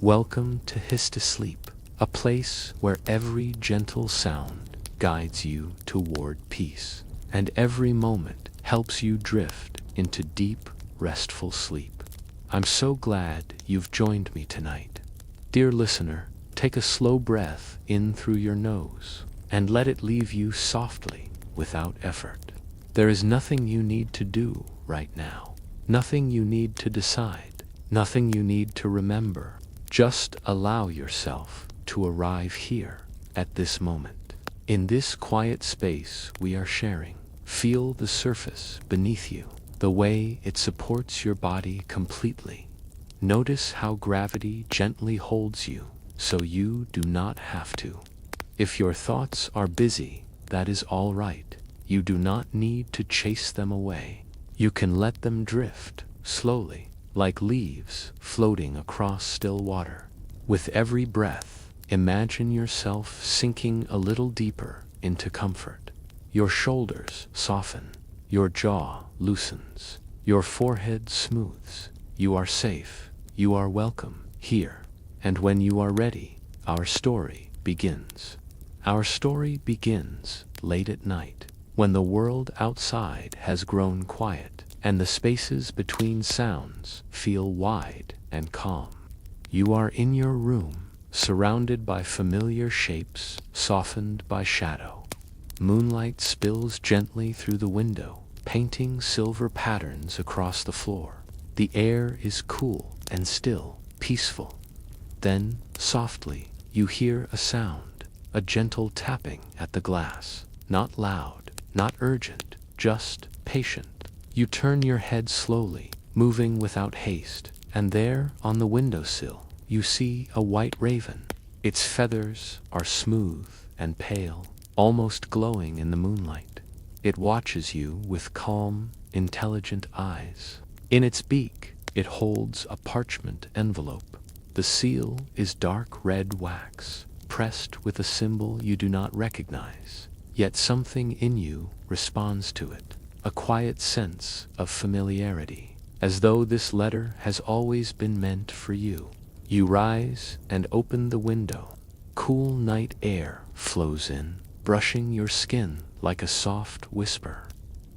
Welcome to Sleep, a place where every gentle sound guides you toward peace, and every moment helps you drift into deep, restful sleep. I'm so glad you've joined me tonight. Dear listener, take a slow breath in through your nose and let it leave you softly without effort. There is nothing you need to do right now, nothing you need to decide, nothing you need to remember. Just allow yourself to arrive here at this moment. In this quiet space we are sharing, feel the surface beneath you, the way it supports your body completely. Notice how gravity gently holds you so you do not have to. If your thoughts are busy, that is all right. You do not need to chase them away. You can let them drift slowly, like leaves floating across still water. With every breath, imagine yourself sinking a little deeper into comfort. Your shoulders soften, your jaw loosens, your forehead smooths. You are safe, you are welcome here. And when you are ready, our story begins. Our story begins late at night, when the world outside has grown quiet and the spaces between sounds feel wide and calm. You are in your room, surrounded by familiar shapes, softened by shadow. Moonlight spills gently through the window, painting silver patterns across the floor. The air is cool and still, peaceful. Then, softly, you hear a sound, a gentle tapping at the glass. Not loud, not urgent, just patient. You turn your head slowly, moving without haste, and there, on the windowsill, you see a white raven. Its feathers are smooth and pale, almost glowing in the moonlight. It watches you with calm, intelligent eyes. In its beak, it holds a parchment envelope. The seal is dark red wax, pressed with a symbol you do not recognize. Yet something in you responds to it. A quiet sense of familiarity, as though this letter has always been meant for you. You rise and open the window. Cool night air flows in, brushing your skin like a soft whisper.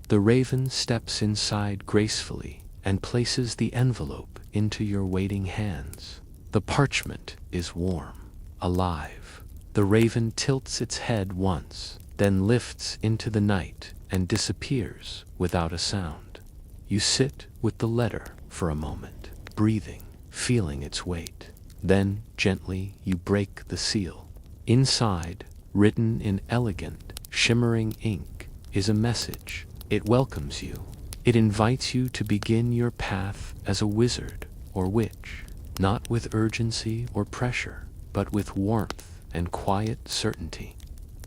The raven steps inside gracefully and places the envelope into your waiting hands. The parchment is warm, alive. The raven tilts its head once, then lifts into the night and disappears without a sound. You sit with the letter for a moment, breathing, feeling its weight. Then, gently, you break the seal. Inside, written in elegant, shimmering ink, is a message. It welcomes you. It invites you to begin your path as a wizard or witch, not with urgency or pressure, but with warmth and quiet certainty.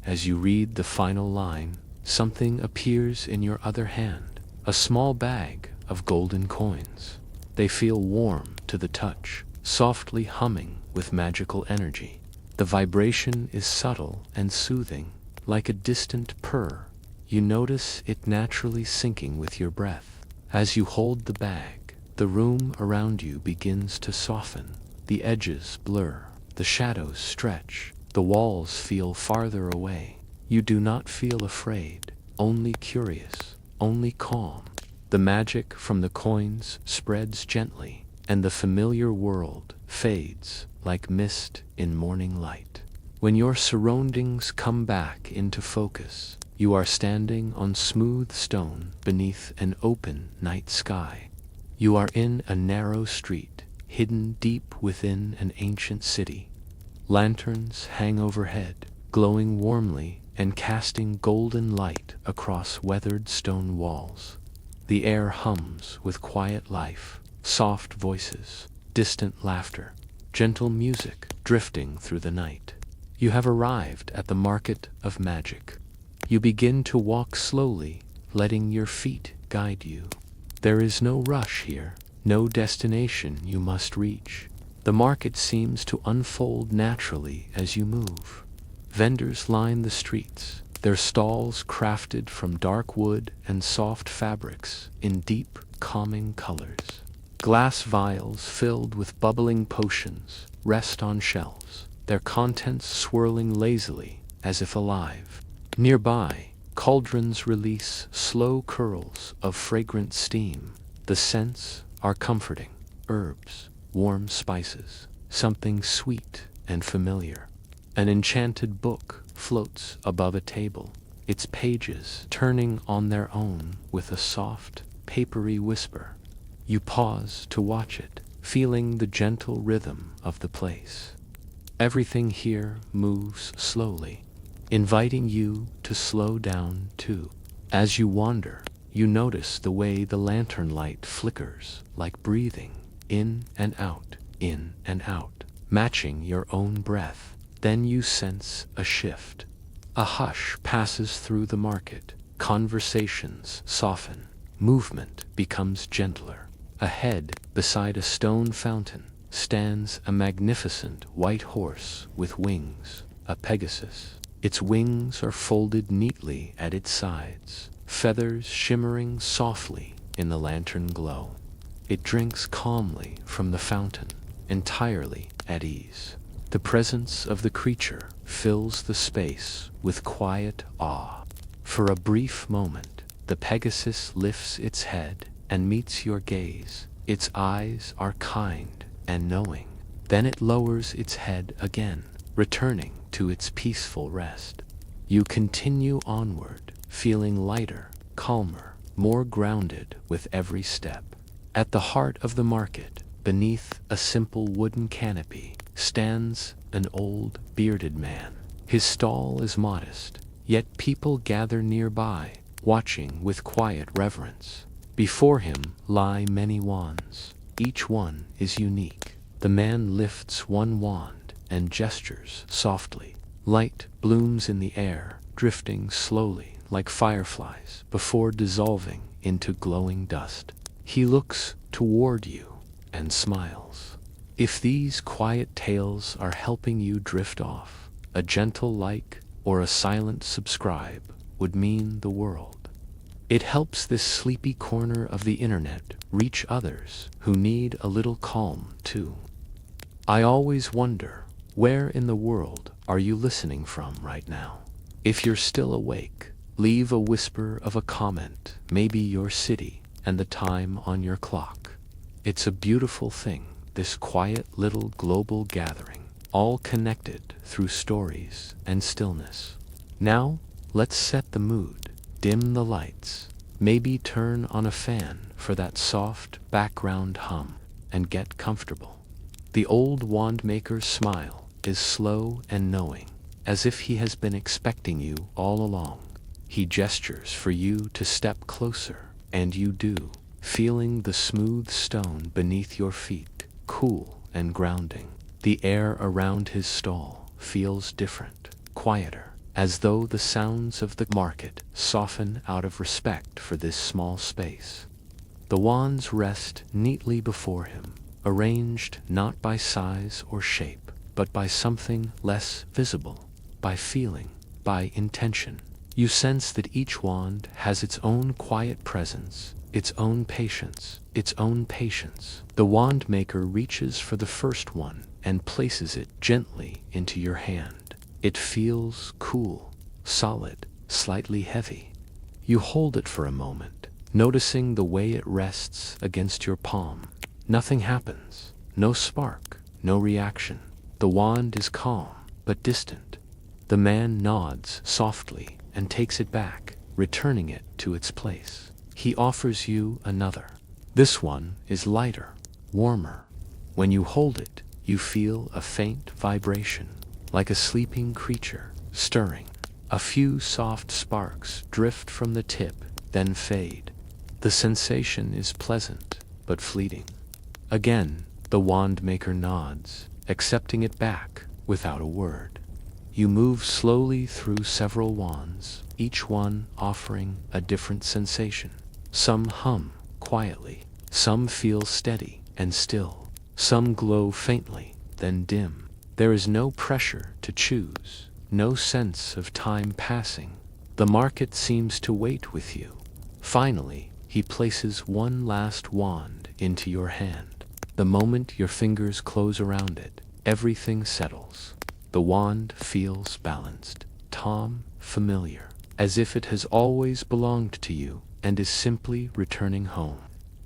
As you read the final line, something appears in your other hand, a small bag of golden coins. They feel warm to the touch, softly humming with magical energy. The vibration is subtle and soothing, like a distant purr. You notice it naturally syncing with your breath. As you hold the bag, the room around you begins to soften. The edges blur, the shadows stretch, the walls feel farther away. You do not feel afraid, only curious, only calm. The magic from the coins spreads gently, and the familiar world fades like mist in morning light. When your surroundings come back into focus, you are standing on smooth stone beneath an open night sky. You are in a narrow street, hidden deep within an ancient city. Lanterns hang overhead, glowing warmly and casting golden light across weathered stone walls. The air hums with quiet life, soft voices, distant laughter, gentle music drifting through the night. You have arrived at the market of magic. You begin to walk slowly, letting your feet guide you. There is no rush here, no destination you must reach. The market seems to unfold naturally as you move. Vendors line the streets, their stalls crafted from dark wood and soft fabrics in deep, calming colors. Glass vials filled with bubbling potions, rest on shelves, their contents swirling lazily as if alive. Nearby, cauldrons release slow curls of fragrant steam. The scents are comforting: herbs, warm spices, something sweet and familiar. An enchanted book floats above a table, its pages turning on their own with a soft, papery whisper. You pause to watch it, feeling the gentle rhythm of the place. Everything here moves slowly, inviting you to slow down too. As you wander, you notice the way the lantern light flickers, like breathing, in and out, matching your own breath. Then you sense a shift. A hush passes through the market. Conversations soften. Movement becomes gentler. Ahead, beside a stone fountain, stands a magnificent white horse with wings, a Pegasus. Its wings are folded neatly at its sides, feathers shimmering softly in the lantern glow. It drinks calmly from the fountain, entirely at ease. The presence of the creature fills the space with quiet awe. For a brief moment, the Pegasus lifts its head and meets your gaze. Its eyes are kind and knowing. Then it lowers its head again, returning to its peaceful rest. You continue onward, feeling lighter, calmer, more grounded with every step. At the heart of the market, beneath a simple wooden canopy, stands an old, bearded man. His stall is modest, yet people gather nearby, watching with quiet reverence. Before him lie many wands. Each one is unique. The man lifts one wand and gestures softly. Light blooms in the air, drifting slowly like fireflies before dissolving into glowing dust. He looks toward you and smiles. If these quiet tales are helping you drift off, a gentle like or a silent subscribe would mean the world. It helps this sleepy corner of the internet reach others who need a little calm too. I always wonder, where in the world are you listening from right now? If you're still awake, leave a whisper of a comment, maybe your city and the time on your clock. It's a beautiful thing, this quiet little global gathering, all connected through stories and stillness. Now, let's set the mood, dim the lights, maybe turn on a fan for that soft background hum, and get comfortable. The old wand maker's smile is slow and knowing, as if he has been expecting you all along. He gestures for you to step closer, and you do, feeling the smooth stone beneath your feet, cool and grounding. The air around his stall feels different, quieter, as though the sounds of the market soften out of respect for this small space. The wands rest neatly before him, arranged not by size or shape, but by something less visible, by feeling, by intention. You sense that each wand has its own quiet presence, its own patience, its own patience. The wand maker reaches for the first one and places it gently into your hand. It feels cool, solid, slightly heavy. You hold it for a moment, noticing the way it rests against your palm. Nothing happens, no spark, no reaction. The wand is calm, but distant. The man nods softly and takes it back, returning it to its place. He offers you another. This one is lighter, warmer. When you hold it, you feel a faint vibration, like a sleeping creature stirring. A few soft sparks drift from the tip, then fade. The sensation is pleasant, but fleeting. Again, the wand maker nods, accepting it back without a word. You move slowly through several wands, each one offering a different sensation. Some hum quietly, some feel steady and still, some glow faintly, then dim. There is no pressure to choose, no sense of time passing. The market seems to wait with you. Finally, he places one last wand into your hand. The moment your fingers close around it, Everything settles. The wand feels balanced, calm, familiar, as if it has always belonged to you and is simply returning home.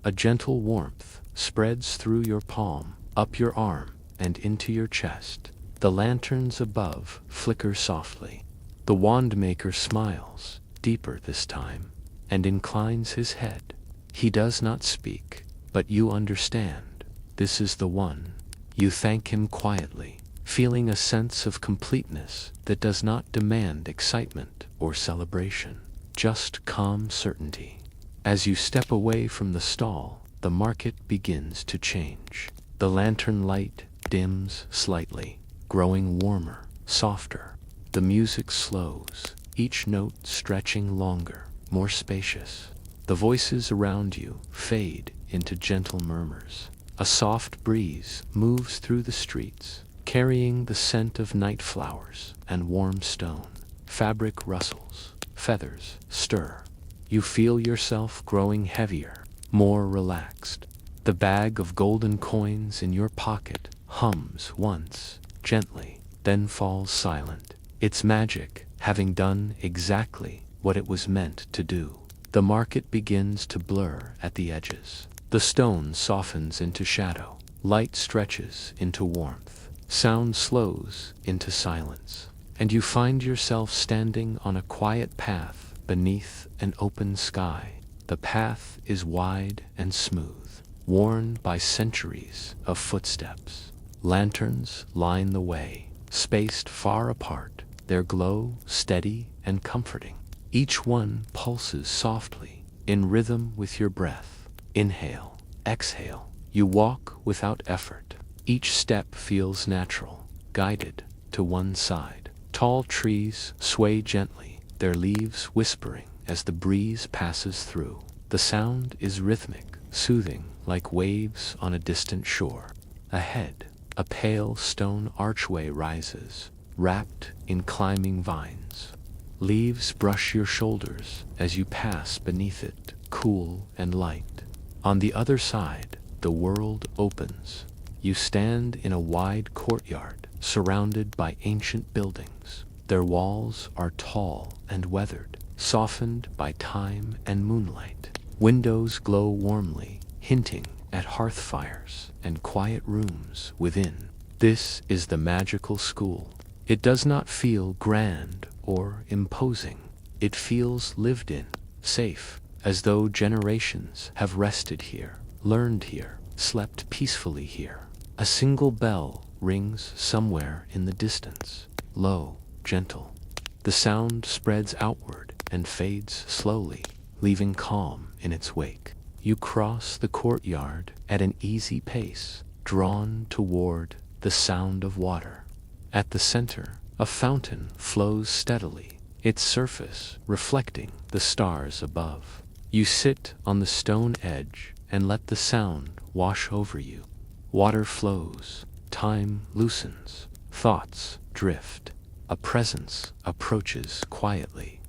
A gentle warmth spreads through your palm, up your arm, and into your chest. The lanterns above flicker softly. The wand maker smiles, deeper this time, and inclines his head. He does not speak, but you understand. This is the one. You thank him quietly, feeling a sense of completeness that does not demand excitement or celebration, just calm certainty. As you step away from the stall, the market begins to change. The lantern light dims slightly, growing warmer, softer. The music slows, each note stretching longer, more spacious. The voices around you fade into gentle murmurs. A soft breeze moves through the streets, carrying the scent of night flowers and warm stone. Fabric rustles, feathers stir. You feel yourself growing heavier, more relaxed. The bag of golden coins in your pocket hums once, gently, then falls silent. Its magic having done exactly what it was meant to do. The market begins to blur at the edges. The stone softens into shadow. Light stretches into warmth. Sound slows into silence. And you find yourself standing on a quiet path beneath an open sky. The path is wide and smooth, worn by centuries of footsteps. Lanterns line the way, spaced far apart, their glow steady and comforting. Each one pulses softly, in rhythm with your breath. Inhale, exhale. You walk without effort. Each step feels natural, guided to one side. Tall trees sway gently, their leaves whispering as the breeze passes through. The sound is rhythmic, soothing, like waves on a distant shore. Ahead, a pale stone archway rises, wrapped in climbing vines. Leaves brush your shoulders as you pass beneath it, cool and light. On the other side, the world opens. You stand in a wide courtyard, surrounded by ancient buildings. Their walls are tall and weathered, softened by time and moonlight. Windows glow warmly, hinting at hearth fires and quiet rooms within. This is the magical school. It does not feel grand or imposing. It feels lived in, safe, as though generations have rested here, learned here, slept peacefully here. A single bell rings somewhere in the distance, low, gentle. The sound spreads outward and fades slowly, leaving calm in its wake. You cross the courtyard at an easy pace, drawn toward the sound of water. At the center, a fountain flows steadily, its surface reflecting the stars above. You sit on the stone edge and let the sound wash over you. Water flows, time loosens, thoughts drift. A presence approaches quietly.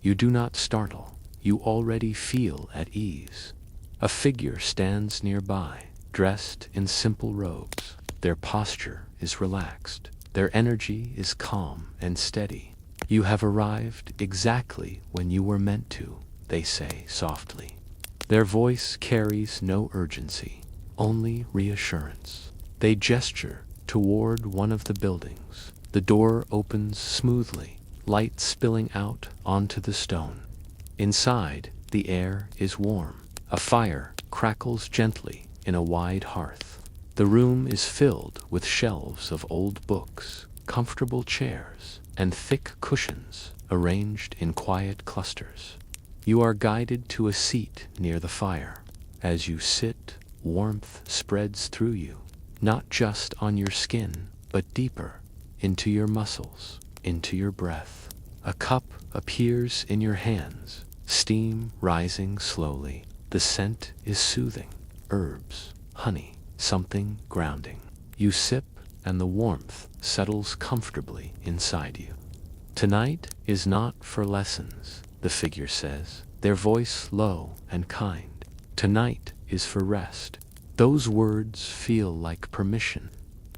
You do not startle, you already feel at ease. A figure stands nearby, dressed in simple robes. Their posture is relaxed. Their energy is calm and steady. You have arrived exactly when you were meant to, they say softly. Their voice carries no urgency, only reassurance. They gesture toward one of the buildings. The door opens smoothly, light spilling out onto the stone. Inside, the air is warm. A fire crackles gently in a wide hearth. The room is filled with shelves of old books, comfortable chairs, and thick cushions arranged in quiet clusters. You are guided to a seat near the fire. As you sit, warmth spreads through you, not just on your skin, but deeper, into your muscles, into your breath. A cup appears in your hands, steam rising slowly. The scent is soothing, herbs, honey, something grounding. You sip, and the warmth settles comfortably inside you. Tonight is not for lessons, the figure says, their voice low and kind. Tonight is for rest. Those words feel like permission.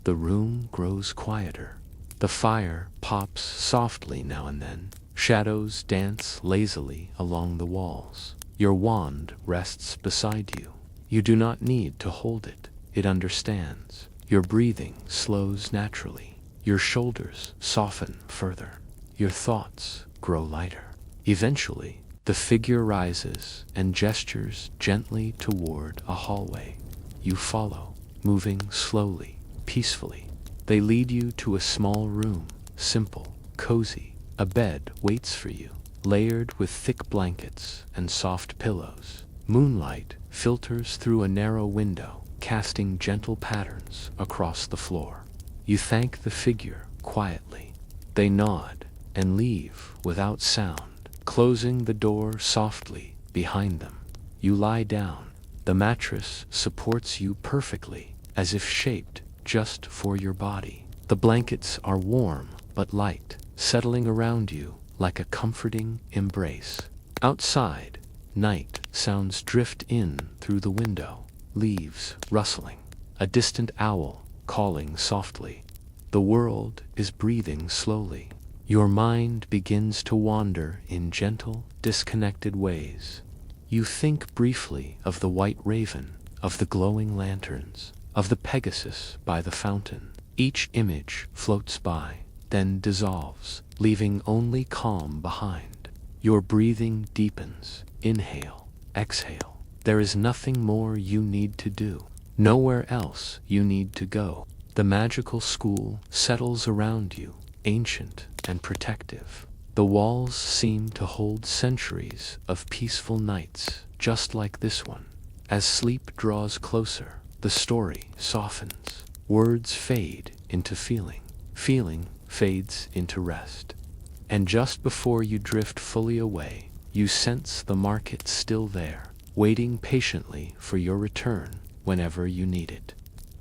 The room grows quieter. The fire pops softly now and then. Shadows dance lazily along the walls. Your wand rests beside you. You do not need to hold it. It understands. Your breathing slows naturally. Your shoulders soften further. Your thoughts grow lighter. Eventually, the figure rises and gestures gently toward a hallway. You follow, moving slowly, peacefully. They lead you to a small room, simple, cozy. A bed waits for you, layered with thick blankets and soft pillows. Moonlight filters through a narrow window, casting gentle patterns across the floor. You thank the figure quietly. They nod and leave without sound, closing the door softly behind them. You lie down. The mattress supports you perfectly, as if shaped just for your body. The blankets are warm but light, settling around you like a comforting embrace. Outside, night sounds drift in through the window, leaves rustling, a distant owl calling softly. The world is breathing slowly. Your mind begins to wander in gentle, disconnected ways. You think briefly of the white raven, of the glowing lanterns, of the Pegasus by the fountain. Each image floats by, then dissolves, leaving only calm behind. Your breathing deepens. Inhale, exhale. There is nothing more you need to do. Nowhere else you need to go. The magical school settles around you, ancient and protective. The walls seem to hold centuries of peaceful nights, just like this one. As sleep draws closer, the story softens. Words fade into feeling. Feeling fades into rest. And just before you drift fully away, you sense the market still there, waiting patiently for your return whenever you need it.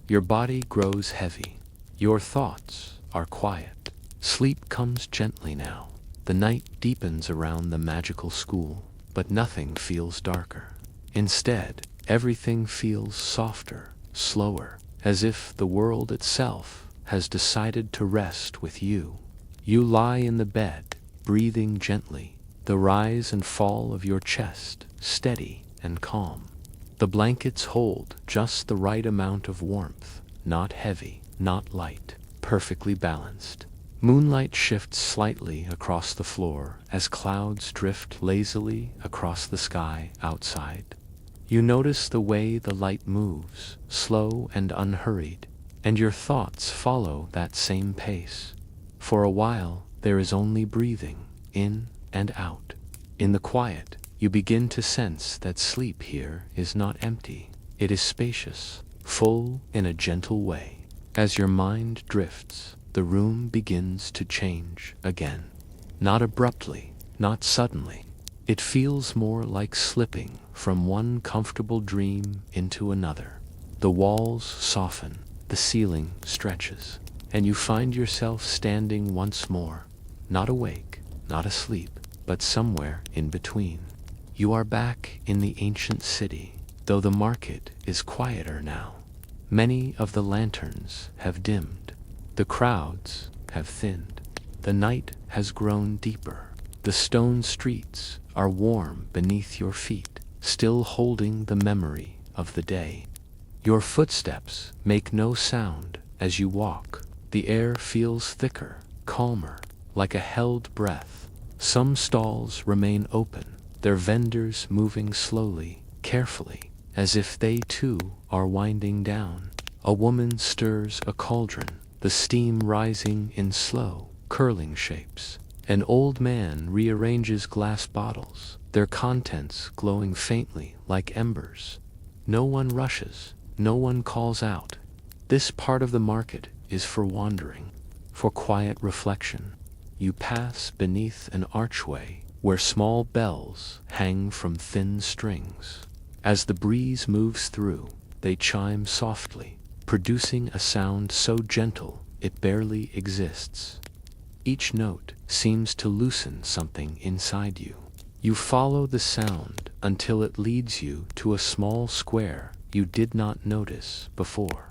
Your body grows heavy. Your thoughts are quiet. Sleep comes gently now. The night deepens around the magical school, but nothing feels darker. Instead, everything feels softer, slower, as if the world itself has decided to rest with you. You lie in the bed, breathing gently, the rise and fall of your chest steady and calm. The blankets hold just the right amount of warmth, not heavy, not light, perfectly balanced. Moonlight shifts slightly across the floor as clouds drift lazily across the sky outside. You notice the way the light moves, slow and unhurried, and your thoughts follow that same pace. For a while, there is only breathing, in and out. In the quiet, you begin to sense that sleep here is not empty. It is spacious, full in a gentle way. As your mind drifts, the room begins to change again. Not abruptly, not suddenly. It feels more like slipping from one comfortable dream into another. The walls soften, the ceiling stretches, and you find yourself standing once more, not awake, not asleep, but somewhere in between. You are back in the ancient city, though the market is quieter now. Many of the lanterns have dimmed. The crowds have thinned. The night has grown deeper. The stone streets are warm beneath your feet, still holding the memory of the day. Your footsteps make no sound as you walk. The air feels thicker, calmer, like a held breath. Some stalls remain open, their vendors moving slowly, carefully, as if they too are winding down. A woman stirs a cauldron, the steam rising in slow, curling shapes. An old man rearranges glass bottles, their contents glowing faintly like embers. No one rushes, no one calls out. This part of the market is for wandering, for quiet reflection. You pass beneath an archway where small bells hang from thin strings. As the breeze moves through, they chime softly, producing a sound so gentle it barely exists. Each note seems to loosen something inside you. You follow the sound until it leads you to a small square you did not notice before.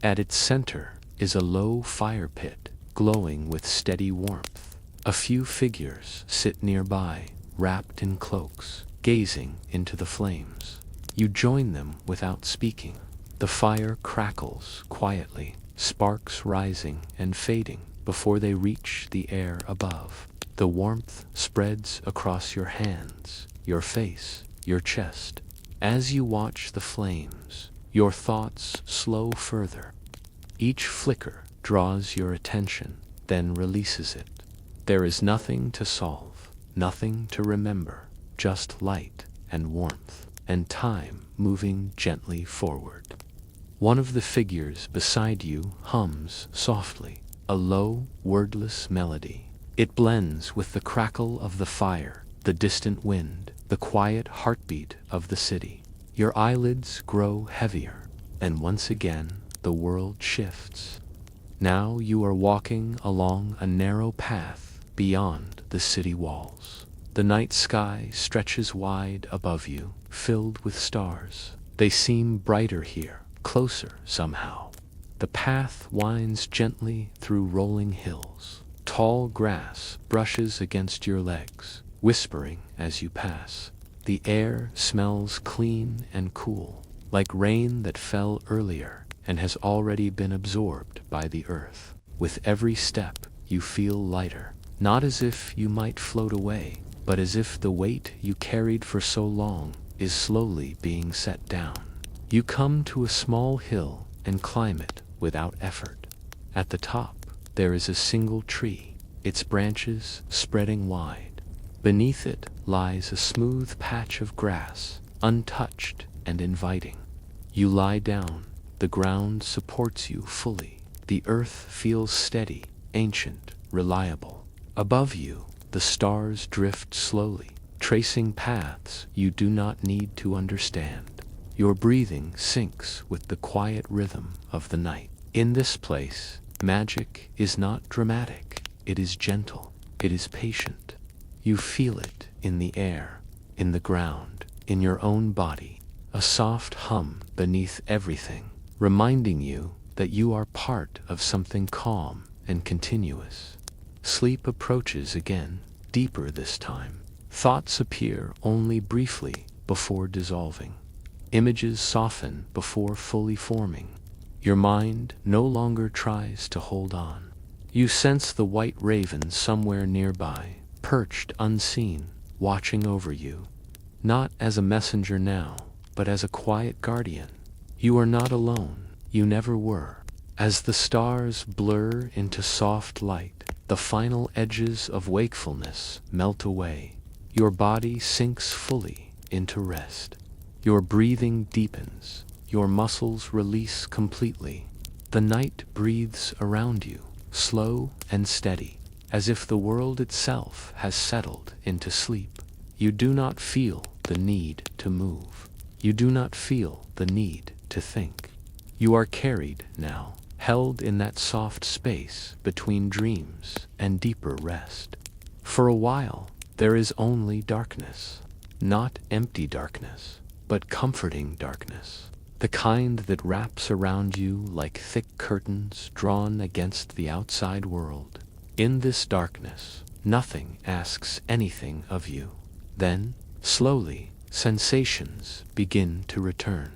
At its center, is a low fire pit, glowing with steady warmth. A few figures sit nearby, wrapped in cloaks, gazing into the flames. You join them without speaking. The fire crackles quietly, sparks rising and fading before they reach the air above. The warmth spreads across your hands, your face, your chest. As you watch the flames, your thoughts slow further. Each flicker draws your attention, then releases it. There is nothing to solve, nothing to remember, just light and warmth, and time moving gently forward. One of the figures beside you hums softly, a low, wordless melody. It blends with the crackle of the fire, the distant wind, the quiet heartbeat of the city. Your eyelids grow heavier, and once again the world shifts. Now you are walking along a narrow path beyond the city walls. The night sky stretches wide above you, filled with stars. They seem brighter here, closer somehow. The path winds gently through rolling hills. Tall grass brushes against your legs, whispering as you pass. The air smells clean and cool, like rain that fell earlier and has already been absorbed by the earth. With every step, you feel lighter, not as if you might float away, but as if the weight you carried for so long is slowly being set down. You come to a small hill and climb it without effort. At the top, there is a single tree, its branches spreading wide. Beneath it lies a smooth patch of grass, untouched and inviting. You lie down, the ground supports you fully. The earth feels steady, ancient, reliable. Above you, the stars drift slowly, tracing paths you do not need to understand. Your breathing syncs with the quiet rhythm of the night. In this place, magic is not dramatic, it is gentle, it is patient. You feel it in the air, in the ground, in your own body, a soft hum beneath everything, reminding you that you are part of something calm and continuous. Sleep approaches again, deeper this time. Thoughts appear only briefly before dissolving. Images soften before fully forming. Your mind no longer tries to hold on. You sense the white raven somewhere nearby, perched unseen, watching over you. Not as a messenger now, but as a quiet guardian. You are not alone, you never were. As the stars blur into soft light, the final edges of wakefulness melt away. Your body sinks fully into rest. Your breathing deepens, your muscles release completely. The night breathes around you, slow and steady, as if the world itself has settled into sleep. You do not feel the need to move. You do not feel the need to think. You are carried now, held in that soft space between dreams and deeper rest. For a while, there is only darkness, not empty darkness, but comforting darkness, the kind that wraps around you like thick curtains drawn against the outside world. In this darkness, nothing asks anything of you. Then, slowly, sensations begin to return.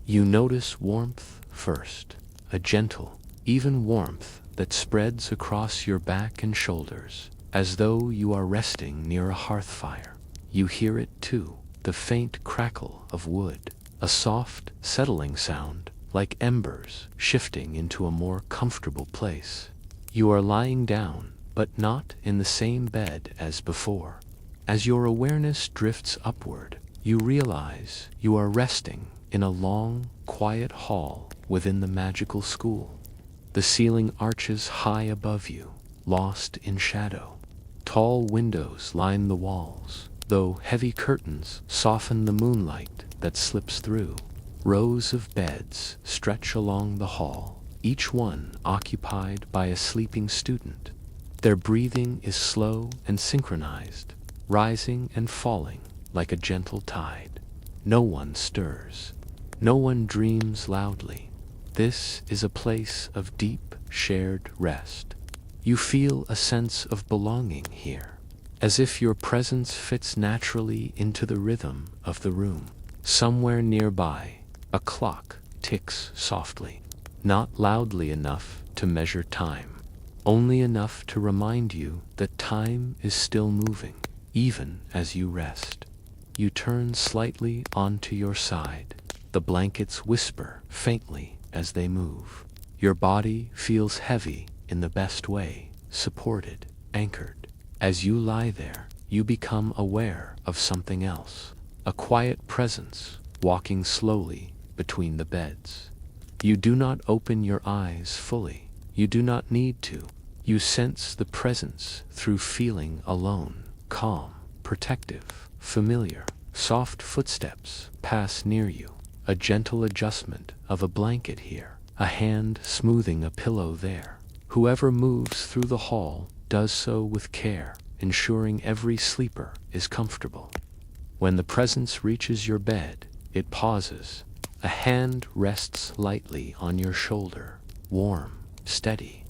You notice warmth first, a gentle, even warmth that spreads across your back and shoulders, as though you are resting near a hearth fire. You hear it too, the faint crackle of wood, a soft, settling sound, like embers shifting into a more comfortable place. You are lying down, but not in the same bed as before. As your awareness drifts upward, you realize you are resting in a long, quiet hall within the magical school. The ceiling arches high above you, lost in shadow. Tall windows line the walls, though heavy curtains soften the moonlight that slips through. Rows of beds stretch along the hall, each one occupied by a sleeping student. Their breathing is slow and synchronized, rising and falling like a gentle tide. No one stirs. No one dreams loudly. This is a place of deep, shared rest. You feel a sense of belonging here, as if your presence fits naturally into the rhythm of the room. Somewhere nearby, a clock ticks softly, not loudly enough to measure time, only enough to remind you that time is still moving, even as you rest. You turn slightly onto your side. The blankets whisper faintly as they move. Your body feels heavy in the best way, supported, anchored. As you lie there, you become aware of something else, a quiet presence walking slowly between the beds. You do not open your eyes fully. You do not need to. You sense the presence through feeling alone, calm, protective, familiar. Soft footsteps pass near you, a gentle adjustment of a blanket here, a hand smoothing a pillow there. Whoever moves through the hall does so with care, ensuring every sleeper is comfortable. When the presence reaches your bed, it pauses. A hand rests lightly on your shoulder, warm, steady.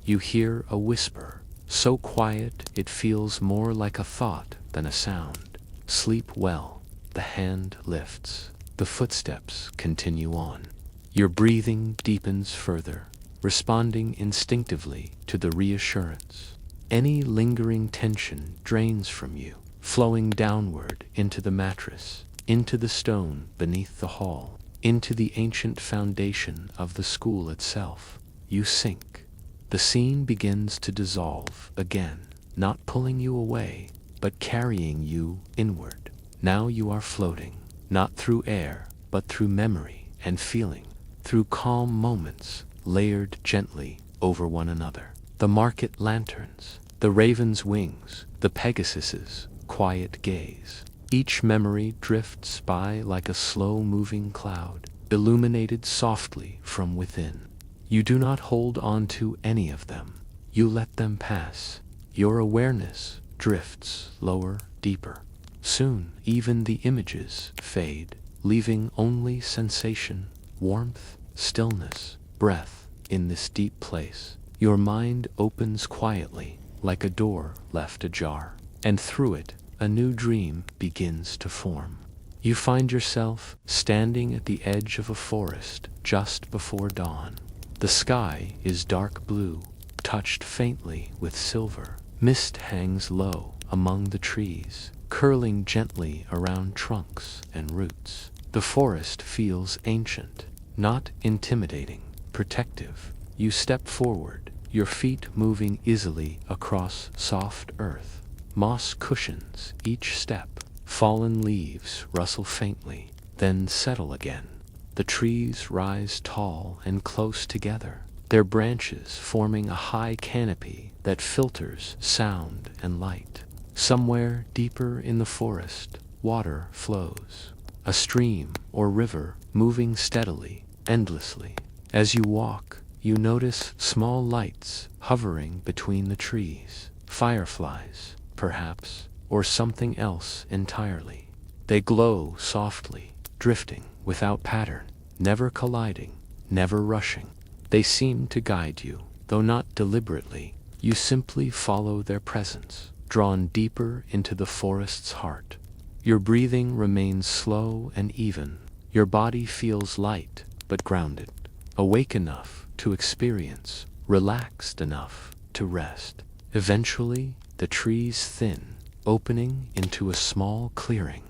You hear a whisper, so quiet it feels more like a thought than a sound. Sleep well. The hand lifts. The footsteps continue on. Your breathing deepens further, responding instinctively to the reassurance. Any lingering tension drains from you, flowing downward into the mattress, into the stone beneath the hall, into the ancient foundation of the school itself. You sink. The scene begins to dissolve again, not pulling you away, but carrying you inward. Now you are floating, not through air, but through memory and feeling, through calm moments layered gently over one another. The market lanterns, the raven's wings, the Pegasus's quiet gaze. Each memory drifts by like a slow-moving cloud, illuminated softly from within. You do not hold on to any of them. You let them pass. Your awareness drifts lower, deeper. Soon, even the images fade, leaving only sensation, warmth, stillness, breath in this deep place. Your mind opens quietly, like a door left ajar, and through it, a new dream begins to form. You find yourself standing at the edge of a forest just before dawn. The sky is dark blue, touched faintly with silver. Mist hangs low among the trees, curling gently around trunks and roots. The forest feels ancient, not intimidating, protective. You step forward, your feet moving easily across soft earth. Moss cushions each step. Fallen leaves rustle faintly, then settle again. The trees rise tall and close together, their branches forming a high canopy that filters sound and light. Somewhere deeper in the forest, water flows, a stream or river moving steadily, endlessly. As you walk, you notice small lights hovering between the trees, fireflies, perhaps, or something else entirely. They glow softly, drifting without pattern, never colliding, never rushing. They seem to guide you, though not deliberately. You simply follow their presence, drawn deeper into the forest's heart. Your breathing remains slow and even. Your body feels light but grounded, awake enough to experience, relaxed enough to rest. Eventually, the trees thin, opening into a small clearing.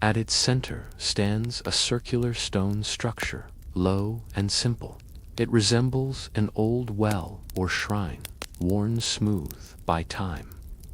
At its center stands a circular stone structure, low and simple. It resembles an old well or shrine, worn smooth by time.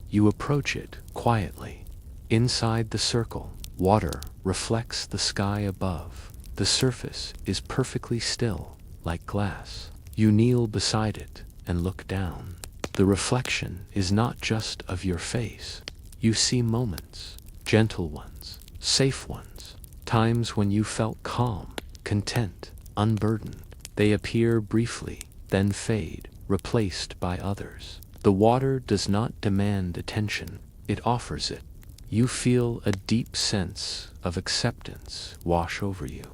You approach it quietly. Inside the circle, water reflects the sky above. The surface is perfectly still, like glass. You kneel beside it and look down. The reflection is not just of your face. You see moments, gentle ones, safe ones, times when you felt calm, content, unburdened. They appear briefly, then fade, replaced by others. The water does not demand attention, it offers it. You feel a deep sense of acceptance wash over you.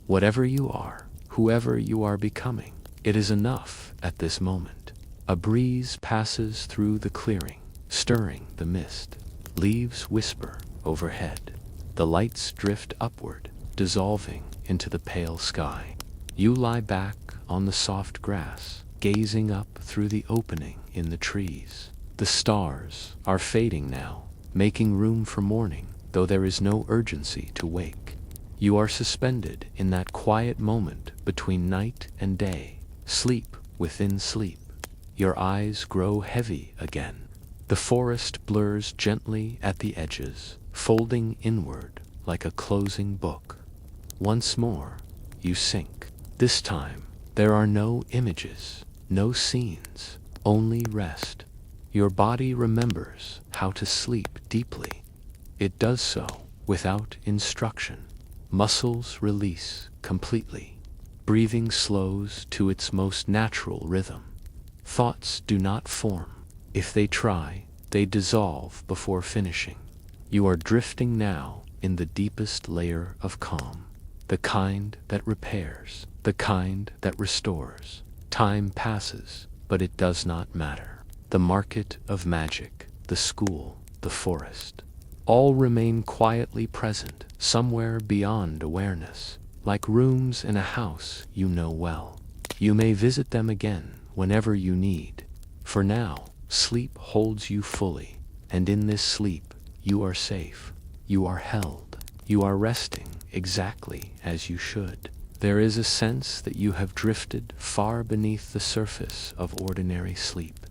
Whatever you are, whoever you are becoming. It is enough at this moment. A breeze passes through the clearing, stirring the mist. Leaves whisper overhead. The lights drift upward, dissolving into the pale sky. You lie back on the soft grass, gazing up through the opening in the trees. The stars are fading now, making room for morning, though there is no urgency to wake. You are suspended in that quiet moment between night and day, sleep within sleep. Your eyes grow heavy again. The forest blurs gently at the edges, folding inward like a closing book. Once more, you sink. This time, there are no images, no scenes, only rest. Your body remembers how to sleep deeply. It does so without instruction. Muscles release completely. Breathing slows to its most natural rhythm. Thoughts do not form. If they try, they dissolve before finishing. You are drifting now in the deepest layer of calm, the kind that repairs, the kind that restores. Time passes, but it does not matter. The market of magic, the school, the forest, all remain quietly present somewhere beyond awareness, like rooms in a house you know well. You may visit them again whenever you need. For now, sleep holds you fully, and in this sleep, you are safe. You are held. You are resting exactly as you should. There is a sense that you have drifted far beneath the surface of ordinary sleep,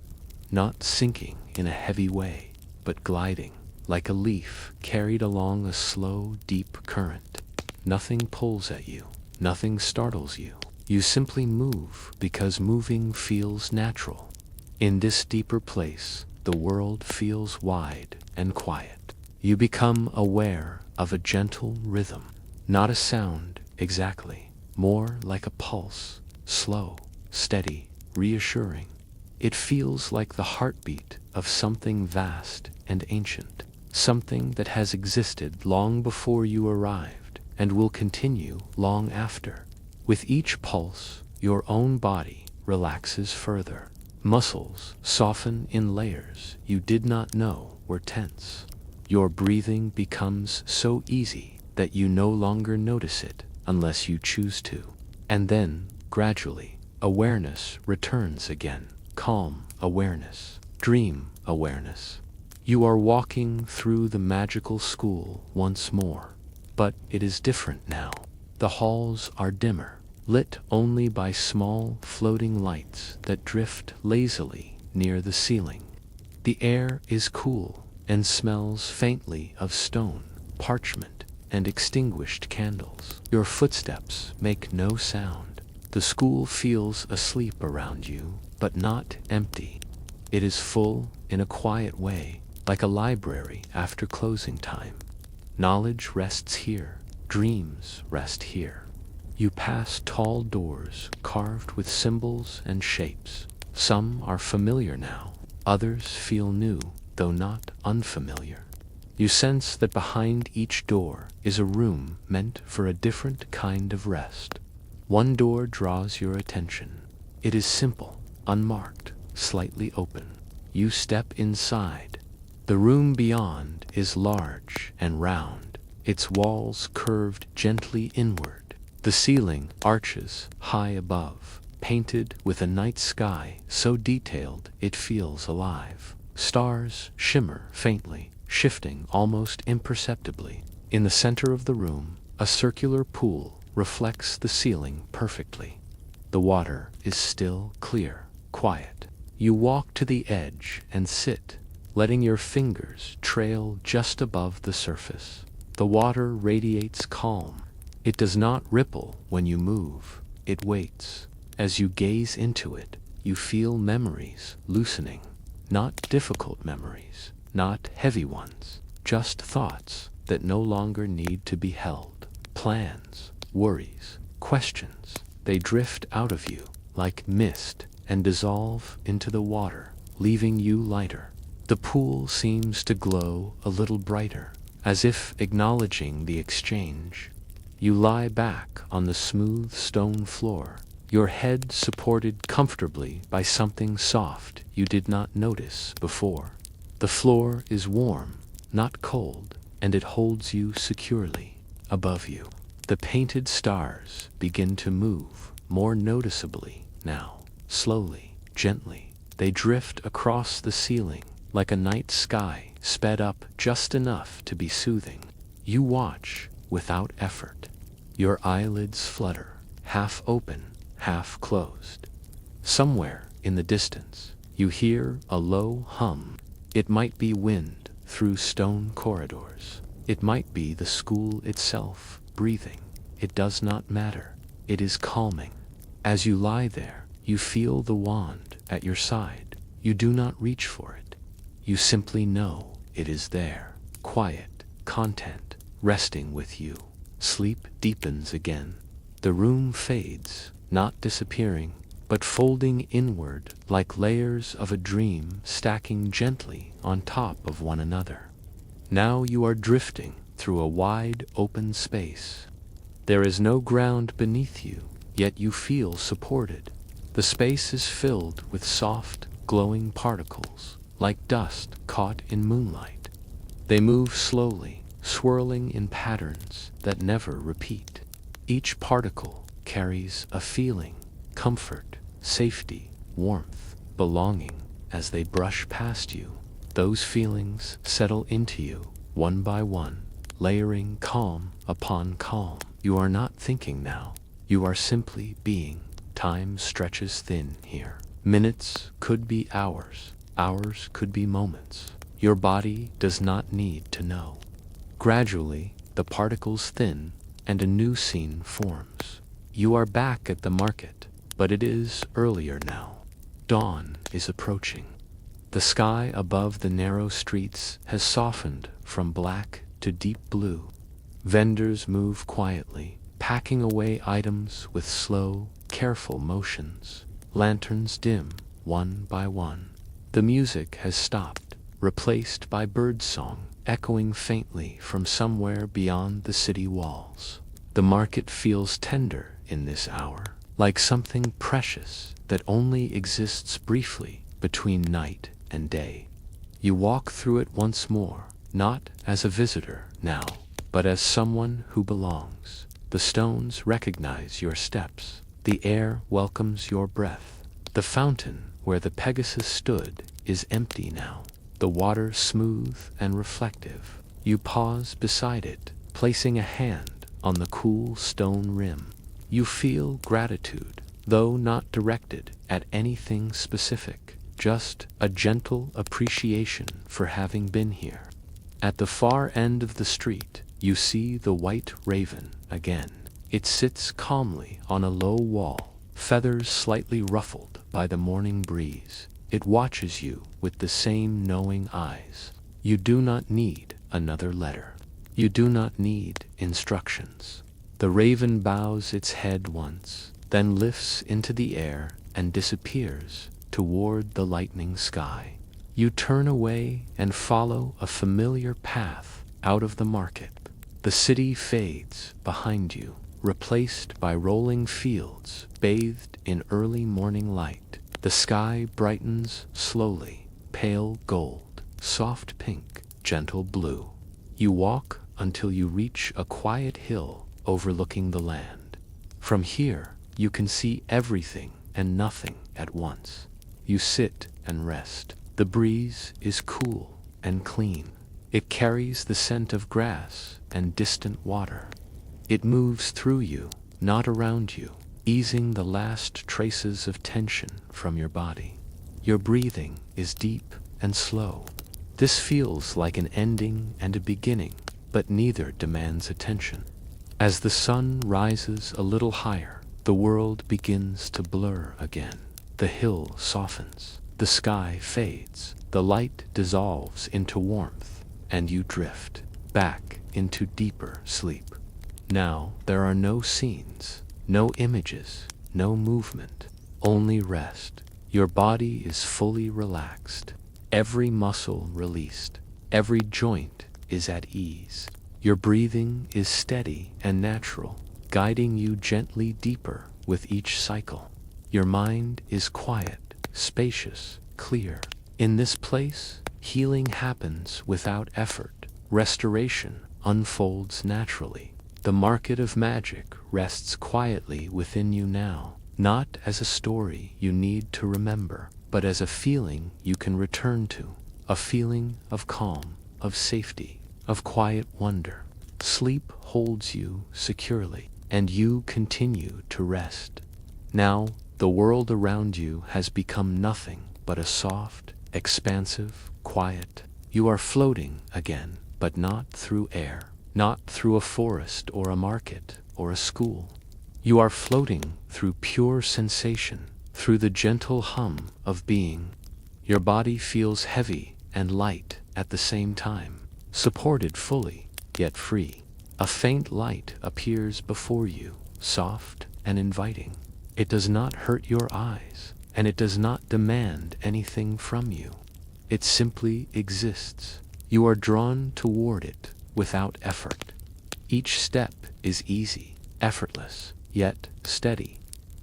not sinking in a heavy way, but gliding like a leaf carried along a slow, deep current. Nothing pulls at you. Nothing startles you. You simply move because moving feels natural. In this deeper place, the world feels wide and quiet. You become aware of a gentle rhythm, not a sound exactly, more like a pulse, slow, steady, reassuring. It feels like the heartbeat of something vast and ancient, something that has existed long before you arrived and will continue long after. With each pulse, your own body relaxes further. Muscles soften in layers you did not know were tense. Your breathing becomes so easy that you no longer notice it unless you choose to. And then, gradually, awareness returns again. Calm awareness, dream awareness. You are walking through the magical school once more, but it is different now. The halls are dimmer, lit only by small floating lights that drift lazily near the ceiling. The air is cool and smells faintly of stone, parchment, and extinguished candles. Your footsteps make no sound. The school feels asleep around you, but not empty. It is full in a quiet way, like a library after closing time. Knowledge rests here. Dreams rest here. You pass tall doors carved with symbols and shapes. Some are familiar now. Others feel new, though not unfamiliar. You sense that behind each door is a room meant for a different kind of rest. One door draws your attention. It is simple, unmarked, slightly open. You step inside. The room beyond is large and round, its walls curved gently inward. The ceiling arches high above, painted with a night sky so detailed it feels alive. Stars shimmer faintly, shifting almost imperceptibly. In the center of the room, a circular pool reflects the ceiling perfectly. The water is still clear, quiet. You walk to the edge and sit, letting your fingers trail just above the surface. The water radiates calm. It does not ripple when you move. It waits. As you gaze into it, you feel memories loosening. Not difficult memories, not heavy ones, just thoughts that no longer need to be held. Plans, worries, questions, they drift out of you like mist and dissolve into the water, leaving you lighter. The pool seems to glow a little brighter, as if acknowledging the exchange. You lie back on the smooth stone floor, your head supported comfortably by something soft you did not notice before. The floor is warm, not cold, and it holds you securely. Above you, the painted stars begin to move more noticeably now. Slowly, gently, they drift across the ceiling like a night sky sped up just enough to be soothing. You watch without effort. Your eyelids flutter, half open, half closed. Somewhere in the distance, you hear a low hum. It might be wind through stone corridors. It might be the school itself breathing. It does not matter. It is calming. As you lie there, you feel the wand at your side. You do not reach for it. You simply know it is there, quiet, content, resting with you. Sleep deepens again. The room fades, not disappearing, but folding inward like layers of a dream stacking gently on top of one another. Now you are drifting through a wide open space. There is no ground beneath you, yet you feel supported. The space is filled with soft, glowing particles, like dust caught in moonlight. They move slowly, swirling in patterns that never repeat. Each particle carries a feeling, comfort, safety, warmth, belonging. As they brush past you, those feelings settle into you, one by one, layering calm upon calm. You are not thinking now. You are simply being. Time stretches thin here. Minutes could be hours. Hours could be moments. Your body does not need to know. Gradually, the particles thin and a new scene forms. You are back at the market, but it is earlier now. Dawn is approaching. The sky above the narrow streets has softened from black to deep blue. Vendors move quietly, packing away items with slow, careful motions. Lanterns dim, one by one. The music has stopped, replaced by birdsong, echoing faintly from somewhere beyond the city walls. The market feels tender in this hour, like something precious that only exists briefly between night and day. You walk through it once more, not as a visitor now, but as someone who belongs. The stones recognize your steps. The air welcomes your breath. The fountain where the Pegasus stood is empty now, the water smooth and reflective. You pause beside it, placing a hand on the cool stone rim. You feel gratitude, though not directed at anything specific, just a gentle appreciation for having been here. At the far end of the street, you see the white raven again. It sits calmly on a low wall, feathers slightly ruffled by the morning breeze. It watches you with the same knowing eyes. You do not need another letter. You do not need instructions. The raven bows its head once, then lifts into the air and disappears toward the lightning sky. You turn away and follow a familiar path out of the market. The city fades behind you, replaced by rolling fields bathed in early morning light. The sky brightens slowly, pale gold, soft pink, gentle blue. You walk until you reach a quiet hill overlooking the land. From here, you can see everything and nothing at once. You sit and rest. The breeze is cool and clean. It carries the scent of grass and distant water. It moves through you, not around you, easing the last traces of tension from your body. Your breathing is deep and slow. This feels like an ending and a beginning, but neither demands attention. As the sun rises a little higher, the world begins to blur again. The hill softens, the sky fades, the light dissolves into warmth, and you drift back into deeper sleep. Now there are no scenes, no images, no movement, only rest. Your body is fully relaxed, every muscle released, every joint is at ease. Your breathing is steady and natural, guiding you gently deeper with each cycle. Your mind is quiet, spacious, clear. In this place, healing happens without effort. Restoration unfolds naturally. The market of magic rests quietly within you now, not as a story you need to remember, but as a feeling you can return to, a feeling of calm, of safety, of quiet wonder. Sleep holds you securely, and you continue to rest. Now, the world around you has become nothing but a soft, expansive quiet. You are floating again, but not through air, not through a forest or a market or a school. You are floating through pure sensation, through the gentle hum of being. Your body feels heavy and light at the same time, supported fully, yet free. A faint light appears before you, soft and inviting. It does not hurt your eyes, and it does not demand anything from you. It simply exists. You are drawn toward it without effort. Each step is easy, effortless, yet steady.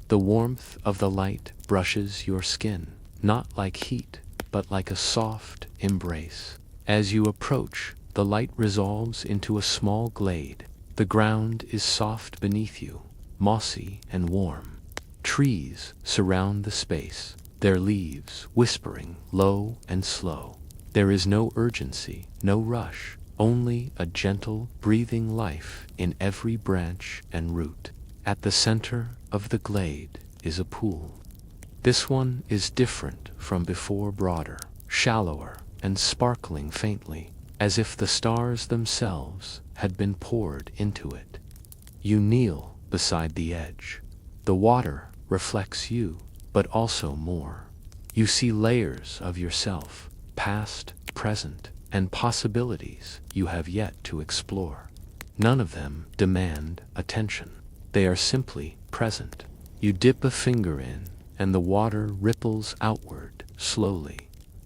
The warmth of the light brushes your skin, not like heat, but like a soft embrace. As you approach, the light resolves into a small glade. The ground is soft beneath you, mossy and warm. Trees surround the space, their leaves whispering low and slow. There is no urgency, no rush, only a gentle, breathing life in every branch and root. At the center of the glade is a pool. This one is different from before, broader, shallower, and sparkling faintly, as if the stars themselves had been poured into it. You kneel beside the edge. The water reflects you, but also more. You see layers of yourself, past, present, and possibilities you have yet to explore. None of them demand attention. They are simply present. You dip a finger in, and the water ripples outward slowly.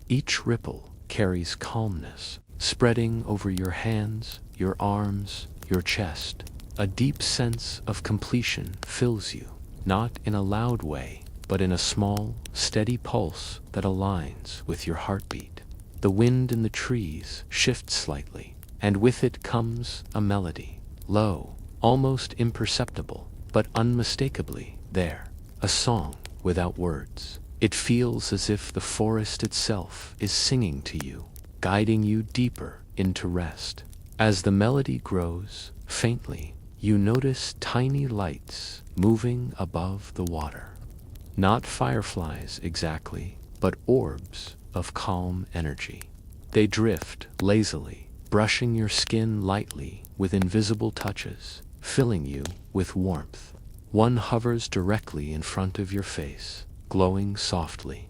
Each ripple carries calmness, spreading over your hands, your arms, your chest. A deep sense of completion fills you, not in a loud way, but in a small, steady pulse that aligns with your heartbeat. The wind in the trees shifts slightly, and with it comes a melody, low, almost imperceptible, but unmistakably there. A song without words. It feels as if the forest itself is singing to you, guiding you deeper into rest. As the melody grows, faintly, you notice tiny lights moving above the water. Not fireflies exactly, but orbs of calm energy. They drift lazily, brushing your skin lightly with invisible touches, filling you with warmth. One hovers directly in front of your face, glowing softly.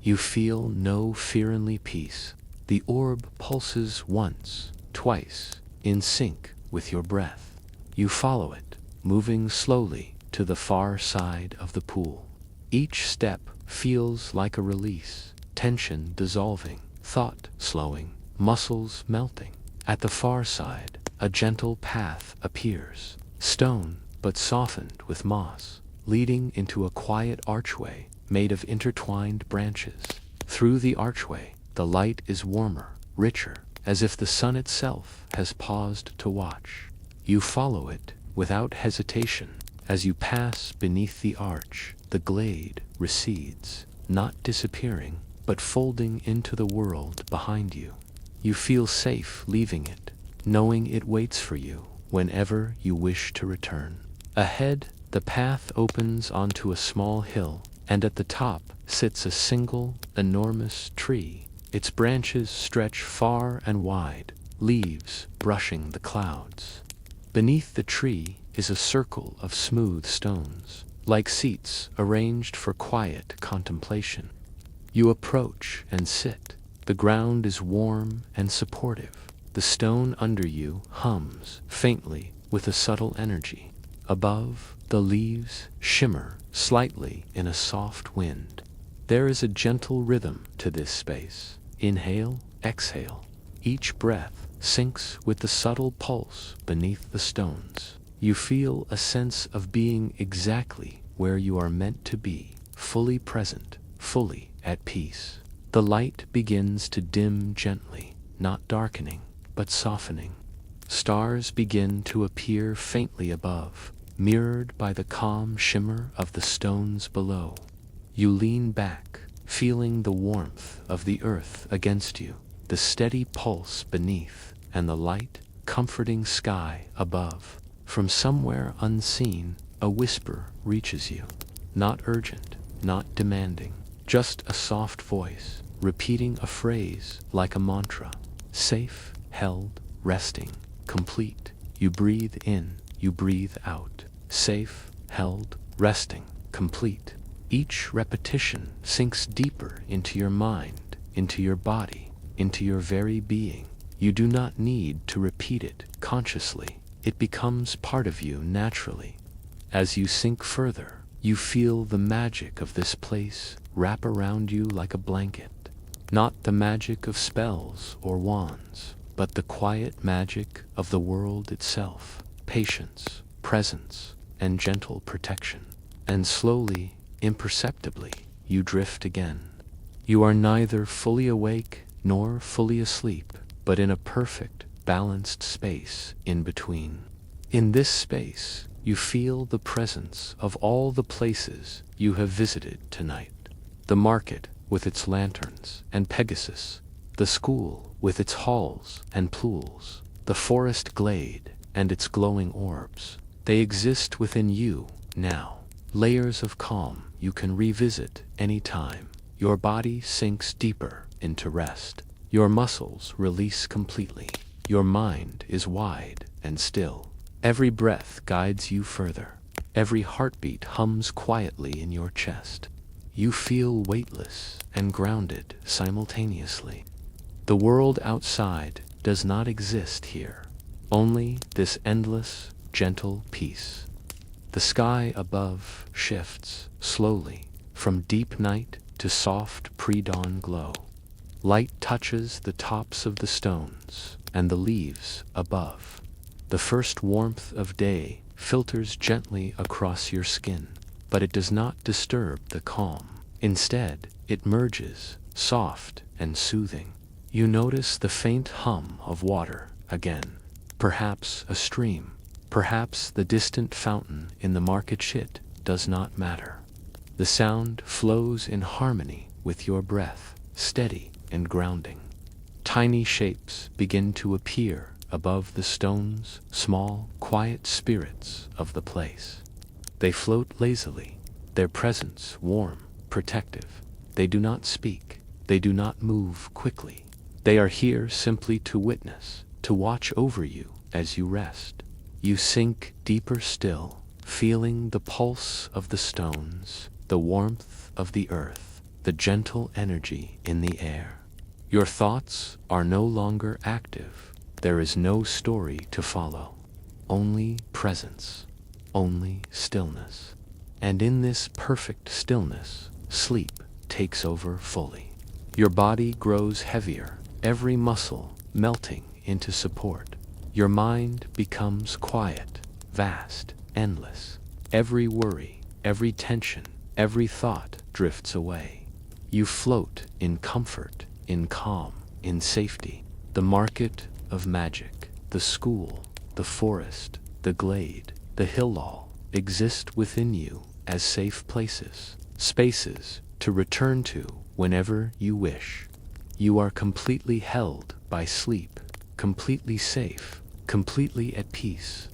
You feel no fear-only peace. The orb pulses once, twice, in sync with your breath. You follow it, moving slowly to the far side of the pool. Each step feels like a release, tension dissolving, thought slowing, muscles melting. At the far side, a gentle path appears, stone but softened with moss, leading into a quiet archway made of intertwined branches. Through the archway, the light is warmer, richer, as if the sun itself has paused to watch. You follow it without hesitation. As you pass beneath the arch, the glade recedes, not disappearing, but folding into the world behind you. You feel safe leaving it, knowing it waits for you whenever you wish to return. Ahead, the path opens onto a small hill, and at the top sits a single, enormous tree. Its branches stretch far and wide, leaves brushing the clouds. Beneath the tree is a circle of smooth stones, like seats arranged for quiet contemplation. You approach and sit. The ground is warm and supportive. The stone under you hums faintly with a subtle energy. Above, the leaves shimmer slightly in a soft wind. There is a gentle rhythm to this space. Inhale, exhale. Each breath syncs with the subtle pulse beneath the stones. You feel a sense of being exactly where you are meant to be, fully present, fully at peace. The light begins to dim gently, not darkening, but softening. Stars begin to appear faintly above, mirrored by the calm shimmer of the stones below. You lean back, feeling the warmth of the earth against you, the steady pulse beneath, and the light, comforting sky above. From somewhere unseen, a whisper reaches you. Not urgent, not demanding, just a soft voice, repeating a phrase like a mantra. Safe, held, resting, complete. You breathe in, you breathe out. Safe, held, resting, complete. Each repetition sinks deeper into your mind, into your body, into your very being. You do not need to repeat it consciously. It becomes part of you naturally. As you sink further, you feel the magic of this place wrap around you like a blanket. Not the magic of spells or wands, but the quiet magic of the world itself. Patience, presence, and gentle protection. And slowly, imperceptibly, you drift again. You are neither fully awake nor fully asleep, but in a perfect, balanced space in between. In this space, you feel the presence of all the places you have visited tonight. The market with its lanterns and Pegasus, the school with its halls and pools, the forest glade and its glowing orbs. They exist within you now. Layers of calm you can revisit any time. Your body sinks deeper into rest. Your muscles release completely. Your mind is wide and still. Every breath guides you further. Every heartbeat hums quietly in your chest. You feel weightless and grounded simultaneously. The world outside does not exist here. Only this endless, gentle peace. The sky above shifts slowly from deep night to soft pre-dawn glow. Light touches the tops of the stones and the leaves above. The first warmth of day filters gently across your skin, but it does not disturb the calm. Instead, it merges, soft and soothing. You notice the faint hum of water again, perhaps a stream, perhaps the distant fountain in the market. Shit does not matter. The sound flows in harmony with your breath, steady and grounding. Tiny shapes begin to appear above the stones, small, quiet spirits of the place. They float lazily, their presence warm, protective. They do not speak, they do not move quickly. They are here simply to witness, to watch over you as you rest. You sink deeper still, feeling the pulse of the stones, the warmth of the earth, the gentle energy in the air. Your thoughts are no longer active. There is no story to follow. Only presence, only stillness. And in this perfect stillness, sleep takes over fully. Your body grows heavier, every muscle melting into support. Your mind becomes quiet, vast, endless. Every worry, every tension, every thought drifts away. You float in comfort, in calm, in safety. The market of magic, the school, the forest, the glade, the hill exist within you as safe places, spaces to return to whenever you wish. You are completely held by sleep, completely safe, completely at peace.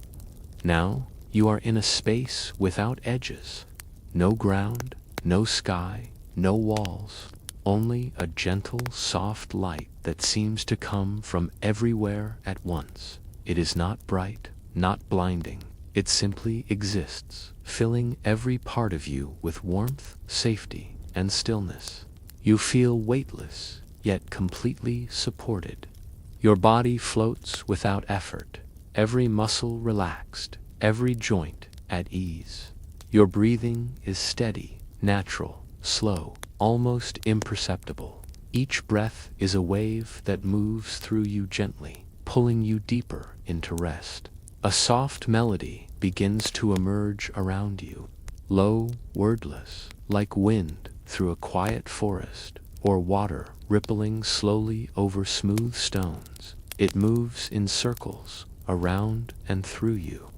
Now you are in a space without edges, no ground, no sky, no walls, only a gentle, soft light that seems to come from everywhere at once. It is not bright, not blinding. It simply exists, filling every part of you with warmth, safety, and stillness. You feel weightless, yet completely supported. Your body floats without effort, every muscle relaxed, every joint at ease. Your breathing is steady, natural, slow, almost imperceptible. Each breath is a wave that moves through you gently, pulling pulling you deeper into rest. A soft melody begins to emerge around you, low, wordless, like wind through a quiet forest, or water rippling slowly over smooth stones. It moves in circles, around and through you.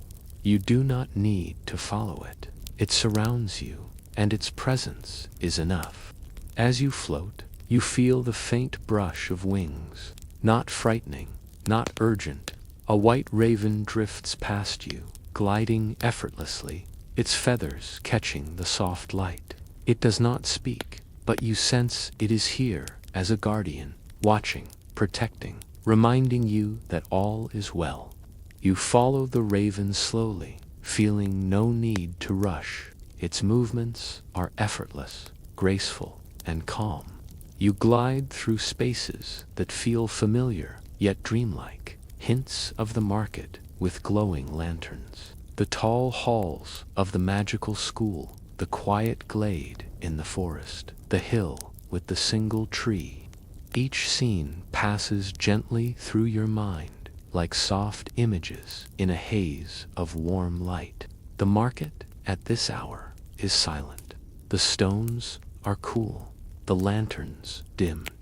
You do not need to follow it. It surrounds you, and its presence is enough. As you float, you feel the faint brush of wings, not frightening, not urgent. A white raven drifts past you, gliding effortlessly, its feathers catching the soft light. It does not speak, but you sense it is here as a guardian, watching, protecting, reminding you that all is well. You follow the raven slowly, feeling no need to rush. Its movements are effortless, graceful, and calm. You glide through spaces that feel familiar yet dreamlike, hints of the market with glowing lanterns, the tall halls of the magical school, the quiet glade in the forest, the hill with the single tree. Each scene passes gently through your mind, like soft images in a haze of warm light. The market at this hour is silent. The stones are cool, the lanterns dimmed.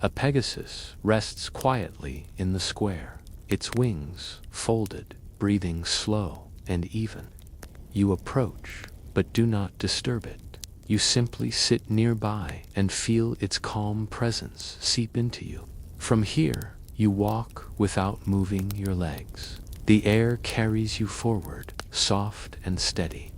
A Pegasus rests quietly in the square, its wings folded, breathing slow and even. You approach, but do not disturb it. You simply sit nearby and feel its calm presence seep into you. From here, you walk without moving your legs. The air carries you forward, soft and steady.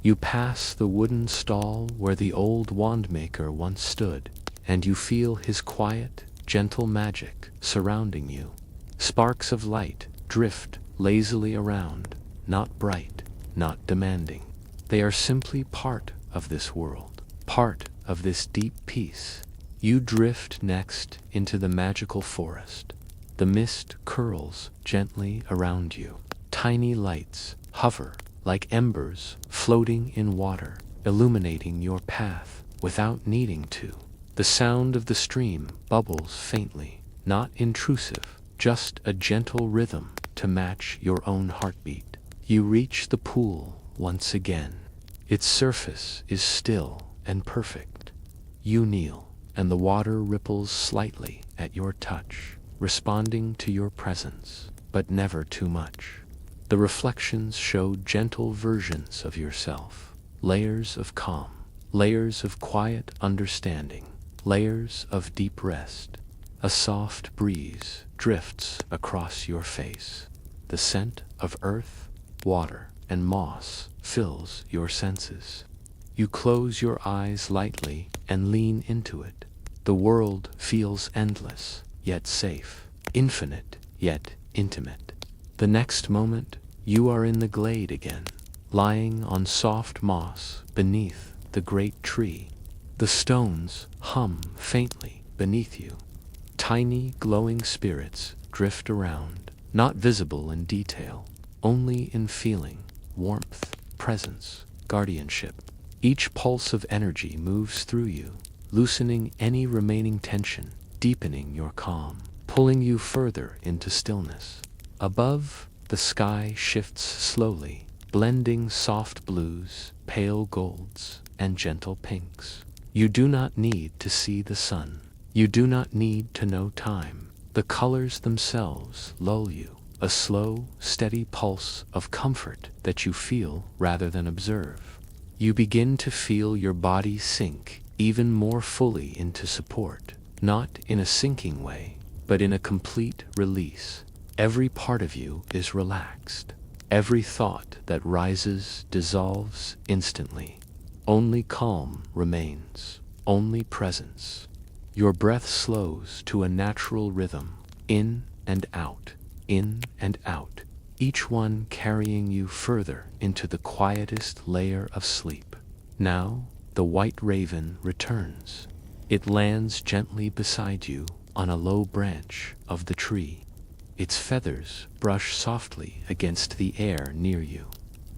You pass the wooden stall where the old wandmaker once stood, and you feel his quiet, gentle magic surrounding you. Sparks of light drift lazily around, not bright, not demanding. They are simply part of this world, part of this deep peace. You drift next into the magical forest. The mist curls gently around you. Tiny lights hover like embers floating in water, illuminating your path without needing to. The sound of the stream bubbles faintly, not intrusive, just a gentle rhythm to match your own heartbeat. You reach the pool once again. Its surface is still and perfect. You kneel, and the water ripples slightly at your touch, responding to your presence, but never too much. The reflections show gentle versions of yourself, layers of calm, layers of quiet understanding, layers of deep rest. A soft breeze drifts across your face. The scent of earth, water, and moss fills your senses. You close your eyes lightly and lean into it. The world feels endless, yet safe, infinite, yet intimate. The next moment, you are in the glade again, lying on soft moss beneath the great tree. The stones hum faintly beneath you. Tiny glowing spirits drift around, not visible in detail, only in feeling, warmth, presence, guardianship. Each pulse of energy moves through you, loosening any remaining tension, deepening your calm, pulling you further into stillness. Above, the sky shifts slowly, blending soft blues, pale golds, and gentle pinks. You do not need to see the sun. You do not need to know time. The colors themselves lull you, a slow, steady pulse of comfort that you feel rather than observe. You begin to feel your body sink even more fully into support, not in a sinking way, but in a complete release. Every part of you is relaxed. Every thought that rises dissolves instantly. Only calm remains, only presence. Your breath slows to a natural rhythm, in and out, each one carrying you further into the quietest layer of sleep. Now, the white raven returns. It lands gently beside you on a low branch of the tree. Its feathers brush softly against the air near you.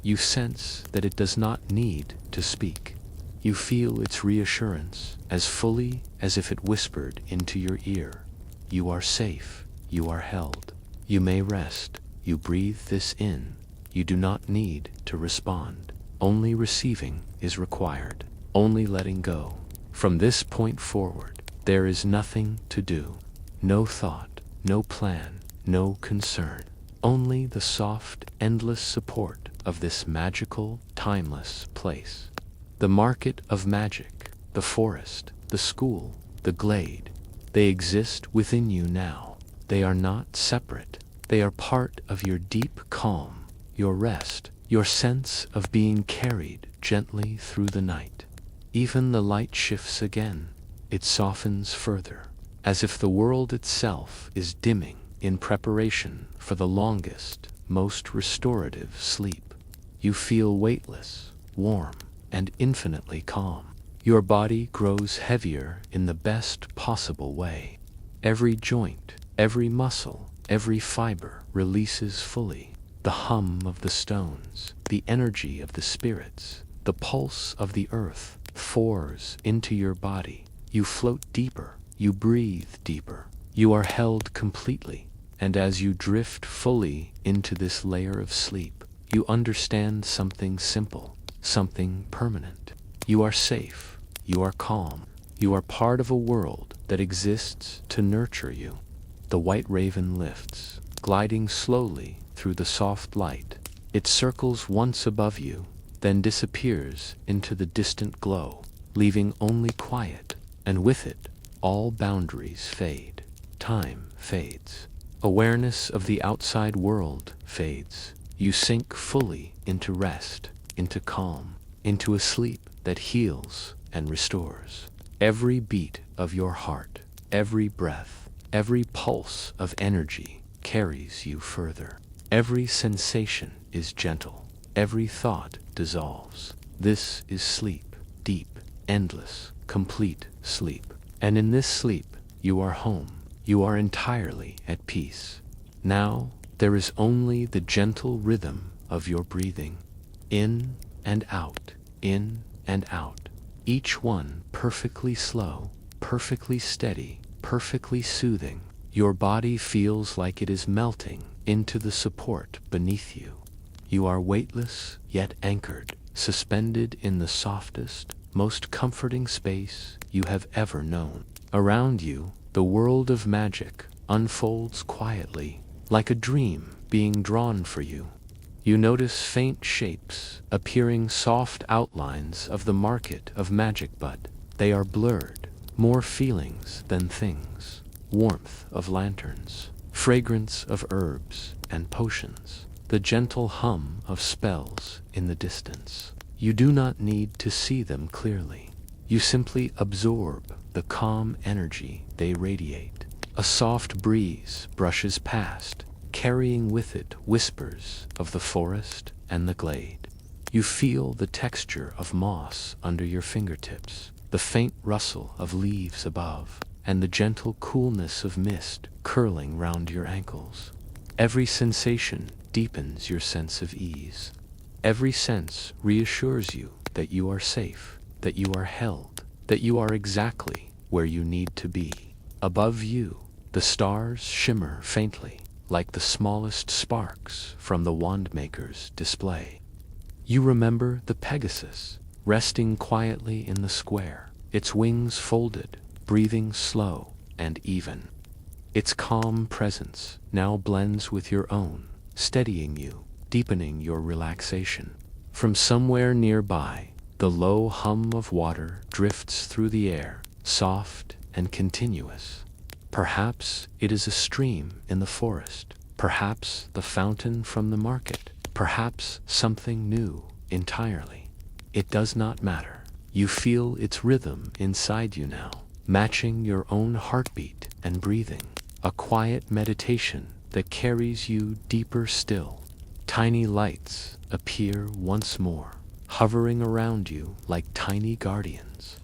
You sense that it does not need to speak. You feel its reassurance as fully as if it whispered into your ear. You are safe, you are held. You may rest. You breathe this in. You do not need to respond. Only receiving is required. Only letting go. From this point forward, there is nothing to do. No thought, no plan, no concern. Only the soft, endless support of this magical, timeless place. The market of magic, the forest, the school, the glade, they exist within you now. They are not separate. They are part of your deep calm, your rest, your sense of being carried gently through the night. Even the light shifts again. It softens further, as if the world itself is dimming in preparation for the longest, most restorative sleep. You feel weightless, warm, and infinitely calm. Your body grows heavier in the best possible way. Every joint, every muscle, every fiber releases fully. The hum of the stones, the energy of the spirits, the pulse of the earth pours into your body. You float deeper, you breathe deeper. You are held completely, and as you drift fully into this layer of sleep, you understand something simple, something permanent. You are safe, you are calm, you are part of a world that exists to nurture you. The white raven lifts, gliding slowly through the soft light. It circles once above you, then disappears into the distant glow, leaving only quiet, and with it, all boundaries fade. Time fades. Awareness of the outside world fades. You sink fully into rest, into calm, into a sleep that heals and restores. Every beat of your heart, every breath, every pulse of energy carries you further. Every sensation is gentle. Every thought dissolves. This is sleep, deep, endless, complete sleep. And in this sleep, you are home. You are entirely at peace. Now, there is only the gentle rhythm of your breathing. In and out, in and out. Each one perfectly slow, perfectly steady, perfectly soothing. Your body feels like it is melting into the support beneath you. You are weightless, yet anchored, suspended in the softest, most comforting space you have ever known. Around you, the world of magic unfolds quietly, like a dream being drawn for you. You notice faint shapes, appearing soft outlines of the market of magic, but they are blurred, more feelings than things. Warmth of lanterns, fragrance of herbs and potions, the gentle hum of spells in the distance. You do not need to see them clearly. You simply absorb the calm energy they radiate. A soft breeze brushes past, carrying with it whispers of the forest and the glade. You feel the texture of moss under your fingertips, the faint rustle of leaves above, and the gentle coolness of mist curling round your ankles. Every sensation deepens your sense of ease. Every sense reassures you that you are safe, that you are held, that you are exactly where you need to be. Above you, the stars shimmer faintly, like the smallest sparks from the wandmaker's display. You remember the Pegasus, resting quietly in the square, its wings folded, breathing slow and even. Its calm presence now blends with your own, steadying you, deepening your relaxation. From somewhere nearby, the low hum of water drifts through the air, soft and continuous. Perhaps it is a stream in the forest, perhaps the fountain from the market, perhaps something new entirely. It does not matter. You feel its rhythm inside you now, matching your own heartbeat and breathing. A quiet meditation that carries you deeper still. Tiny lights appear once more, hovering around you like tiny guardians.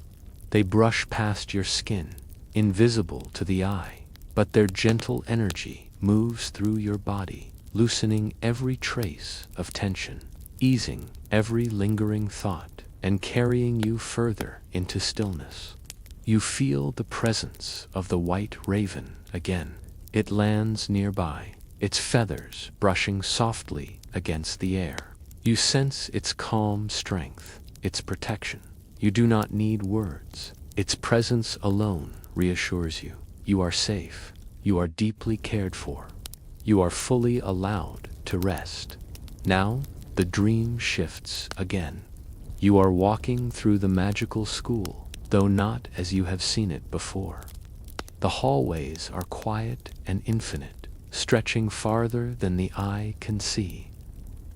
They brush past your skin, invisible to the eye, but their gentle energy moves through your body, loosening every trace of tension, easing every lingering thought, and carrying you further into stillness. You feel the presence of the white raven again. It lands nearby, its feathers brushing softly against the air. You sense its calm strength, its protection. You do not need words. Its presence alone reassures you. You are safe. You are deeply cared for. You are fully allowed to rest. Now, the dream shifts again. You are walking through the magical school, though not as you have seen it before. The hallways are quiet and infinite, stretching farther than the eye can see.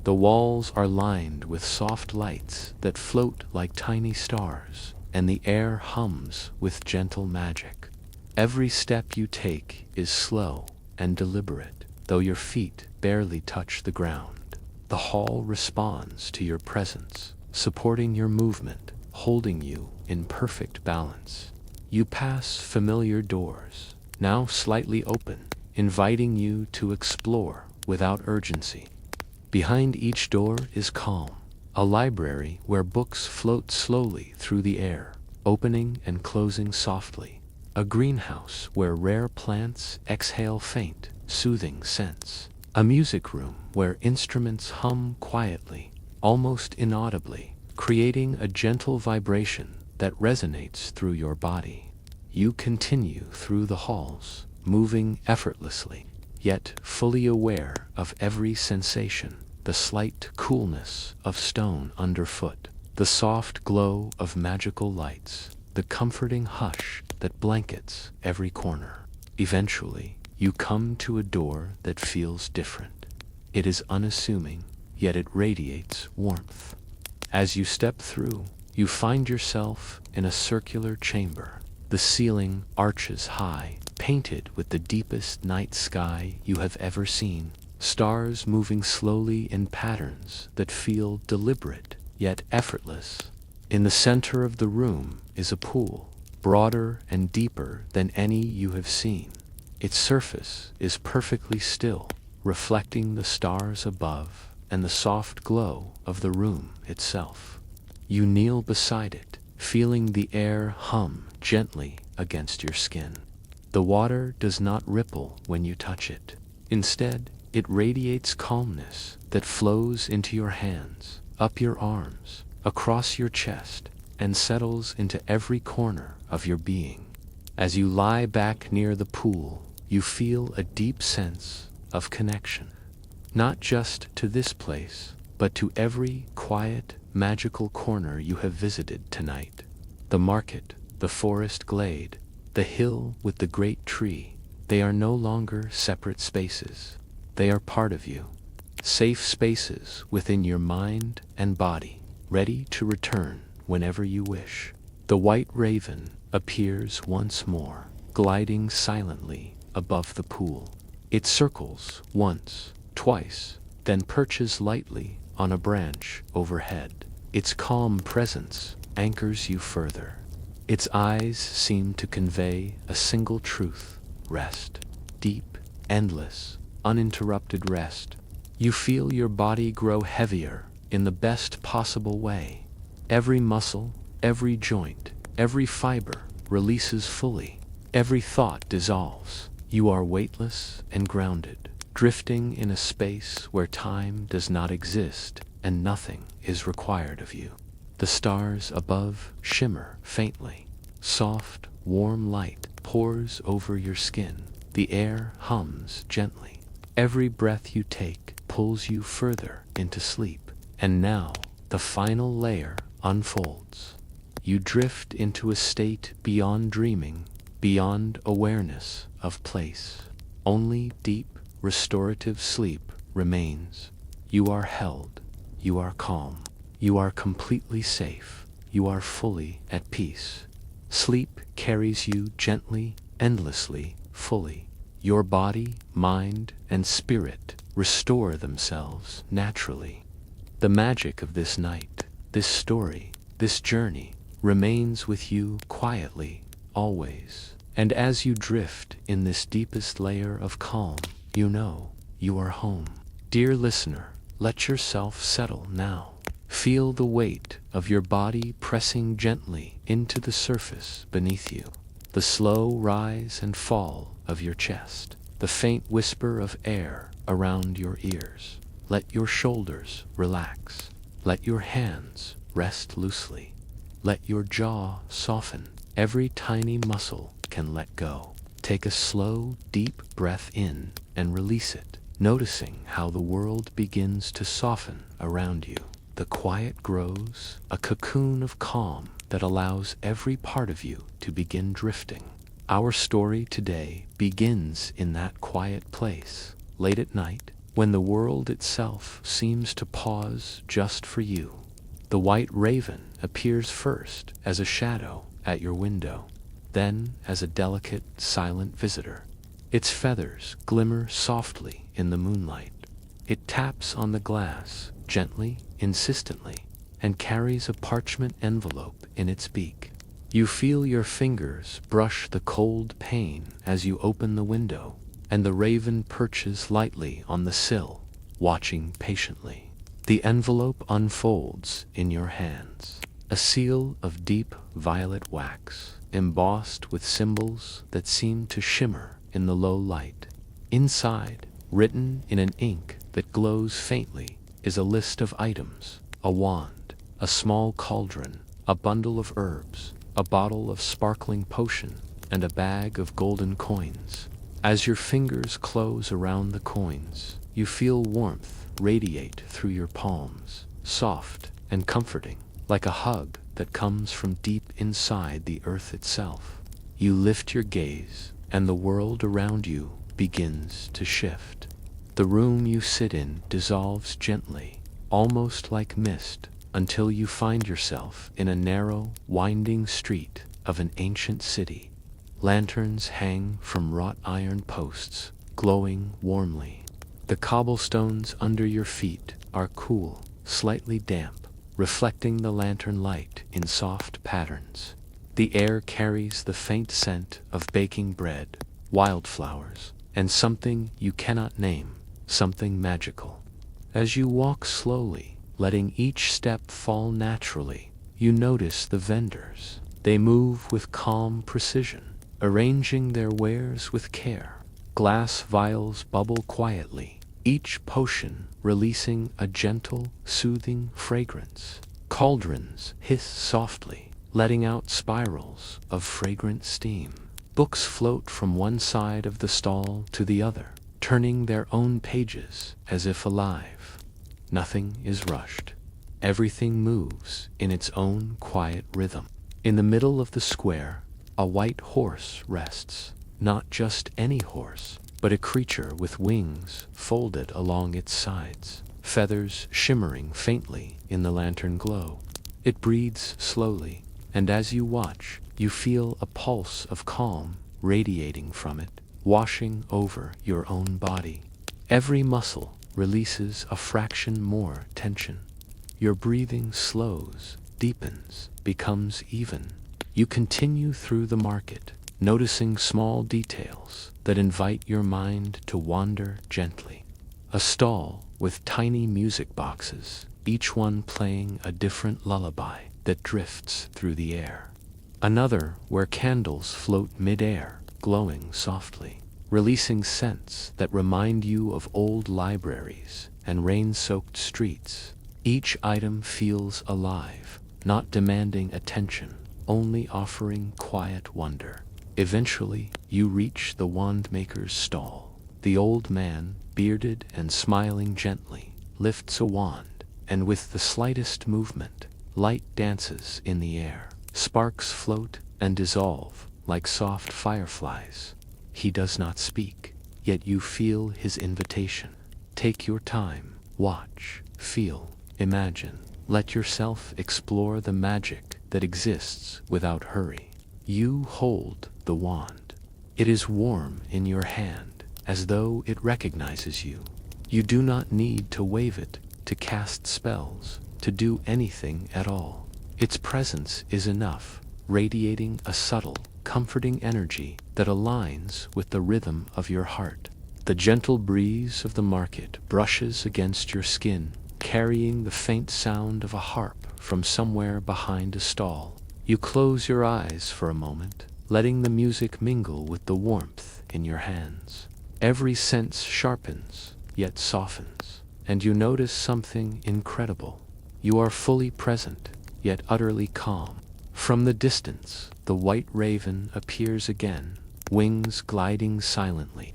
The walls are lined with soft lights that float like tiny stars, and the air hums with gentle magic. Every step you take is slow and deliberate, though your feet barely touch the ground. The hall responds to your presence, supporting your movement, holding you in perfect balance. You pass familiar doors, now slightly open, inviting you to explore without urgency. Behind each door is calm, a library where books float slowly through the air, opening and closing softly. A greenhouse where rare plants exhale faint, soothing scents. A music room where instruments hum quietly, almost inaudibly, creating a gentle vibration that resonates through your body. You continue through the halls, moving effortlessly, yet fully aware of every sensation. The slight coolness of stone underfoot, the soft glow of magical lights, the comforting hush that blankets every corner. Eventually, you come to a door that feels different. It is unassuming, yet it radiates warmth. As you step through, you find yourself in a circular chamber. The ceiling arches high, painted with the deepest night sky you have ever seen. Stars moving slowly in patterns that feel deliberate yet effortless. In the center of the room is a pool, broader and deeper than any you have seen. Its surface is perfectly still, reflecting the stars above and the soft glow of the room itself. You kneel beside it, feeling the air hum gently against your skin. The water does not ripple when you touch it. Instead, it radiates calmness that flows into your hands, up your arms, across your chest, and settles into every corner of your being. As you lie back near the pool, you feel a deep sense of connection, not just to this place, but to every quiet, magical corner you have visited tonight. The market, the forest glade, the hill with the great tree, they are no longer separate spaces. They are part of you, safe spaces within your mind and body, ready to return whenever you wish. The white raven appears once more, gliding silently above the pool. It circles once, twice, then perches lightly on a branch overhead. Its calm presence anchors you further. Its eyes seem to convey a single truth: rest. Deep, endless, uninterrupted rest. You feel your body grow heavier in the best possible way. Every muscle, every joint, every fiber releases fully. Every thought dissolves. You are weightless and grounded, drifting in a space where time does not exist and nothing is required of you. The stars above shimmer faintly. Soft, warm light pours over your skin. The air hums gently. Every breath you take pulls you further into sleep. And now, the final layer unfolds. You drift into a state beyond dreaming, beyond awareness of place. Only deep, restorative sleep remains. You are held. You are calm. You are completely safe. You are fully at peace. Sleep carries you gently, endlessly, fully. Your body, mind, and spirit restore themselves naturally. The magic of this night, this story, this journey remains with you quietly, always. And as you drift in this deepest layer of calm, you know you are home. Dear listener, let yourself settle now. Feel the weight of your body pressing gently into the surface beneath you. The slow rise and fall of your chest, the faint whisper of air around your ears. Let your shoulders relax. Let your hands rest loosely. Let your jaw soften. Every tiny muscle can let go. Take a slow, deep breath in and release it, noticing how the world begins to soften around you. The quiet grows, a cocoon of calm that allows every part of you to begin drifting. Our story today begins in that quiet place, late at night, when the world itself seems to pause just for you. The white raven appears first as a shadow at your window, then as a delicate, silent visitor. Its feathers glimmer softly in the moonlight. It taps on the glass, gently, insistently, and carries a parchment envelope in its beak. You feel your fingers brush the cold pane as you open the window, and the raven perches lightly on the sill, watching patiently. The envelope unfolds in your hands, a seal of deep violet wax, embossed with symbols that seem to shimmer in the low light. Inside, written in an ink that glows faintly, is a list of items: a wand, a small cauldron, a bundle of herbs, a bottle of sparkling potion, and a bag of golden coins. As your fingers close around the coins, you feel warmth radiate through your palms, soft and comforting, like a hug that comes from deep inside the earth itself. You lift your gaze, and the world around you begins to shift. The room you sit in dissolves gently, almost like mist, until you find yourself in a narrow, winding street of an ancient city. Lanterns hang from wrought iron posts, glowing warmly. The cobblestones under your feet are cool, slightly damp, reflecting the lantern light in soft patterns. The air carries the faint scent of baking bread, wildflowers, and something you cannot name, something magical. As you walk slowly, letting each step fall naturally, you notice the vendors. They move with calm precision, arranging their wares with care. Glass vials bubble quietly, each potion releasing a gentle, soothing fragrance. Cauldrons hiss softly, letting out spirals of fragrant steam. Books float from one side of the stall to the other, turning their own pages as if alive. Nothing is rushed. Everything moves in its own quiet rhythm. In the middle of the square, a white horse rests. Not just any horse, but a creature with wings folded along its sides, feathers shimmering faintly in the lantern glow. It breathes slowly, and as you watch, you feel a pulse of calm radiating from it, washing over your own body. Every muscle releases a fraction more tension. Your breathing slows, deepens, becomes even. You continue through the market, noticing small details that invite your mind to wander gently. A stall with tiny music boxes, each one playing a different lullaby that drifts through the air. Another where candles float mid-air, glowing softly, releasing scents that remind you of old libraries and rain-soaked streets. Each item feels alive, not demanding attention, only offering quiet wonder. Eventually, you reach the wand-maker's stall. The old man, bearded and smiling gently, lifts a wand, and with the slightest movement, light dances in the air. Sparks float and dissolve like soft fireflies. He does not speak, yet you feel his invitation. Take your time, watch, feel, imagine. Let yourself explore the magic that exists without hurry. You hold the wand. It is warm in your hand, as though it recognizes you. You do not need to wave it, to cast spells, to do anything at all. Its presence is enough, radiating a subtle, comforting energy that aligns with the rhythm of your heart. The gentle breeze of the market brushes against your skin, carrying the faint sound of a harp from somewhere behind a stall. You close your eyes for a moment, letting the music mingle with the warmth in your hands. Every sense sharpens, yet softens, and you notice something incredible. You are fully present, yet utterly calm. From the distance, the white raven appears again, wings gliding silently.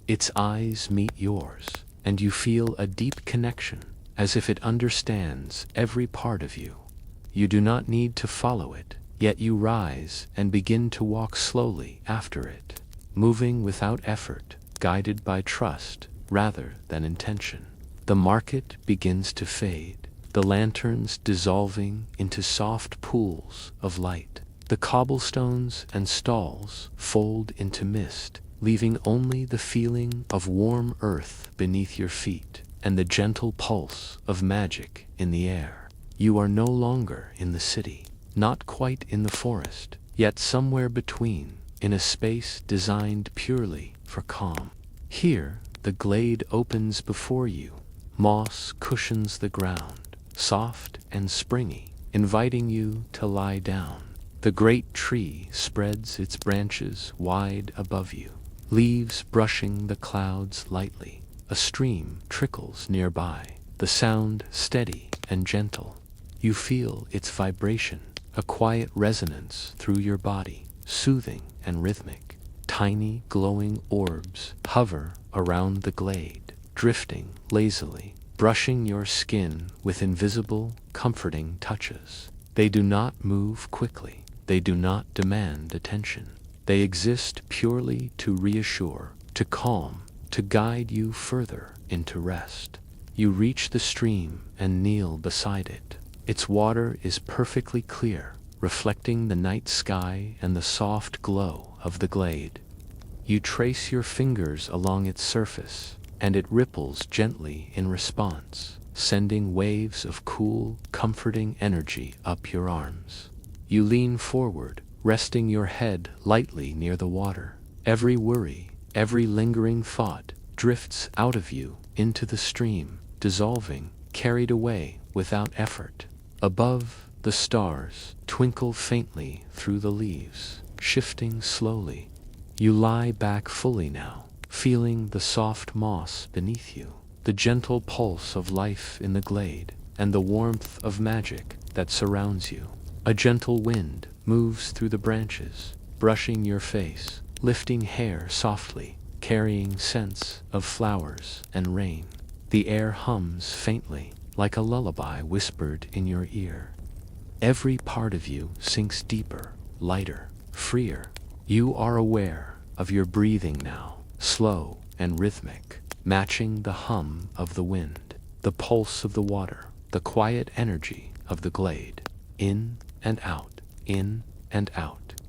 Its eyes meet yours, and you feel a deep connection, as if it understands every part of you. You do not need to follow it, yet you rise and begin to walk slowly after it, moving without effort, guided by trust rather than intention. The market begins to fade, the lanterns dissolving into soft pools of light. The cobblestones and stalls fold into mist, leaving only the feeling of warm earth beneath your feet and the gentle pulse of magic in the air. You are no longer in the city, not quite in the forest, yet somewhere between, in a space designed purely for calm. Here, the glade opens before you. Moss cushions the ground, soft and springy, inviting you to lie down. The great tree spreads its branches wide above you, leaves brushing the clouds lightly. A stream trickles nearby, the sound steady and gentle. You feel its vibration, a quiet resonance through your body, soothing and rhythmic. Tiny glowing orbs hover around the glade, drifting lazily, brushing your skin with invisible, comforting touches. They do not move quickly. They do not demand attention. They exist purely to reassure, to calm, to guide you further into rest. You reach the stream and kneel beside it. Its water is perfectly clear, reflecting the night sky and the soft glow of the glade. You trace your fingers along its surface, and it ripples gently in response, sending waves of cool, comforting energy up your arms. You lean forward, resting your head lightly near the water. Every worry, every lingering thought drifts out of you into the stream, dissolving, carried away without effort. Above, the stars twinkle faintly through the leaves, shifting slowly. You lie back fully now, feeling the soft moss beneath you, the gentle pulse of life in the glade, and the warmth of magic that surrounds you. A gentle wind moves through the branches, brushing your face, lifting hair softly, carrying scents of flowers and rain. The air hums faintly, like a lullaby whispered in your ear. Every part of you sinks deeper, lighter, freer. You are aware of your breathing now, slow and rhythmic, matching the hum of the wind, the pulse of the water, the quiet energy of the glade. In and out,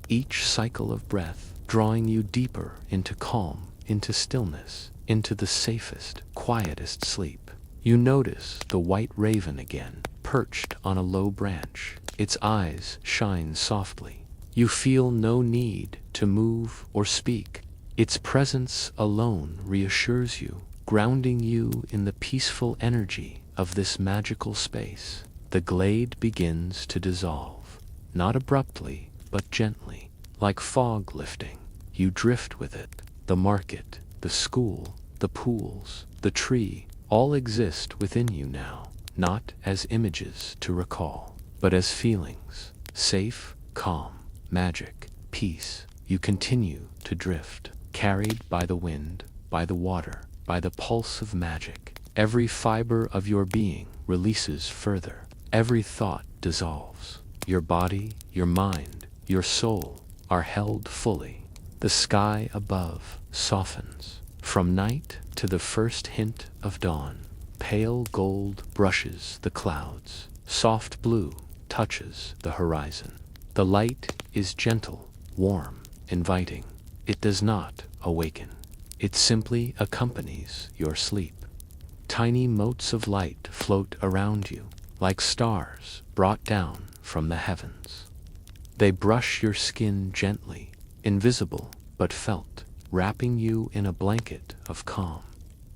each cycle of breath drawing you deeper into calm, into stillness, into the safest, quietest sleep. You notice the white raven again, perched on a low branch. Its eyes shine softly. You feel no need to move or speak. Its presence alone reassures you, grounding you in the peaceful energy of this magical space. The glade begins to dissolve, not abruptly, but gently, like fog lifting. You drift with it. The market, the school, the pools, the tree, all exist within you now, not as images to recall, but as feelings, safe, calm, magic, peace. You continue to drift, carried by the wind, by the water, by the pulse of magic. Every fiber of your being releases further. Every thought dissolves. Your body, your mind, your soul are held fully. The sky above softens. From night to the first hint of dawn, pale gold brushes the clouds. Soft blue touches the horizon. The light is gentle, warm, inviting. It does not awaken. It simply accompanies your sleep. Tiny motes of light float around you, like stars brought down from the heavens. They brush your skin gently, invisible but felt, wrapping you in a blanket of calm.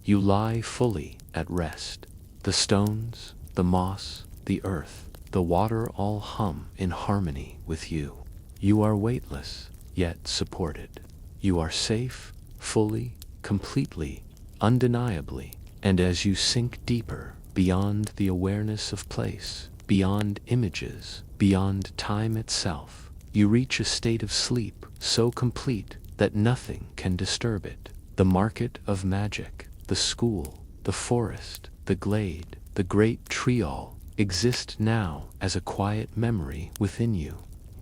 You lie fully at rest. The stones, the moss, the earth, the water all hum in harmony with you. You are weightless, yet supported. You are safe, fully, completely, undeniably, and as you sink deeper, beyond the awareness of place, beyond images, beyond time itself, you reach a state of sleep so complete that nothing can disturb it. The market of magic, the school, the forest, the glade, the great tree all exist now as a quiet memory within you.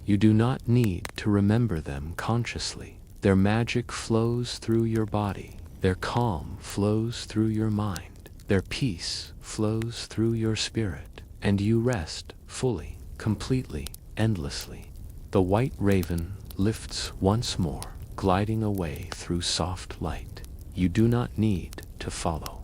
You do not need to remember them consciously. Their magic flows through your body, their calm flows through your mind, their peace flows through your spirit, and you rest fully, completely, endlessly. The white raven lifts once more, gliding away through soft light. You do not need to follow.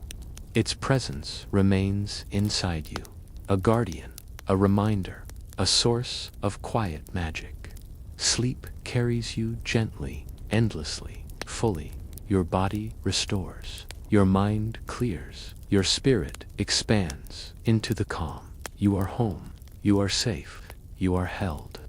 Its presence remains inside you, a guardian, a reminder, a source of quiet magic. Sleep carries you gently, endlessly, fully. Your body restores, your mind clears, your spirit expands into the calm. You are home, you are safe, you are held.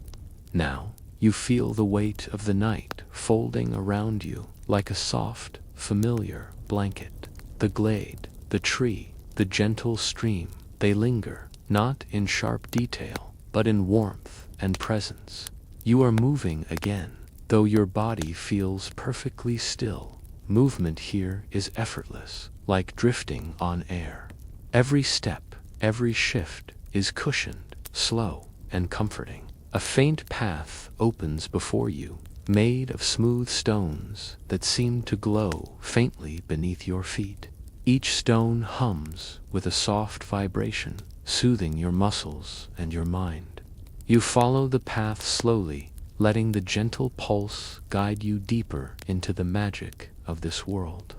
Now, you feel the weight of the night folding around you like a soft, familiar blanket. The glade, the tree, the gentle stream, they linger, not in sharp detail, but in warmth and presence. You are moving again, though your body feels perfectly still. Movement here is effortless, like drifting on air. Every step, every shift is cushioned, slow, and comforting. A faint path opens before you, made of smooth stones that seem to glow faintly beneath your feet. Each stone hums with a soft vibration, soothing your muscles and your mind. You follow the path slowly, letting the gentle pulse guide you deeper into the magic of this world.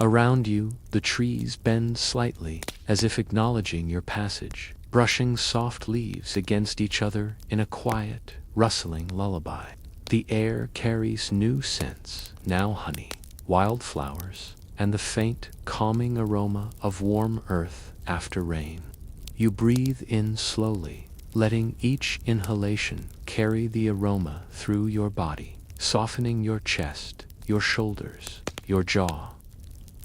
Around you, the trees bend slightly, as if acknowledging your passage, brushing soft leaves against each other in a quiet, rustling lullaby. The air carries new scents, now honey, wildflowers, and the faint, calming aroma of warm earth after rain. You breathe in slowly, letting each inhalation carry the aroma through your body, softening your chest, your shoulders, your jaw.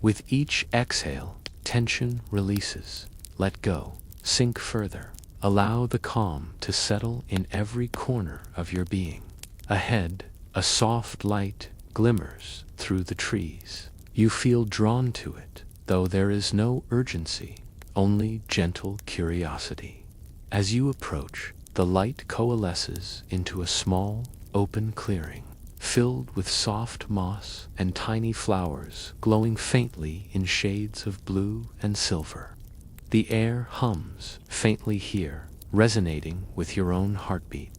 With each exhale, tension releases. Let go. Sink further. Allow the calm to settle in every corner of your being. Ahead, a soft light glimmers through the trees. You feel drawn to it, though there is no urgency, only gentle curiosity. As you approach, the light coalesces into a small, open clearing, filled with soft moss and tiny flowers glowing faintly in shades of blue and silver. The air hums faintly here, resonating with your own heartbeat.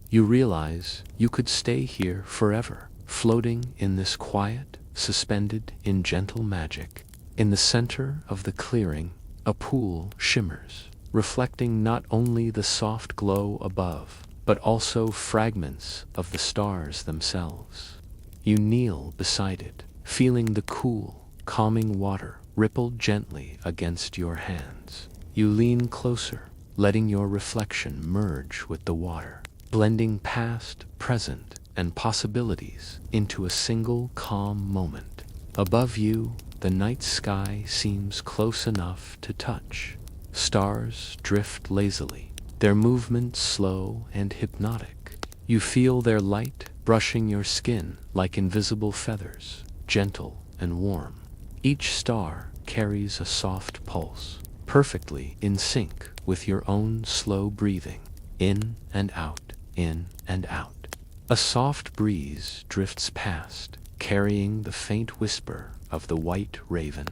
You realize you could stay here forever, floating in this quiet, suspended in gentle magic. In the center of the clearing, a pool shimmers, reflecting not only the soft glow above, but also fragments of the stars themselves. You kneel beside it, feeling the cool, calming water ripple gently against your hands. You lean closer, letting your reflection merge with the water, blending past, present, and possibilities into a single calm moment. Above you, the night sky seems close enough to touch. Stars drift lazily, their movements slow and hypnotic. You feel their light brushing your skin like invisible feathers, gentle and warm. Each star carries a soft pulse, perfectly in sync with your own slow breathing, in and out, in and out. A soft breeze drifts past, carrying the faint whisper of the white raven.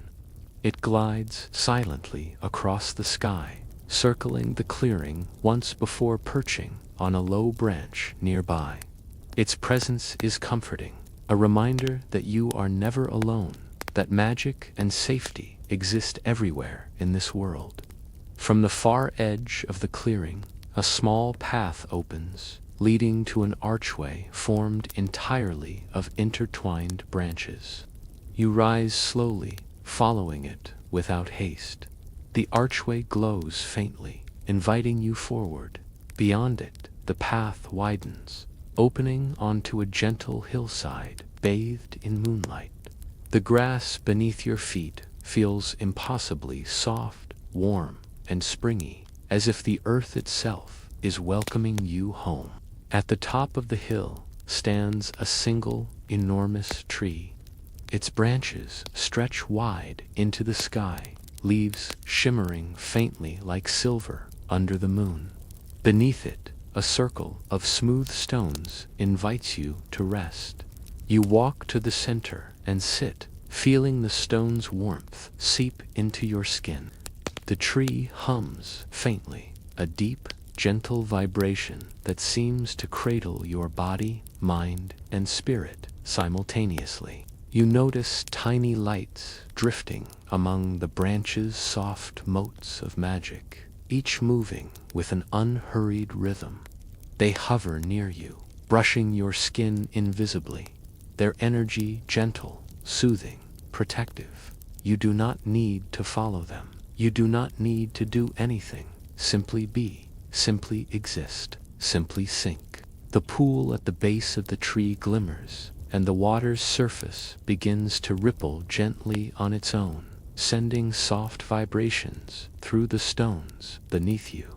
It glides silently across the sky, circling the clearing once before perching on a low branch nearby. Its presence is comforting, a reminder that you are never alone, that magic and safety exist everywhere in this world. From the far edge of the clearing, a small path opens, leading to an archway formed entirely of intertwined branches. You rise slowly, following it without haste. The archway glows faintly, inviting you forward. Beyond it, the path widens, opening onto a gentle hillside bathed in moonlight. The grass beneath your feet feels impossibly soft, warm, and springy, as if the earth itself is welcoming you home. At the top of the hill stands a single, enormous tree. Its branches stretch wide into the sky, leaves shimmering faintly like silver under the moon. Beneath it, a circle of smooth stones invites you to rest. You walk to the center and sit, feeling the stone's warmth seep into your skin. The tree hums faintly, a deep, gentle vibration that seems to cradle your body, mind, and spirit simultaneously. You notice tiny lights drifting among the branches' soft motes of magic, each moving with an unhurried rhythm. They hover near you, brushing your skin invisibly, their energy gentle, soothing, protective. You do not need to follow them. You do not need to do anything. Simply be, simply exist, simply sink. The pool at the base of the tree glimmers, and the water's surface begins to ripple gently on its own, sending soft vibrations through the stones beneath you.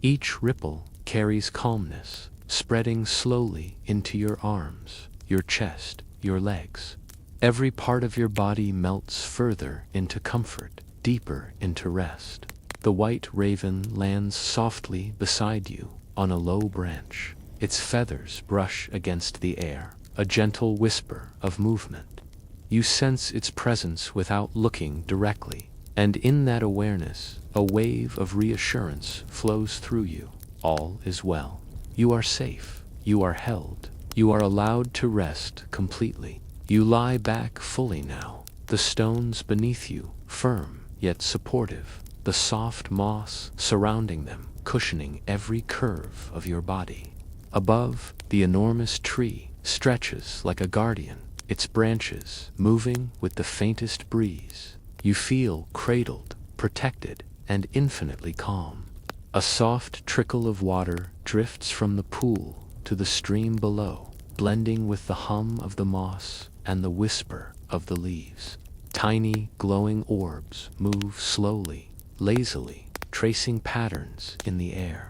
Each ripple carries calmness, spreading slowly into your arms, your chest, your legs. Every part of your body melts further into comfort, deeper into rest. The white raven lands softly beside you on a low branch. Its feathers brush against the air, a gentle whisper of movement. You sense its presence without looking directly, and in that awareness, a wave of reassurance flows through you. All is well. You are safe. You are held. You are allowed to rest completely. You lie back fully now, the stones beneath you, firm yet supportive, the soft moss surrounding them, cushioning every curve of your body. Above, the enormous tree stretches like a guardian, its branches moving with the faintest breeze. You feel cradled, protected, and infinitely calm. A soft trickle of water drifts from the pool to the stream below, blending with the hum of the moss and the whisper of the leaves. Tiny, glowing orbs move slowly, lazily, tracing patterns in the air.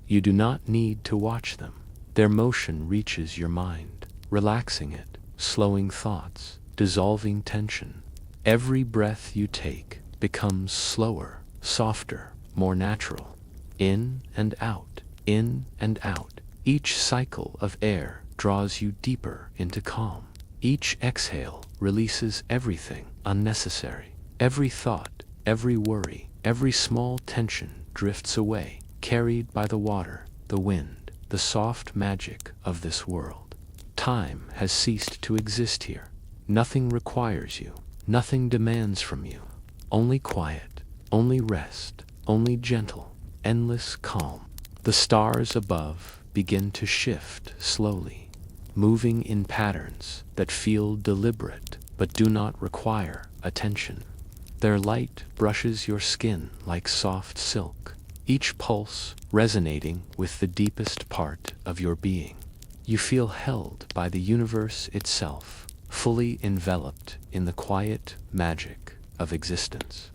You do not need to watch them. Their motion reaches your mind, relaxing it, slowing thoughts, dissolving tension. Every breath you take becomes slower, softer, more natural. In and out, in and out. Each cycle of air draws you deeper into calm. Each exhale releases everything unnecessary. Every thought, every worry, every small tension drifts away, carried by the water, the wind, the soft magic of this world. Time has ceased to exist here. Nothing requires you. Nothing demands from you. Only quiet, only rest, only gentle, endless calm. The stars above begin to shift slowly, moving in patterns that feel deliberate but do not require attention. Their light brushes your skin like soft silk, each pulse resonating with the deepest part of your being. You feel held by the universe itself, fully enveloped in the quiet magic of existence.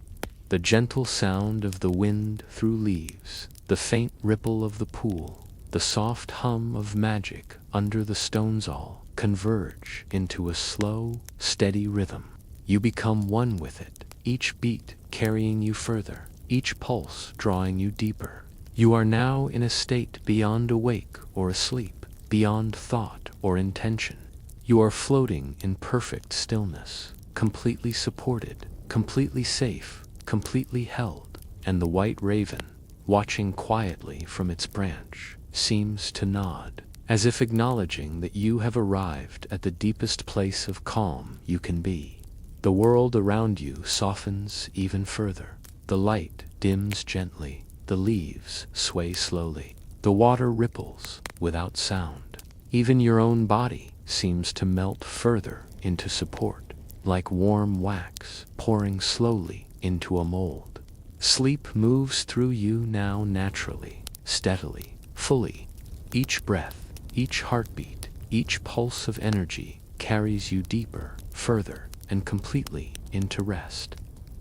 The gentle sound of the wind through leaves, the faint ripple of the pool, the soft hum of magic under the stones all converge into a slow, steady rhythm. You become one with it, each beat carrying you further, each pulse drawing you deeper. You are now in a state beyond awake or asleep, beyond thought or intention. You are floating in perfect stillness, completely supported, completely safe, completely held, and the white raven, watching quietly from its branch, seems to nod, as if acknowledging that you have arrived at the deepest place of calm you can be. The world around you softens even further. The light dims gently, the leaves sway slowly, the water ripples without sound. Even your own body seems to melt further into support, like warm wax pouring slowly into a mold. Sleep moves through you now naturally, steadily, fully. Each breath, each heartbeat, each pulse of energy carries you deeper, further, and completely into rest.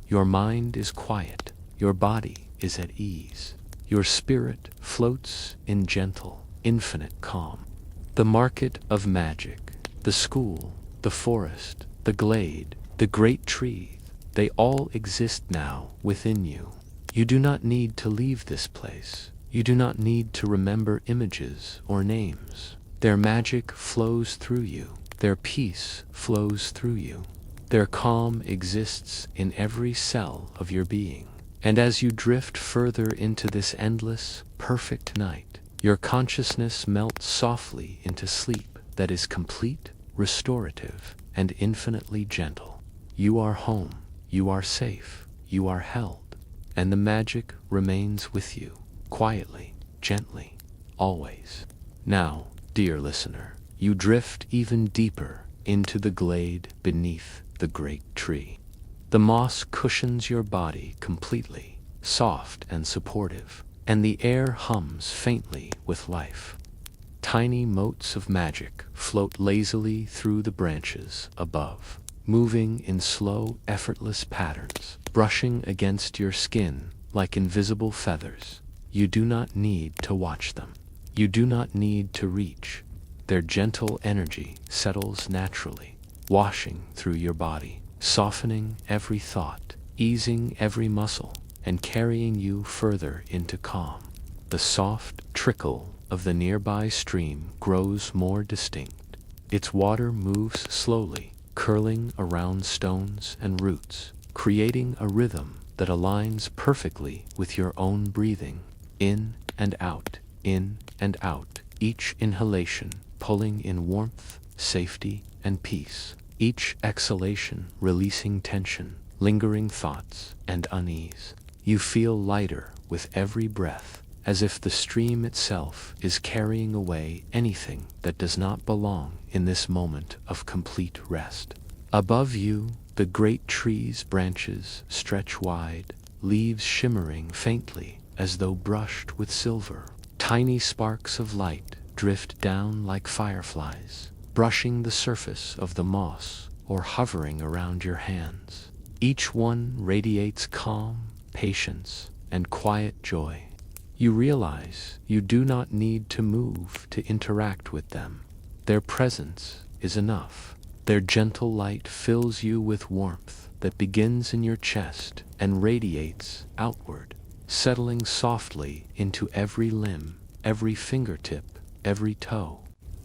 Your mind is quiet, your body is at ease, your spirit floats in gentle, infinite calm. The market of magic, the school, the forest, the glade, the great tree, they all exist now within you. You do not need to leave this place. You do not need to remember images or names. Their magic flows through you. Their peace flows through you. Their calm exists in every cell of your being. And as you drift further into this endless, perfect night, your consciousness melts softly into sleep that is complete, restorative, and infinitely gentle. You are home. You are safe. You are held. And the magic remains with you, quietly, gently, always. Now, dear listener, you drift even deeper into the glade beneath the great tree. The moss cushions your body completely, soft and supportive, and the air hums faintly with life. Tiny motes of magic float lazily through the branches above, moving in slow, effortless patterns, brushing against your skin like invisible feathers. You do not need to watch them. You do not need to reach. Their gentle energy settles naturally, washing through your body, softening every thought, easing every muscle, and carrying you further into calm. The soft trickle of the nearby stream grows more distinct. Its water moves slowly, curling around stones and roots, creating a rhythm that aligns perfectly with your own breathing, in and out, each inhalation pulling in warmth, safety, and peace, each exhalation releasing tension, lingering thoughts, and unease. You feel lighter with every breath, as if the stream itself is carrying away anything that does not belong in this moment of complete rest. Above you, the great tree's branches stretch wide, leaves shimmering faintly as though brushed with silver. Tiny sparks of light drift down like fireflies, brushing the surface of the moss or hovering around your hands. Each one radiates calm, patience, and quiet joy. You realize you do not need to move to interact with them. Their presence is enough. Their gentle light fills you with warmth that begins in your chest and radiates outward, settling softly into every limb, every fingertip, every toe.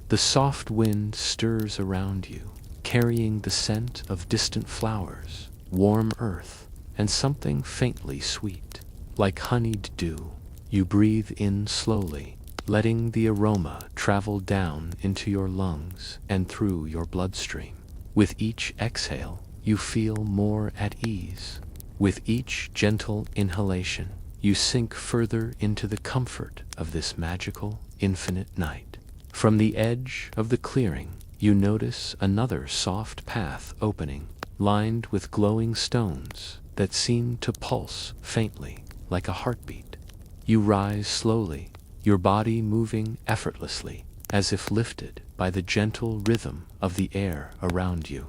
The soft wind stirs around you, carrying the scent of distant flowers, warm earth, and something faintly sweet, like honeyed dew. You breathe in slowly, letting the aroma travel down into your lungs and through your bloodstream. With each exhale, you feel more at ease. With each gentle inhalation, you sink further into the comfort of this magical, infinite night. From the edge of the clearing, you notice another soft path opening, lined with glowing stones that seem to pulse faintly, like a heartbeat. You rise slowly, your body moving effortlessly, as if lifted by the gentle rhythm of the air around you.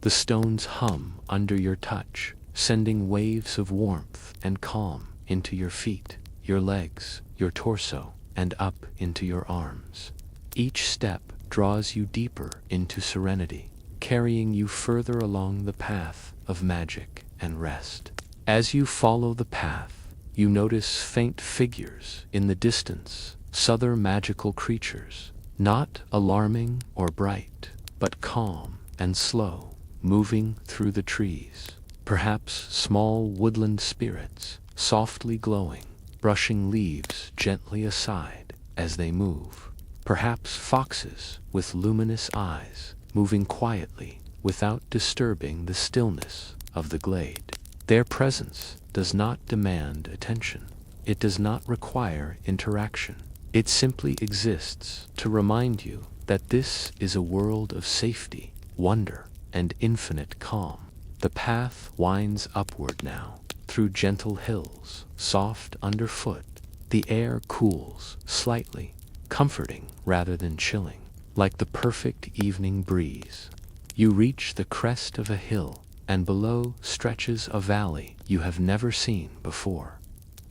The stones hum under your touch, sending waves of warmth and calm into your feet, your legs, your torso, and up into your arms. Each step draws you deeper into serenity, carrying you further along the path of magic and rest. As you follow the path, you notice faint figures in the distance, subtle magical creatures, not alarming or bright, but calm and slow, moving through the trees. Perhaps small woodland spirits, softly glowing, brushing leaves gently aside as they move. Perhaps foxes with luminous eyes, moving quietly without disturbing the stillness of the glade. Their presence does not demand attention. It does not require interaction. It simply exists to remind you that this is a world of safety, wonder, and infinite calm. The path winds upward now, through gentle hills, soft underfoot. The air cools slightly, comforting rather than chilling, like the perfect evening breeze. You reach the crest of a hill, and below stretches a valley you have never seen before.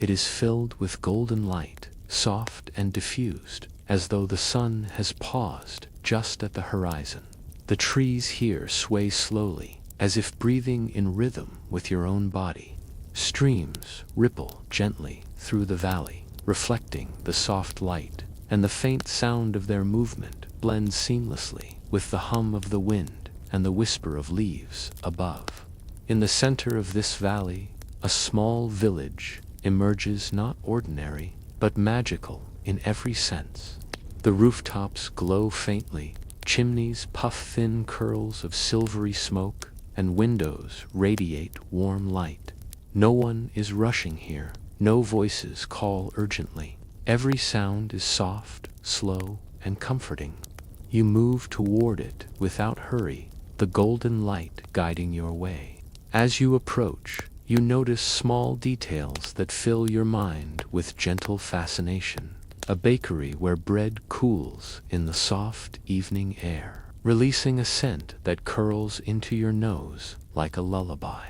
It is filled with golden light, soft and diffused, as though the sun has paused just at the horizon. The trees here sway slowly, as if breathing in rhythm with your own body. Streams ripple gently through the valley, reflecting the soft light, and the faint sound of their movement blends seamlessly with the hum of the wind and the whisper of leaves above. In the center of this valley, a small village emerges, not ordinary, but magical in every sense. The rooftops glow faintly, chimneys puff thin curls of silvery smoke, and windows radiate warm light. No one is rushing here, no voices call urgently. Every sound is soft, slow, and comforting. You move toward it without hurry, the golden light guiding your way. As you approach, you notice small details that fill your mind with gentle fascination. A bakery where bread cools in the soft evening air, releasing a scent that curls into your nose like a lullaby.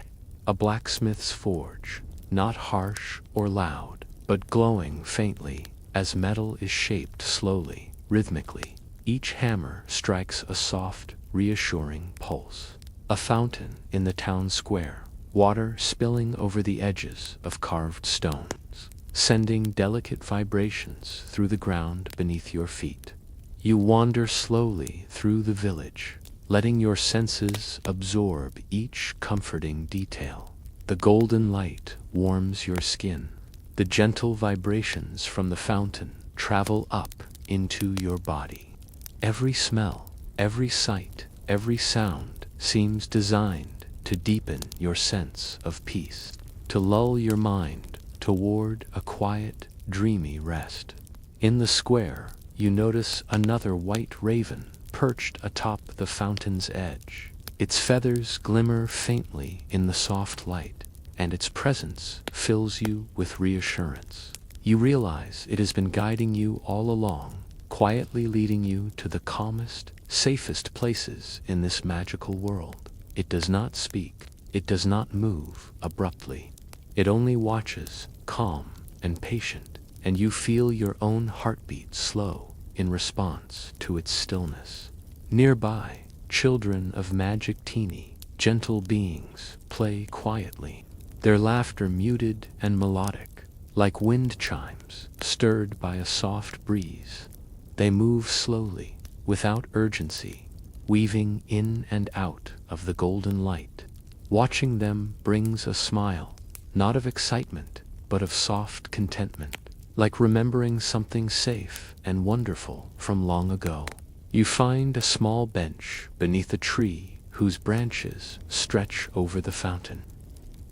A blacksmith's forge, not harsh or loud, but glowing faintly as metal is shaped slowly, rhythmically. Each hammer strikes a soft, reassuring pulse. A fountain in the town square, water spilling over the edges of carved stones, sending delicate vibrations through the ground beneath your feet. You wander slowly through the village, letting your senses absorb each comforting detail. The golden light warms your skin. The gentle vibrations from the fountain travel up into your body. Every smell, every sight, every sound seems designed to deepen your sense of peace, to lull your mind toward a quiet, dreamy rest. In the square, you notice another white raven perched atop the fountain's edge. Its feathers glimmer faintly in the soft light, and its presence fills you with reassurance. You realize it has been guiding you all along, quietly leading you to the calmest, safest places in this magical world. It does not speak, it does not move abruptly. It only watches, calm and patient, and you feel your own heartbeat slow in response to its stillness. Nearby, children of magic teeny, gentle beings play quietly, their laughter muted and melodic, like wind chimes stirred by a soft breeze. They move slowly, without urgency, weaving in and out of the golden light. Watching them brings a smile, not of excitement, but of soft contentment, like remembering something safe and wonderful from long ago. You find a small bench beneath a tree whose branches stretch over the fountain.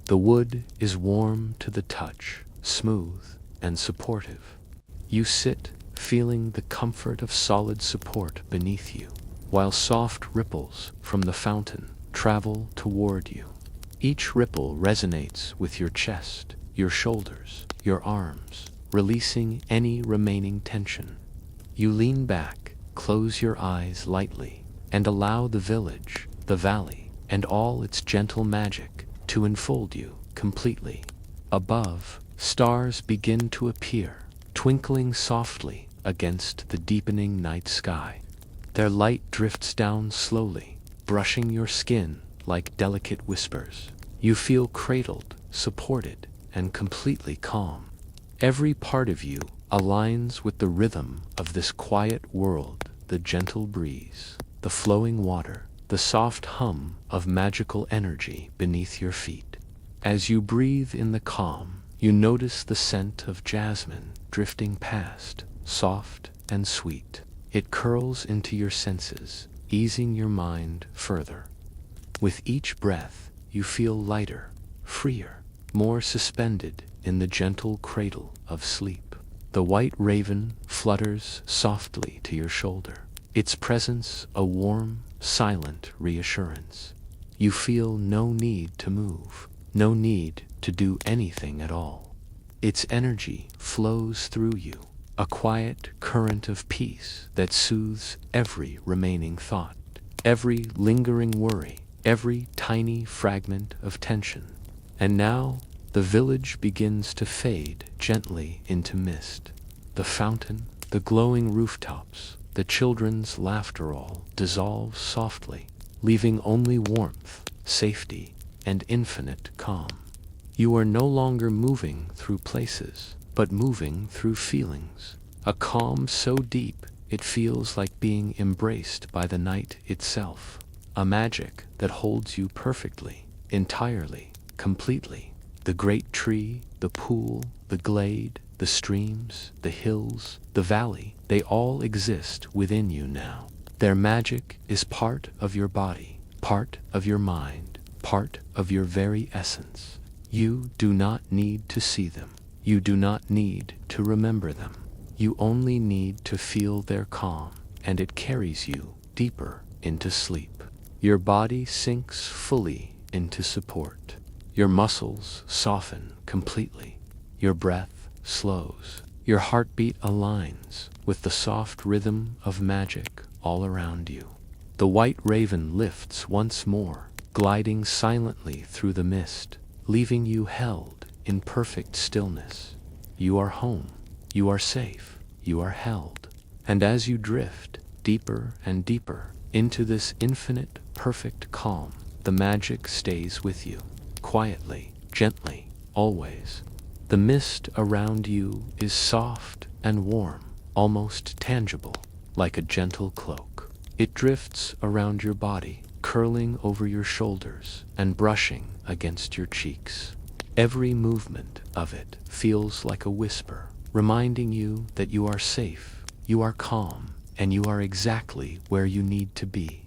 The wood is warm to the touch, smooth and supportive. You sit, feeling the comfort of solid support beneath you, while soft ripples from the fountain travel toward you. Each ripple resonates with your chest, your shoulders, your arms, releasing any remaining tension. You lean back, close your eyes lightly, and allow the village, the valley, and all its gentle magic to enfold you completely. Above, stars begin to appear, twinkling softly against the deepening night sky. Their light drifts down slowly, brushing your skin like delicate whispers. You feel cradled, supported, and completely calm. Every part of you aligns with the rhythm of this quiet world, the gentle breeze, the flowing water, the soft hum of magical energy beneath your feet. As you breathe in the calm, you notice the scent of jasmine drifting past, soft and sweet. It curls into your senses, easing your mind further. With each breath, you feel lighter, freer, more suspended in the gentle cradle of sleep. The white raven flutters softly to your shoulder, its presence a warm, silent reassurance. You feel no need to move, no need to do anything at all. Its energy flows through you, a quiet current of peace that soothes every remaining thought. every lingering worry, every tiny fragment of tension. And now, the village begins to fade gently into mist. The fountain, the glowing rooftops, the children's laughter all dissolve softly, leaving only warmth, safety, and infinite calm. You are no longer moving through places, but moving through feelings. A calm so deep it feels like being embraced by the night itself. A magic that holds you perfectly, entirely, completely. The great tree, the pool, the glade, the streams, the hills, the valley, they all exist within you now. Their magic is part of your body, part of your mind, part of your very essence. You do not need to see them. You do not need to remember them. You only need to feel their calm, and it carries you deeper into sleep. Your body sinks fully into support. Your muscles soften completely. Your breath slows. Your heartbeat aligns with the soft rhythm of magic all around you. The white raven lifts once more, gliding silently through the mist, leaving you held in perfect stillness. You are home. You are safe. You are held. And as you drift deeper and deeper into this infinite, perfect calm, the magic stays with you, quietly, gently, always. The mist around you is soft and warm, almost tangible, like a gentle cloak. It drifts around your body, curling over your shoulders and brushing against your cheeks. Every movement of it feels like a whisper, reminding you that you are safe, you are calm, and you are exactly where you need to be.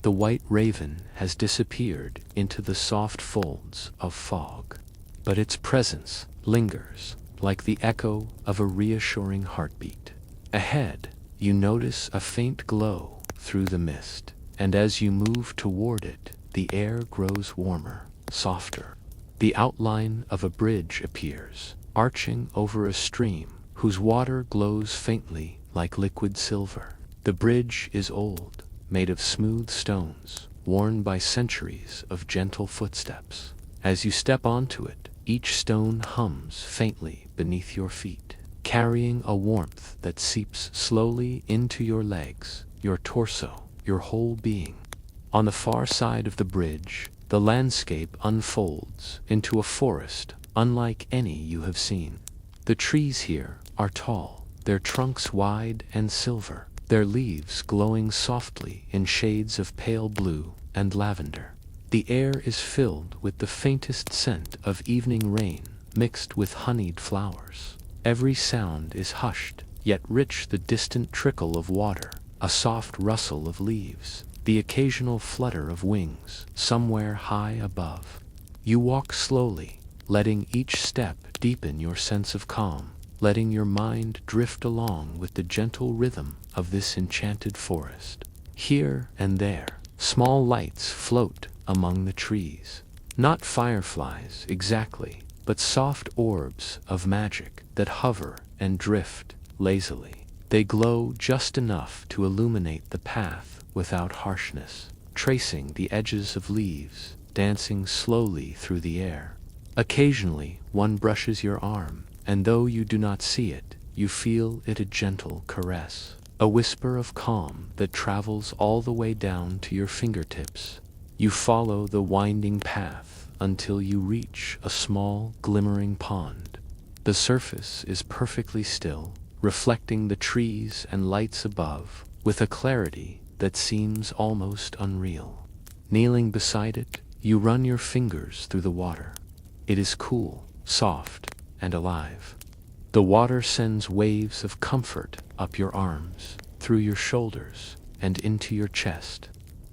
The white raven has disappeared into the soft folds of fog, but its presence lingers like the echo of a reassuring heartbeat. Ahead, you notice a faint glow through the mist, and as you move toward it, the air grows warmer, softer. The outline of a bridge appears, arching over a stream whose water glows faintly like liquid silver. The bridge is old, made of smooth stones, worn by centuries of gentle footsteps. As you step onto it, each stone hums faintly beneath your feet, carrying a warmth that seeps slowly into your legs, your torso, your whole being. On the far side of the bridge, the landscape unfolds into a forest unlike any you have seen. The trees here are tall, their trunks wide and silver, their leaves glowing softly in shades of pale blue and lavender. The air is filled with the faintest scent of evening rain mixed with honeyed flowers. Every sound is hushed, yet rich: the distant trickle of water, a soft rustle of leaves, the occasional flutter of wings somewhere high above. You walk slowly, letting each step deepen your sense of calm, letting your mind drift along with the gentle rhythm of this enchanted forest. Here and there, small lights float among the trees. Not fireflies exactly, but soft orbs of magic that hover and drift lazily. They glow just enough to illuminate the path without harshness, tracing the edges of leaves, dancing slowly through the air. Occasionally, one brushes your arm, and though you do not see it, you feel it a gentle caress, a whisper of calm that travels all the way down to your fingertips. You follow the winding path until you reach a small, glimmering pond. The surface is perfectly still, reflecting the trees and lights above with a clarity that seems almost unreal. Kneeling beside it, you run your fingers through the water. It is cool, soft, and alive. The water sends waves of comfort up your arms, through your shoulders, and into your chest.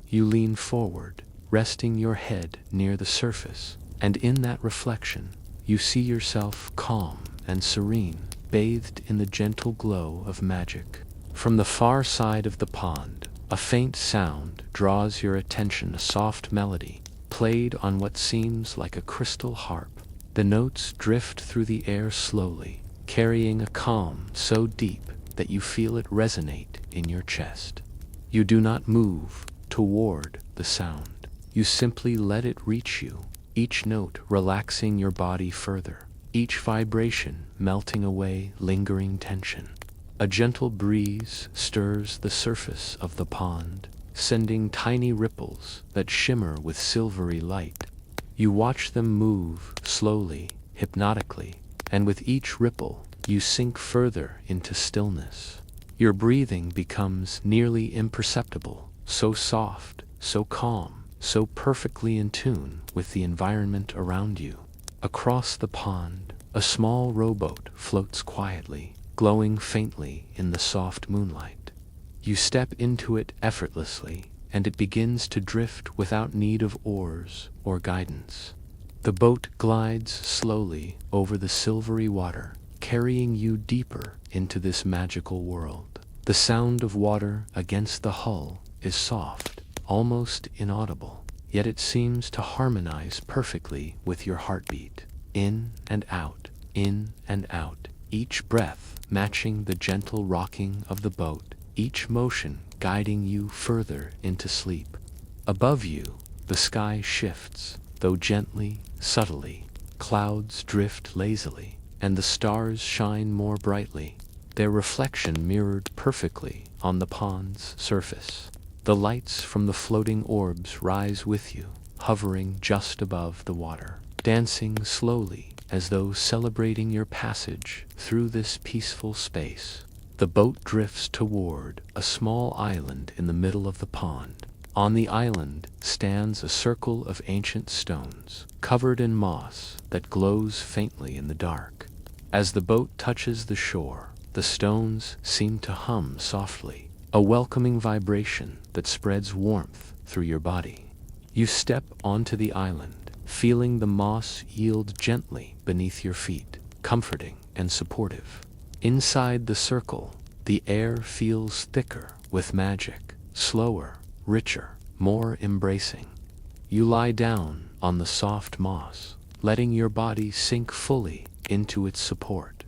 You lean forward, resting your head near the surface, and in that reflection, you see yourself calm and serene, bathed in the gentle glow of magic. From the far side of the pond, a faint sound draws your attention, a soft melody, played on what seems like a crystal harp. The notes drift through the air slowly, carrying a calm so deep that you feel it resonate in your chest. You do not move, toward the sound. You simply let it reach you, each note relaxing your body further, each vibration melting away lingering tension. A gentle breeze stirs the surface of the pond, sending tiny ripples that shimmer with silvery light. You watch them move slowly, hypnotically, and with each ripple, you sink further into stillness. Your breathing becomes nearly imperceptible, so soft, so calm, so perfectly in tune with the environment around you. Across the pond, a small rowboat floats quietly, glowing faintly in the soft moonlight. You step into it effortlessly, and it begins to drift without need of oars or guidance. The boat glides slowly over the silvery water, carrying you deeper into this magical world. The sound of water against the hull is soft, almost inaudible, yet it seems to harmonize perfectly with your heartbeat. In and out, each breath matching the gentle rocking of the boat, each motion guiding you further into sleep. Above you, the sky shifts, though gently, subtly. Clouds drift lazily, and the stars shine more brightly, their reflection mirrored perfectly on the pond's surface. The lights from the floating orbs rise with you, hovering just above the water, dancing slowly as though celebrating your passage through this peaceful space. The boat drifts toward a small island in the middle of the pond. On the island stands a circle of ancient stones, covered in moss that glows faintly in the dark. As the boat touches the shore, the stones seem to hum softly, a welcoming vibration that spreads warmth through your body. You step onto the island, feeling the moss yield gently beneath your feet, comforting and supportive. Inside the circle, the air feels thicker with magic, slower, richer, more embracing. You lie down on the soft moss, letting your body sink fully into its support.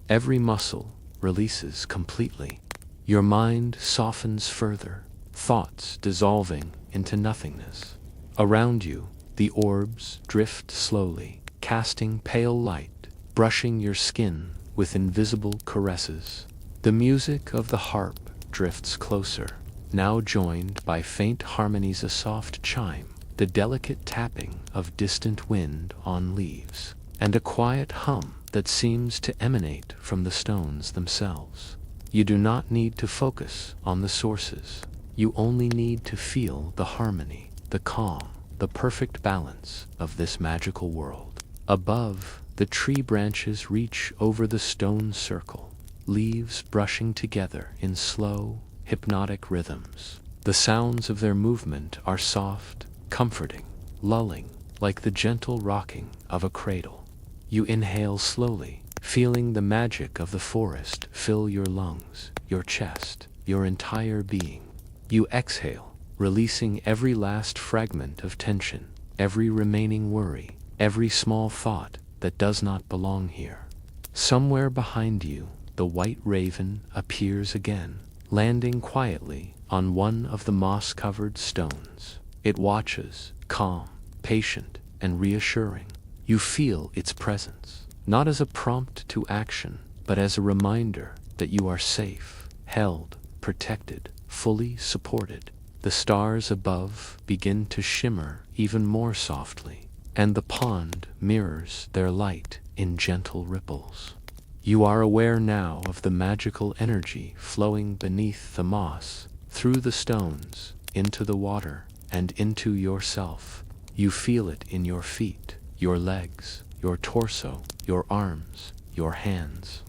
Every muscle releases completely. Your mind softens further, thoughts dissolving into nothingness. Around you, the orbs drift slowly, casting pale light, brushing your skin with invisible caresses. The music of the harp drifts closer, now joined by faint harmonies, a soft chime, the delicate tapping of distant wind on leaves, and a quiet hum that seems to emanate from the stones themselves. You do not need to focus on the sources. You only need to feel the harmony, the calm, the perfect balance of this magical world. Above, the tree branches reach over the stone circle, leaves brushing together in slow, hypnotic rhythms. The sounds of their movement are soft, comforting, lulling, like the gentle rocking of a cradle. You inhale slowly, feeling the magic of the forest fill your lungs, your chest, your entire being. You exhale, releasing every last fragment of tension, every remaining worry, every small thought that does not belong here. Somewhere behind you, the white raven appears again, landing quietly on one of the moss-covered stones. It watches, calm, patient, and reassuring. You feel its presence, not as a prompt to action, but as a reminder that you are safe, held, protected, fully supported. The stars above begin to shimmer even more softly, and the pond mirrors their light in gentle ripples. You are aware now of the magical energy flowing beneath the moss, through the stones, into the water, and into yourself. You feel it in your feet, your legs, your torso, your arms, your hands.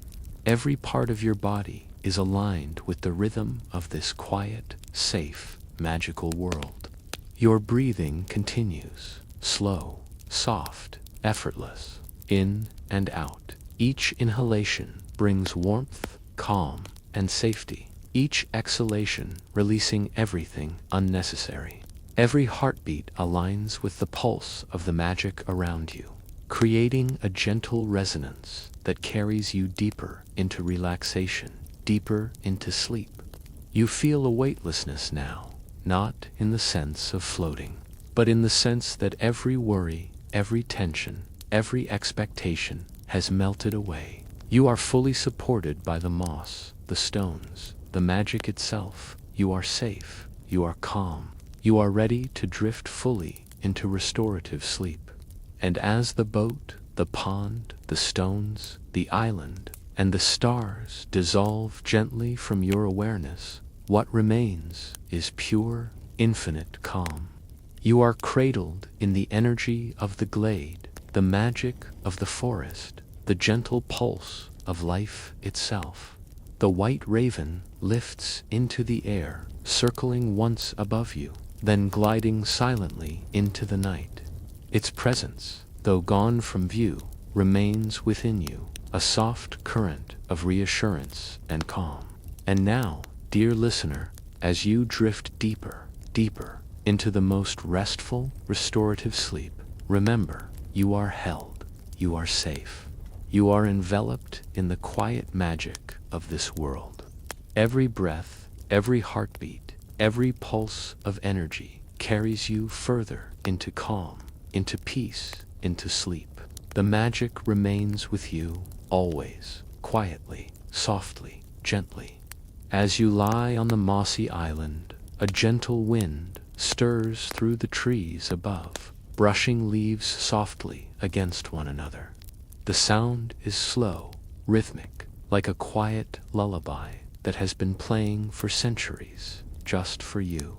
Every part of your body is aligned with the rhythm of this quiet, safe, magical world. Your breathing continues, slow, soft, effortless, in and out. Each inhalation brings warmth, calm, and safety. Each exhalation releasing everything unnecessary. Every heartbeat aligns with the pulse of the magic around you, creating a gentle resonance that carries you deeper into relaxation, deeper into sleep. You feel a weightlessness now, not in the sense of floating, but in the sense that every worry, every tension, every expectation has melted away. You are fully supported by the moss, the stones, the magic itself. You are safe. You are calm. You are ready to drift fully into restorative sleep. And as the boat, the pond, the stones, the island, and the stars dissolve gently from your awareness, what remains is pure, infinite calm. You are cradled in the energy of the glade, the magic of the forest, the gentle pulse of life itself. The white raven lifts into the air, circling once above you, then gliding silently into the night. Its presence, though gone from view, remains within you, a soft current of reassurance and calm. And now, dear listener, as you drift deeper, deeper into the most restful, restorative sleep, remember, you are held, you are safe, you are enveloped in the quiet magic of this world. Every breath, every heartbeat, every pulse of energy carries you further into calm, into peace, into sleep. The magic remains with you always, quietly, softly, gently. As you lie on the mossy island, a gentle wind stirs through the trees above, brushing leaves softly against one another. The sound is slow, rhythmic, like a quiet lullaby that has been playing for centuries, just for you.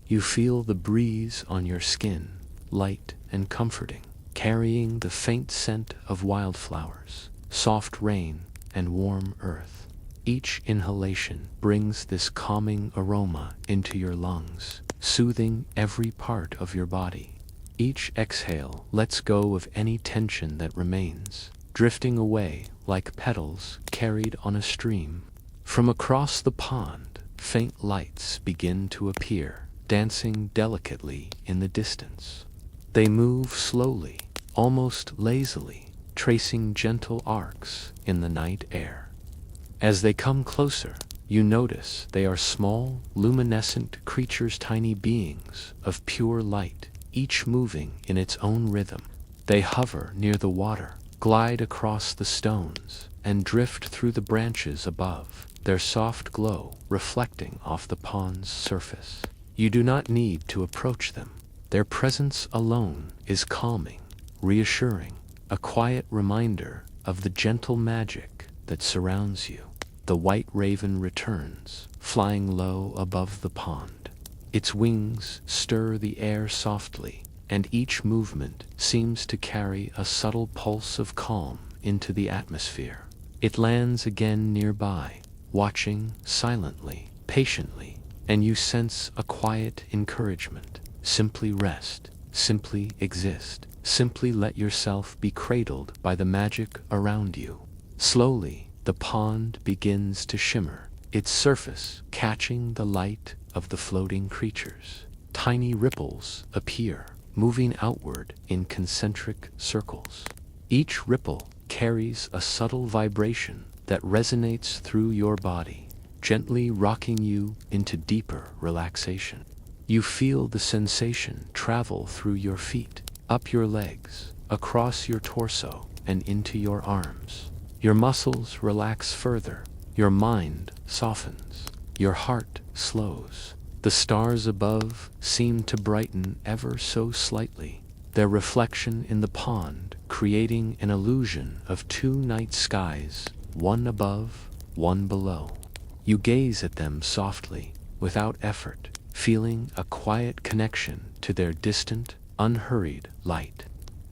You feel the breeze on your skin, light and comforting, carrying the faint scent of wildflowers, soft rain, and warm earth. Each inhalation brings this calming aroma into your lungs, soothing every part of your body. Each exhale lets go of any tension that remains, drifting away like petals carried on a stream. From across the pond, faint lights begin to appear, dancing delicately in the distance. They move slowly, almost lazily, tracing gentle arcs in the night air. As they come closer, you notice they are small, luminescent creatures, tiny beings of pure light, each moving in its own rhythm. They hover near the water, glide across the stones, and drift through the branches above, their soft glow reflecting off the pond's surface. You do not need to approach them. Their presence alone is calming, reassuring, a quiet reminder of the gentle magic that surrounds you. The white raven returns, flying low above the pond. Its wings stir the air softly, and each movement seems to carry a subtle pulse of calm into the atmosphere. It lands again nearby, watching silently, patiently, and you sense a quiet encouragement. Simply rest, simply exist, simply let yourself be cradled by the magic around you. Slowly, the pond begins to shimmer, its surface catching the light of the floating creatures. Tiny ripples appear, moving outward in concentric circles. Each ripple carries a subtle vibration that resonates through your body, gently rocking you into deeper relaxation. You feel the sensation travel through your feet, up your legs, across your torso, and into your arms. Your muscles relax further, your mind softens, your heart slows. The stars above seem to brighten ever so slightly, their reflection in the pond creating an illusion of two night skies, one above, one below. You gaze at them softly, without effort, feeling a quiet connection to their distant, unhurried light.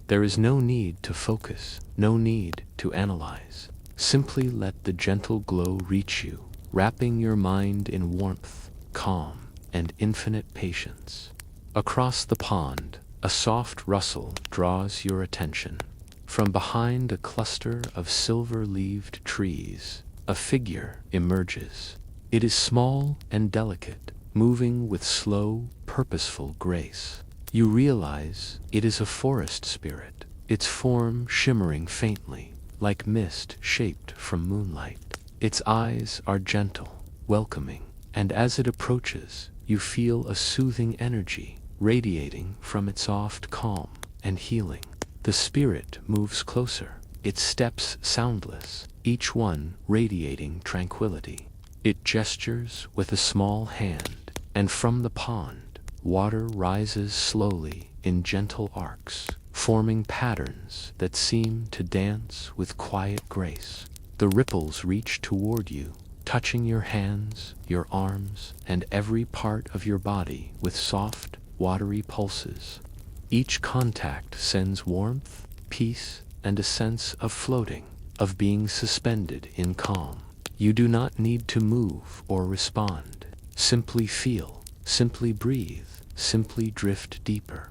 There is no need to focus, no need to analyze. Simply let the gentle glow reach you, wrapping your mind in warmth, calm, and infinite patience. Across the pond, a soft rustle draws your attention. From behind a cluster of silver-leaved trees, a figure emerges. It is small and delicate, moving with slow, purposeful grace. You realize it is a forest spirit, its form shimmering faintly, like mist shaped from moonlight. Its eyes are gentle, welcoming, and as it approaches, you feel a soothing energy radiating from its soft calm and healing. The spirit moves closer, its steps soundless, each one radiating tranquility. It gestures with a small hand, and from the pond, water rises slowly in gentle arcs, forming patterns that seem to dance with quiet grace. The ripples reach toward you, touching your hands, your arms, and every part of your body with soft, watery pulses. Each contact sends warmth, peace, and a sense of floating, of being suspended in calm. You do not need to move or respond. Simply feel, simply breathe, simply drift deeper.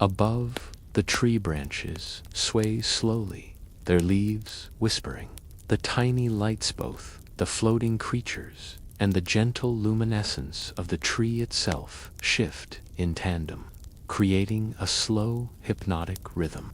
Above, the tree branches sway slowly, their leaves whispering. The tiny lights, both the floating creatures and the gentle luminescence of the tree itself, shift in tandem, creating a slow, hypnotic rhythm.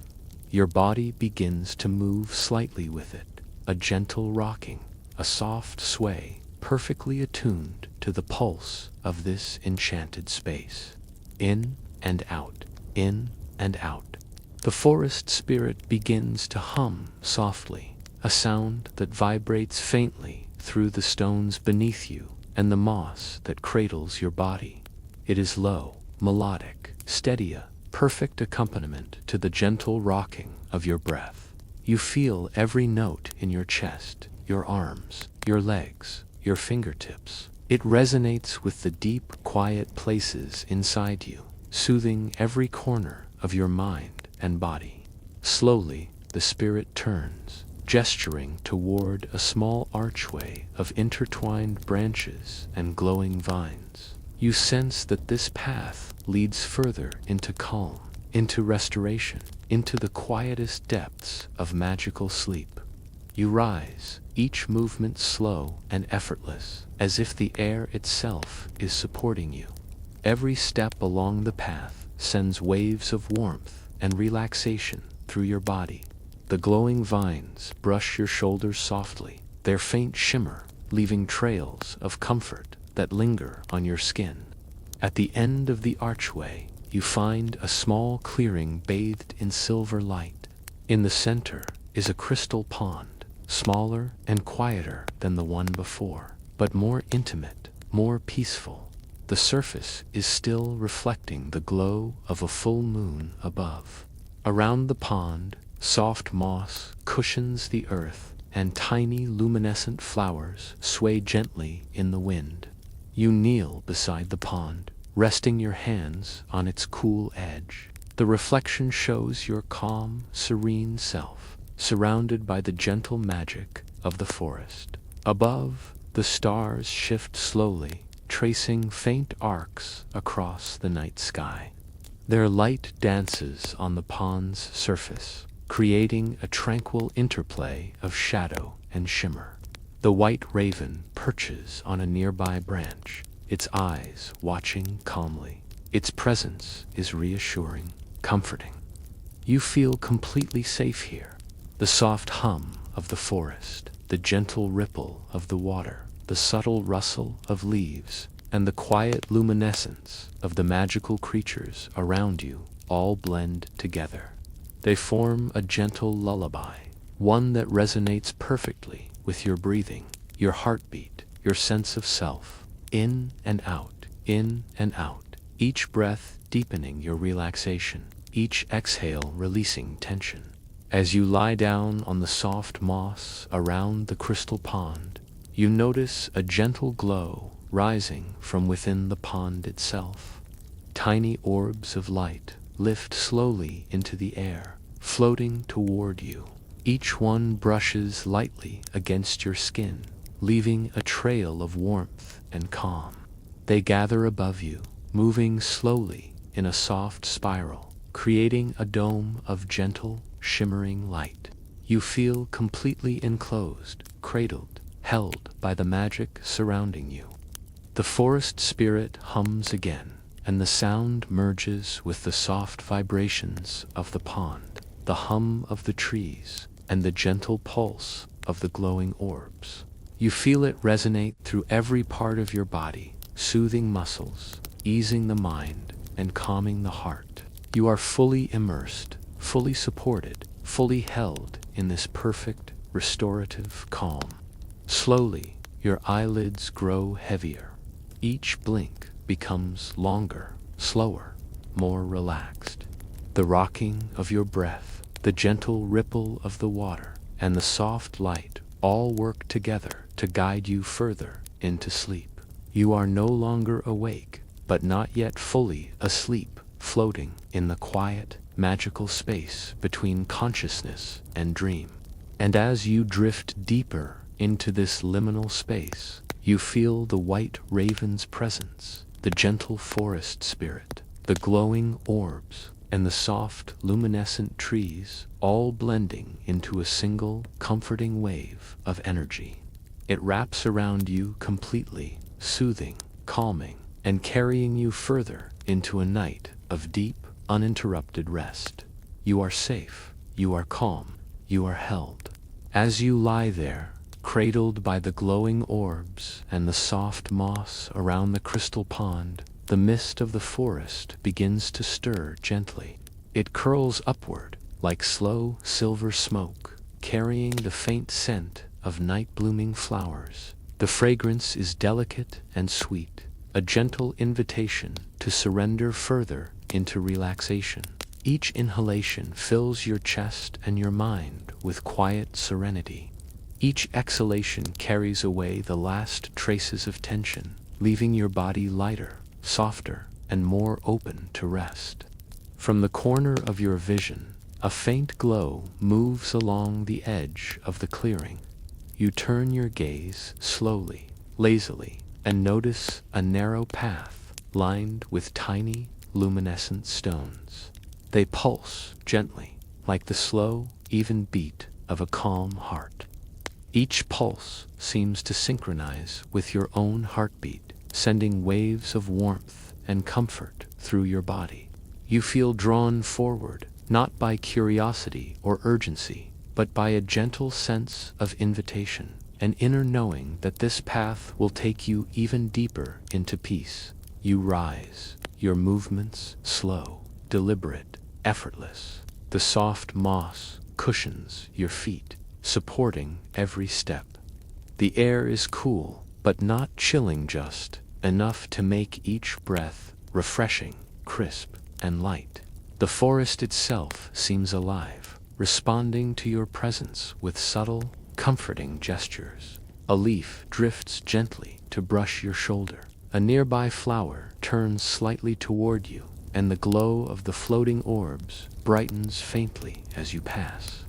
Your body begins to move slightly with it, a gentle rocking, a soft sway, perfectly attuned to the pulse of this enchanted space. In and out, in and out. The forest spirit begins to hum softly, a sound that vibrates faintly through the stones beneath you and the moss that cradles your body. It is low, melodic, steady, a perfect accompaniment to the gentle rocking of your breath. You feel every note in your chest, your arms, your legs, your fingertips. It resonates with the deep, quiet places inside you, soothing every corner of your mind and body. Slowly, the spirit turns, gesturing toward a small archway of intertwined branches and glowing vines. You sense that this path leads further into calm, into restoration, into the quietest depths of magical sleep. You rise, each movement slow and effortless, as if the air itself is supporting you. Every step along the path sends waves of warmth and relaxation through your body. The glowing vines brush your shoulders softly, their faint shimmer leaving trails of comfort that linger on your skin. At the end of the archway, you find a small clearing bathed in silver light. In the center is a crystal pond, smaller and quieter than the one before, but more intimate, more peaceful. The surface is still reflecting the glow of a full moon above. Around the pond, soft moss cushions the earth, and tiny luminescent flowers sway gently in the wind. You kneel beside the pond, resting your hands on its cool edge. The reflection shows your calm, serene self, surrounded by the gentle magic of the forest. Above, the stars shift slowly, tracing faint arcs across the night sky. Their light dances on the pond's surface, creating a tranquil interplay of shadow and shimmer. The white raven perches on a nearby branch, its eyes watching calmly. Its presence is reassuring, comforting. You feel completely safe here. The soft hum of the forest, the gentle ripple of the water, the subtle rustle of leaves, and the quiet luminescence of the magical creatures around you all blend together. They form a gentle lullaby, one that resonates perfectly with your breathing, your heartbeat, your sense of self. In and out, each breath deepening your relaxation, each exhale releasing tension. As you lie down on the soft moss around the crystal pond, you notice a gentle glow rising from within the pond itself. Tiny orbs of light lift slowly into the air, floating toward you. Each one brushes lightly against your skin, leaving a trail of warmth and calm. They gather above you, moving slowly in a soft spiral, creating a dome of gentle, shimmering light. You feel completely enclosed, cradled, held by the magic surrounding you. The forest spirit hums again, and the sound merges with the soft vibrations of the pond, the hum of the trees, and the gentle pulse of the glowing orbs. You feel it resonate through every part of your body, soothing muscles, easing the mind, and calming the heart. You are fully immersed, fully supported, fully held in this perfect, restorative calm. Slowly, your eyelids grow heavier. Each blink becomes longer, slower, more relaxed. The rocking of your breath, the gentle ripple of the water, and the soft light all work together to guide you further into sleep. You are no longer awake, but not yet fully asleep, floating in the quiet, magical space between consciousness and dream. And as you drift deeper into this liminal space, you feel the white raven's presence, the gentle forest spirit, the glowing orbs, and the soft, luminescent trees all blending into a single, comforting wave of energy. It wraps around you completely, soothing, calming, and carrying you further into a night of deep, uninterrupted rest. You are safe, you are calm, you are held. As you lie there, cradled by the glowing orbs and the soft moss around the crystal pond, the mist of the forest begins to stir gently. It curls upward like slow silver smoke, carrying the faint scent of night-blooming flowers. The fragrance is delicate and sweet, a gentle invitation to surrender further into relaxation. Each inhalation fills your chest and your mind with quiet serenity. Each exhalation carries away the last traces of tension, leaving your body lighter, softer, and more open to rest. From the corner of your vision, a faint glow moves along the edge of the clearing. You turn your gaze slowly, lazily, and notice a narrow path lined with tiny, luminescent stones. They pulse gently, like the slow, even beat of a calm heart. Each pulse seems to synchronize with your own heartbeat, sending waves of warmth and comfort through your body. You feel drawn forward, not by curiosity or urgency, but by a gentle sense of invitation, an inner knowing that this path will take you even deeper into peace. You rise, your movements slow, deliberate, effortless. The soft moss cushions your feet, supporting every step. The air is cool, but not chilling, just enough to make each breath refreshing, crisp, and light. The forest itself seems alive, responding to your presence with subtle, comforting gestures. A leaf drifts gently to brush your shoulder. A nearby flower turns slightly toward you, and the glow of the floating orbs brightens faintly as you pass.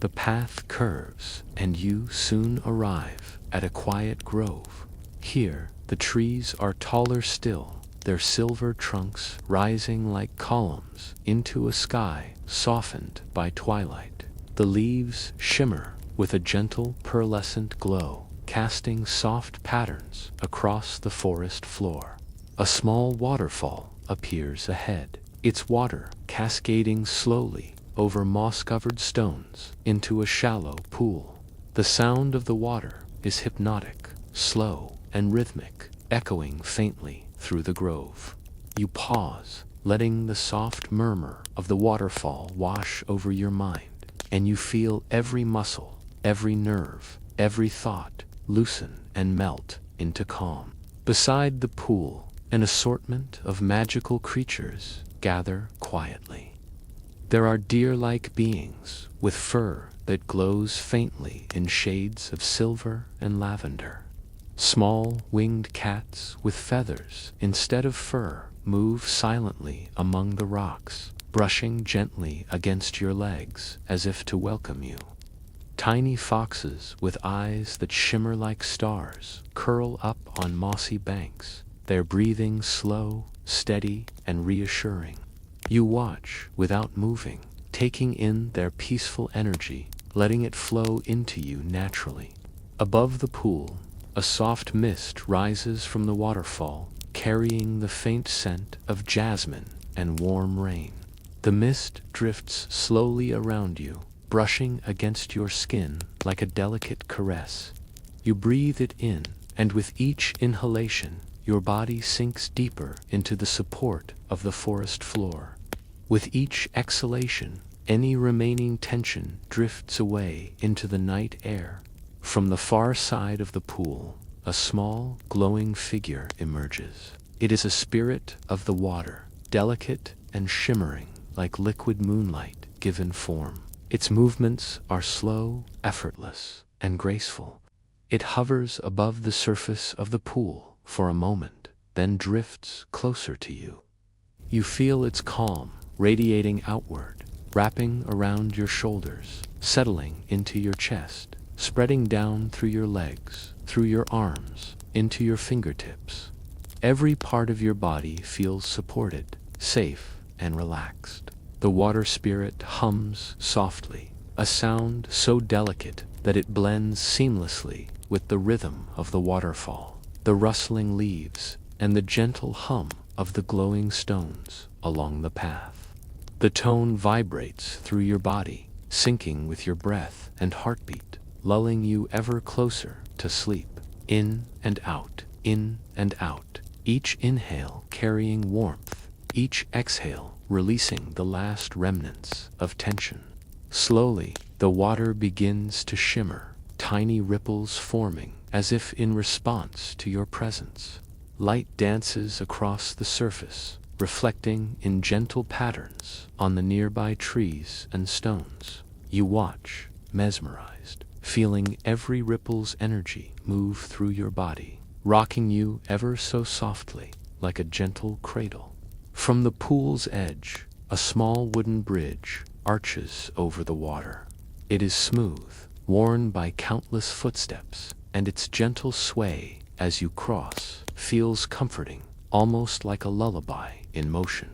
The path curves, and you soon arrive at a quiet grove. Here, the trees are taller still, their silver trunks rising like columns into a sky softened by twilight. The leaves shimmer with a gentle pearlescent glow, casting soft patterns across the forest floor. A small waterfall appears ahead, its water cascading slowly over moss-covered stones into a shallow pool. The sound of the water is hypnotic, slow, and rhythmic, echoing faintly through the grove. You pause, letting the soft murmur of the waterfall wash over your mind, and you feel every muscle, every nerve, every thought loosen and melt into calm. Beside the pool, an assortment of magical creatures gather quietly. There are deer-like beings with fur that glows faintly in shades of silver and lavender. Small winged cats with feathers instead of fur move silently among the rocks, brushing gently against your legs as if to welcome you. Tiny foxes with eyes that shimmer like stars curl up on mossy banks, their breathing slow, steady, and reassuring. You watch without moving, taking in their peaceful energy, letting it flow into you naturally. Above the pool, a soft mist rises from the waterfall, carrying the faint scent of jasmine and warm rain. The mist drifts slowly around you, brushing against your skin like a delicate caress. You breathe it in, and with each inhalation, your body sinks deeper into the support of the forest floor. With each exhalation, any remaining tension drifts away into the night air. From the far side of the pool, a small, glowing figure emerges. It is a spirit of the water, delicate and shimmering like liquid moonlight given form. Its movements are slow, effortless, and graceful. It hovers above the surface of the pool for a moment, then drifts closer to you. You feel its calm radiating outward, wrapping around your shoulders, settling into your chest, spreading down through your legs, through your arms, into your fingertips. Every part of your body feels supported, safe, and relaxed. The water spirit hums softly, a sound so delicate that it blends seamlessly with the rhythm of the waterfall, the rustling leaves, and the gentle hum of the glowing stones along the path. The tone vibrates through your body, syncing with your breath and heartbeat, lulling you ever closer to sleep. In and out, each inhale carrying warmth, each exhale releasing the last remnants of tension. Slowly, the water begins to shimmer, tiny ripples forming as if in response to your presence. Light dances across the surface, reflecting in gentle patterns on the nearby trees and stones. You watch, mesmerized, feeling every ripple's energy move through your body, rocking you ever so softly like a gentle cradle. From the pool's edge, a small wooden bridge arches over the water. It is smooth, worn by countless footsteps, and its gentle sway as you cross feels comforting, almost like a lullaby in motion.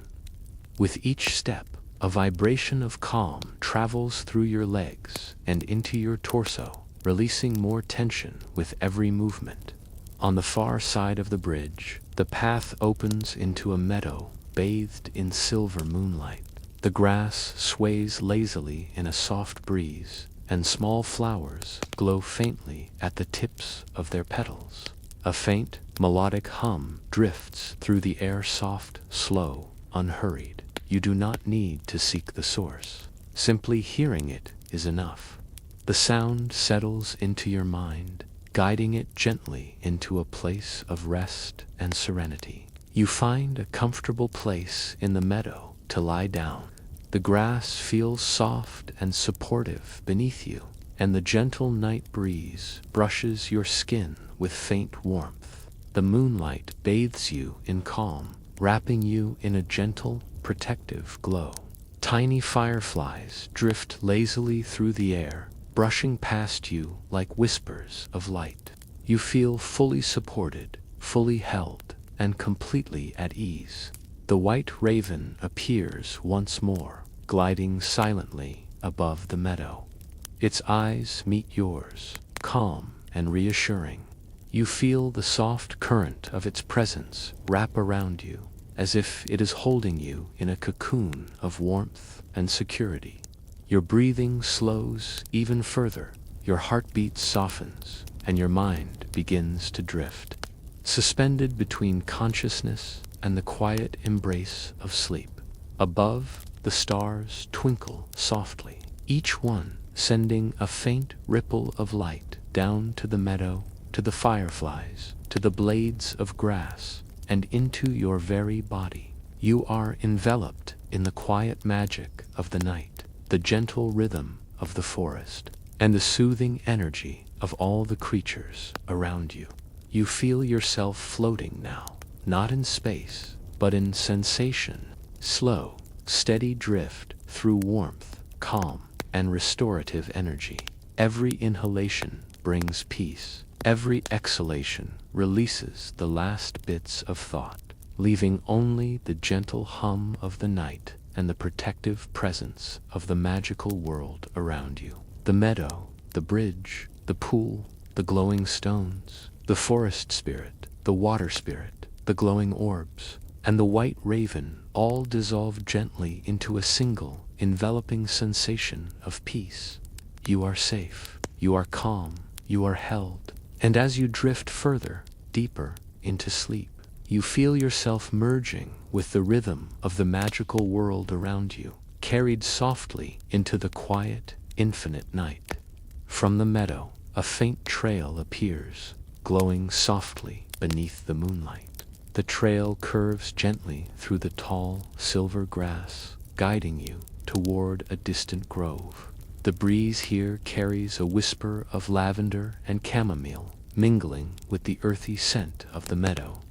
With each step, a vibration of calm travels through your legs and into your torso, releasing more tension with every movement. On the far side of the bridge, the path opens into a meadow bathed in silver moonlight. The grass sways lazily in a soft breeze, and small flowers glow faintly at the tips of their petals. A faint, melodic hum drifts through the air, soft, slow, unhurried. You do not need to seek the source. Simply hearing it is enough. The sound settles into your mind, guiding it gently into a place of rest and serenity. You find a comfortable place in the meadow to lie down. The grass feels soft and supportive beneath you, and the gentle night breeze brushes your skin with faint warmth. The moonlight bathes you in calm, wrapping you in a gentle, protective glow. Tiny fireflies drift lazily through the air, brushing past you like whispers of light. You feel fully supported, fully held, and completely at ease. The white raven appears once more, gliding silently above the meadow. Its eyes meet yours, calm and reassuring. You feel the soft current of its presence wrap around you, as if it is holding you in a cocoon of warmth and security. Your breathing slows even further, your heartbeat softens, and your mind begins to drift, suspended between consciousness and the quiet embrace of sleep. Above, the stars twinkle softly, each one sending a faint ripple of light down to the meadow, to the fireflies, to the blades of grass, and into your very body. You are enveloped in the quiet magic of the night, the gentle rhythm of the forest, and the soothing energy of all the creatures around you. You feel yourself floating now, not in space, but in sensation, slow, steady drift through warmth, calm, and restorative energy. Every inhalation brings peace. Every exhalation releases the last bits of thought, leaving only the gentle hum of the night and the protective presence of the magical world around you. The meadow, the bridge, the pool, the glowing stones, the forest spirit, the water spirit, the glowing orbs, and the white raven all dissolve gently into a single, enveloping sensation of peace. You are safe, you are calm, you are held, and as you drift further, deeper into sleep, you feel yourself merging with the rhythm of the magical world around you, carried softly into the quiet, infinite night. From the meadow, a faint trail appears, glowing softly beneath the moonlight. The trail curves gently through the tall, silver grass, guiding you toward a distant grove. The breeze here carries a whisper of lavender and chamomile, mingling with the earthy scent of the meadow.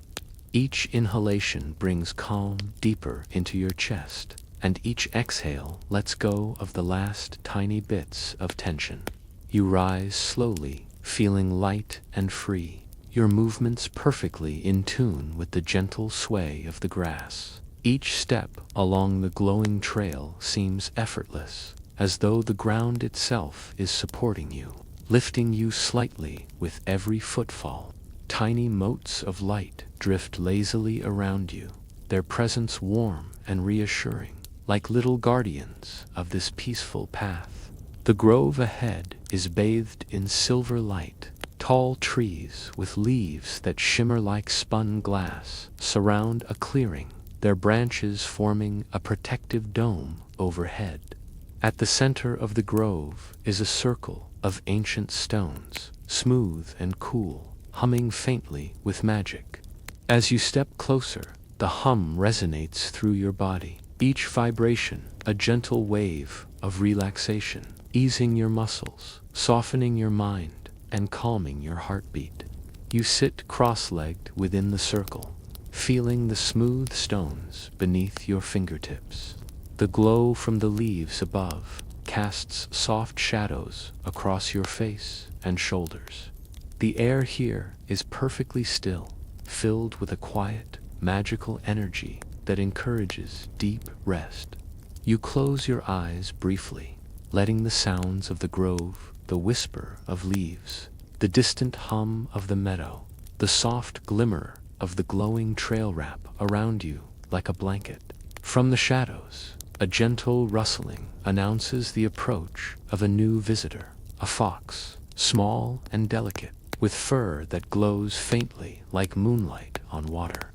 Each inhalation brings calm deeper into your chest, and each exhale lets go of the last tiny bits of tension. You rise slowly, feeling light and free, your movements perfectly in tune with the gentle sway of the grass. Each step along the glowing trail seems effortless, as though the ground itself is supporting you, lifting you slightly with every footfall. Tiny motes of light drift lazily around you, their presence warm and reassuring, like little guardians of this peaceful path. The grove ahead is bathed in silver light. Tall trees with leaves that shimmer like spun glass surround a clearing, their branches forming a protective dome overhead. At the center of the grove is a circle of ancient stones, smooth and cool, humming faintly with magic. As you step closer, the hum resonates through your body, each vibration a gentle wave of relaxation, easing your muscles, softening your mind, and calming your heartbeat. You sit cross-legged within the circle, feeling the smooth stones beneath your fingertips. The glow from the leaves above casts soft shadows across your face and shoulders. The air here is perfectly still, filled with a quiet, magical energy that encourages deep rest. You close your eyes briefly, letting the sounds of the grove, the whisper of leaves, the distant hum of the meadow, the soft glimmer of the glowing trail wrap around you like a blanket. From the shadows, a gentle rustling announces the approach of a new visitor, a fox, small and delicate, with fur that glows faintly like moonlight on water.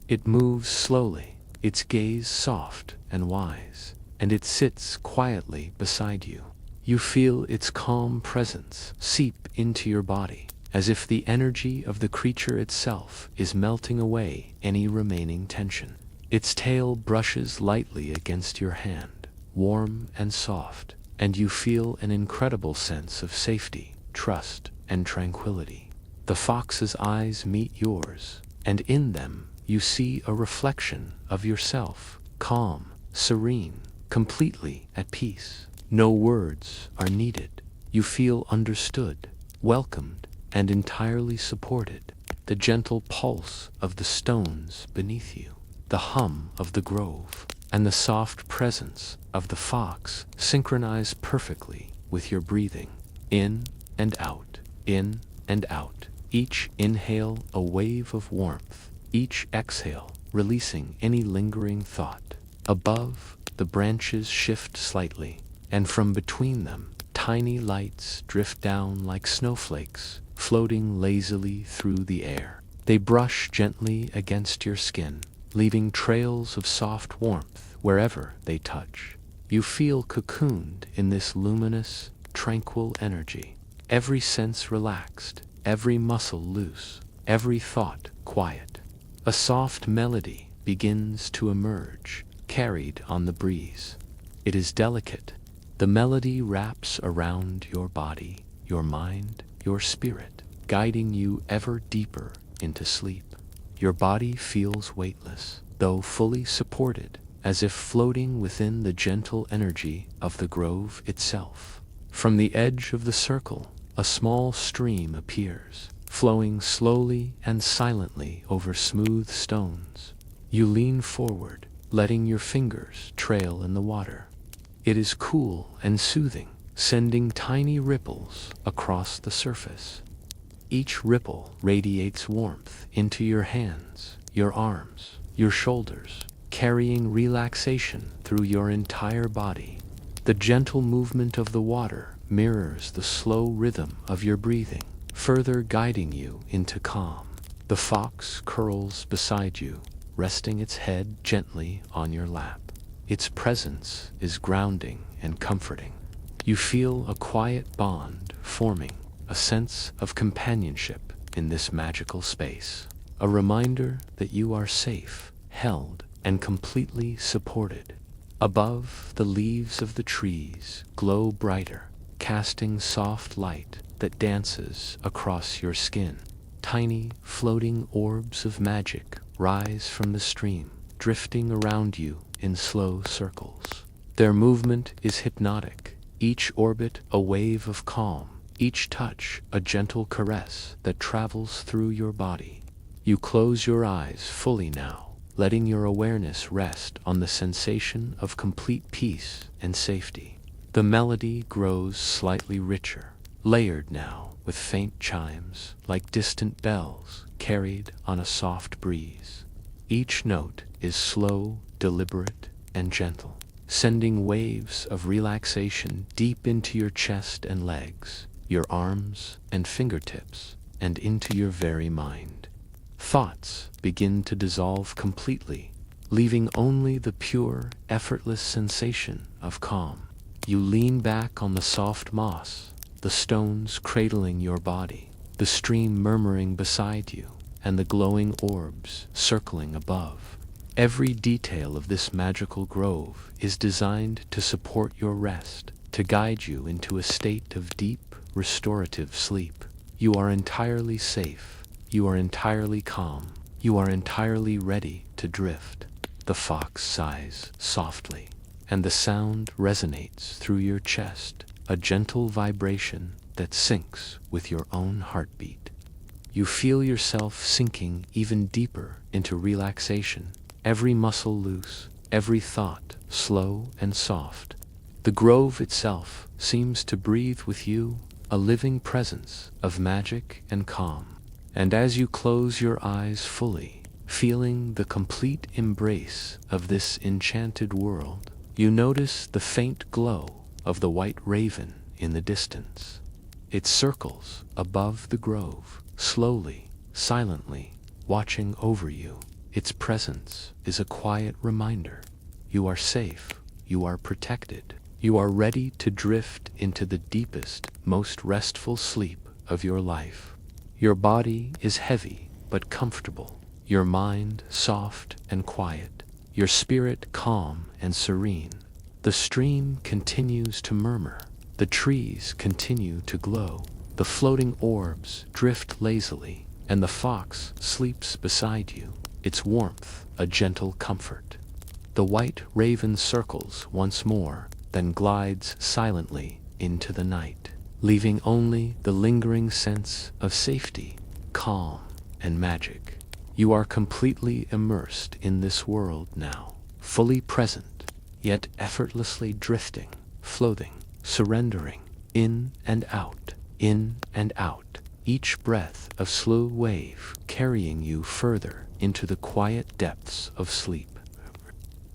It moves slowly, its gaze soft and wise, and it sits quietly beside you. You feel its calm presence seep into your body, as if the energy of the creature itself is melting away any remaining tension. Its tail brushes lightly against your hand, warm and soft, and you feel an incredible sense of safety, trust, and tranquility. The fox's eyes meet yours, and in them you see a reflection of yourself, calm, serene, completely at peace. No words are needed. You feel understood, welcomed, and entirely supported. The gentle pulse of the stones beneath you, the hum of the grove, and the soft presence of the fox synchronize perfectly with your breathing. In and out, in and out. Each inhale a wave of warmth, each exhale releasing any lingering thought. Above, the branches shift slightly, and from between them, tiny lights drift down like snowflakes, floating lazily through the air. They brush gently against your skin, leaving trails of soft warmth wherever they touch. You feel cocooned in this luminous, tranquil energy, every sense relaxed, every muscle loose, every thought quiet. A soft melody begins to emerge, carried on the breeze. It is delicate. The melody wraps around your body, your mind, your spirit, guiding you ever deeper into sleep. Your body feels weightless, though fully supported, as if floating within the gentle energy of the grove itself. From the edge of the circle, a small stream appears, flowing slowly and silently over smooth stones. You lean forward, letting your fingers trail in the water. It is cool and soothing, sending tiny ripples across the surface. Each ripple radiates warmth into your hands, your arms, your shoulders, carrying relaxation through your entire body. The gentle movement of the water mirrors the slow rhythm of your breathing, further guiding you into calm. The fox curls beside you, resting its head gently on your lap. Its presence is grounding and comforting. You feel a quiet bond forming, a sense of companionship in this magical space. A reminder that you are safe, held, and completely supported. Above, the leaves of the trees glow brighter, casting soft light that dances across your skin. Tiny, floating orbs of magic rise from the stream, drifting around you in slow circles. Their movement is hypnotic, each orbit a wave of calm, each touch a gentle caress that travels through your body. You close your eyes fully now, letting your awareness rest on the sensation of complete peace and safety. The melody grows slightly richer, layered now with faint chimes like distant bells carried on a soft breeze. Each note is slow, deliberate, and gentle, sending waves of relaxation deep into your chest and legs, your arms and fingertips, and into your very mind. Thoughts begin to dissolve completely, leaving only the pure, effortless sensation of calm. You lean back on the soft moss, the stones cradling your body, the stream murmuring beside you, and the glowing orbs circling above. Every detail of this magical grove is designed to support your rest, to guide you into a state of deep, restorative sleep. You are entirely safe. You are entirely calm. You are entirely ready to drift. The fox sighs softly, and the sound resonates through your chest, a gentle vibration that syncs with your own heartbeat. You feel yourself sinking even deeper into relaxation, every muscle loose, every thought slow and soft. The grove itself seems to breathe with you, a living presence of magic and calm. And as you close your eyes fully, feeling the complete embrace of this enchanted world, you notice the faint glow of the white raven in the distance. It circles above the grove, slowly, silently, watching over you. Its presence is a quiet reminder. You are safe. You are protected. You are ready to drift into the deepest, most restful sleep of your life. Your body is heavy but comfortable, your mind soft and quiet, your spirit calm and serene. The stream continues to murmur, the trees continue to glow, the floating orbs drift lazily, and the fox sleeps beside you, its warmth a gentle comfort. The white raven circles once more, then glides silently into the night, leaving only the lingering sense of safety, calm, and magic. You are completely immersed in this world now, fully present, yet effortlessly drifting, floating, surrendering, in and out, each breath a slow wave carrying you further into the quiet depths of sleep.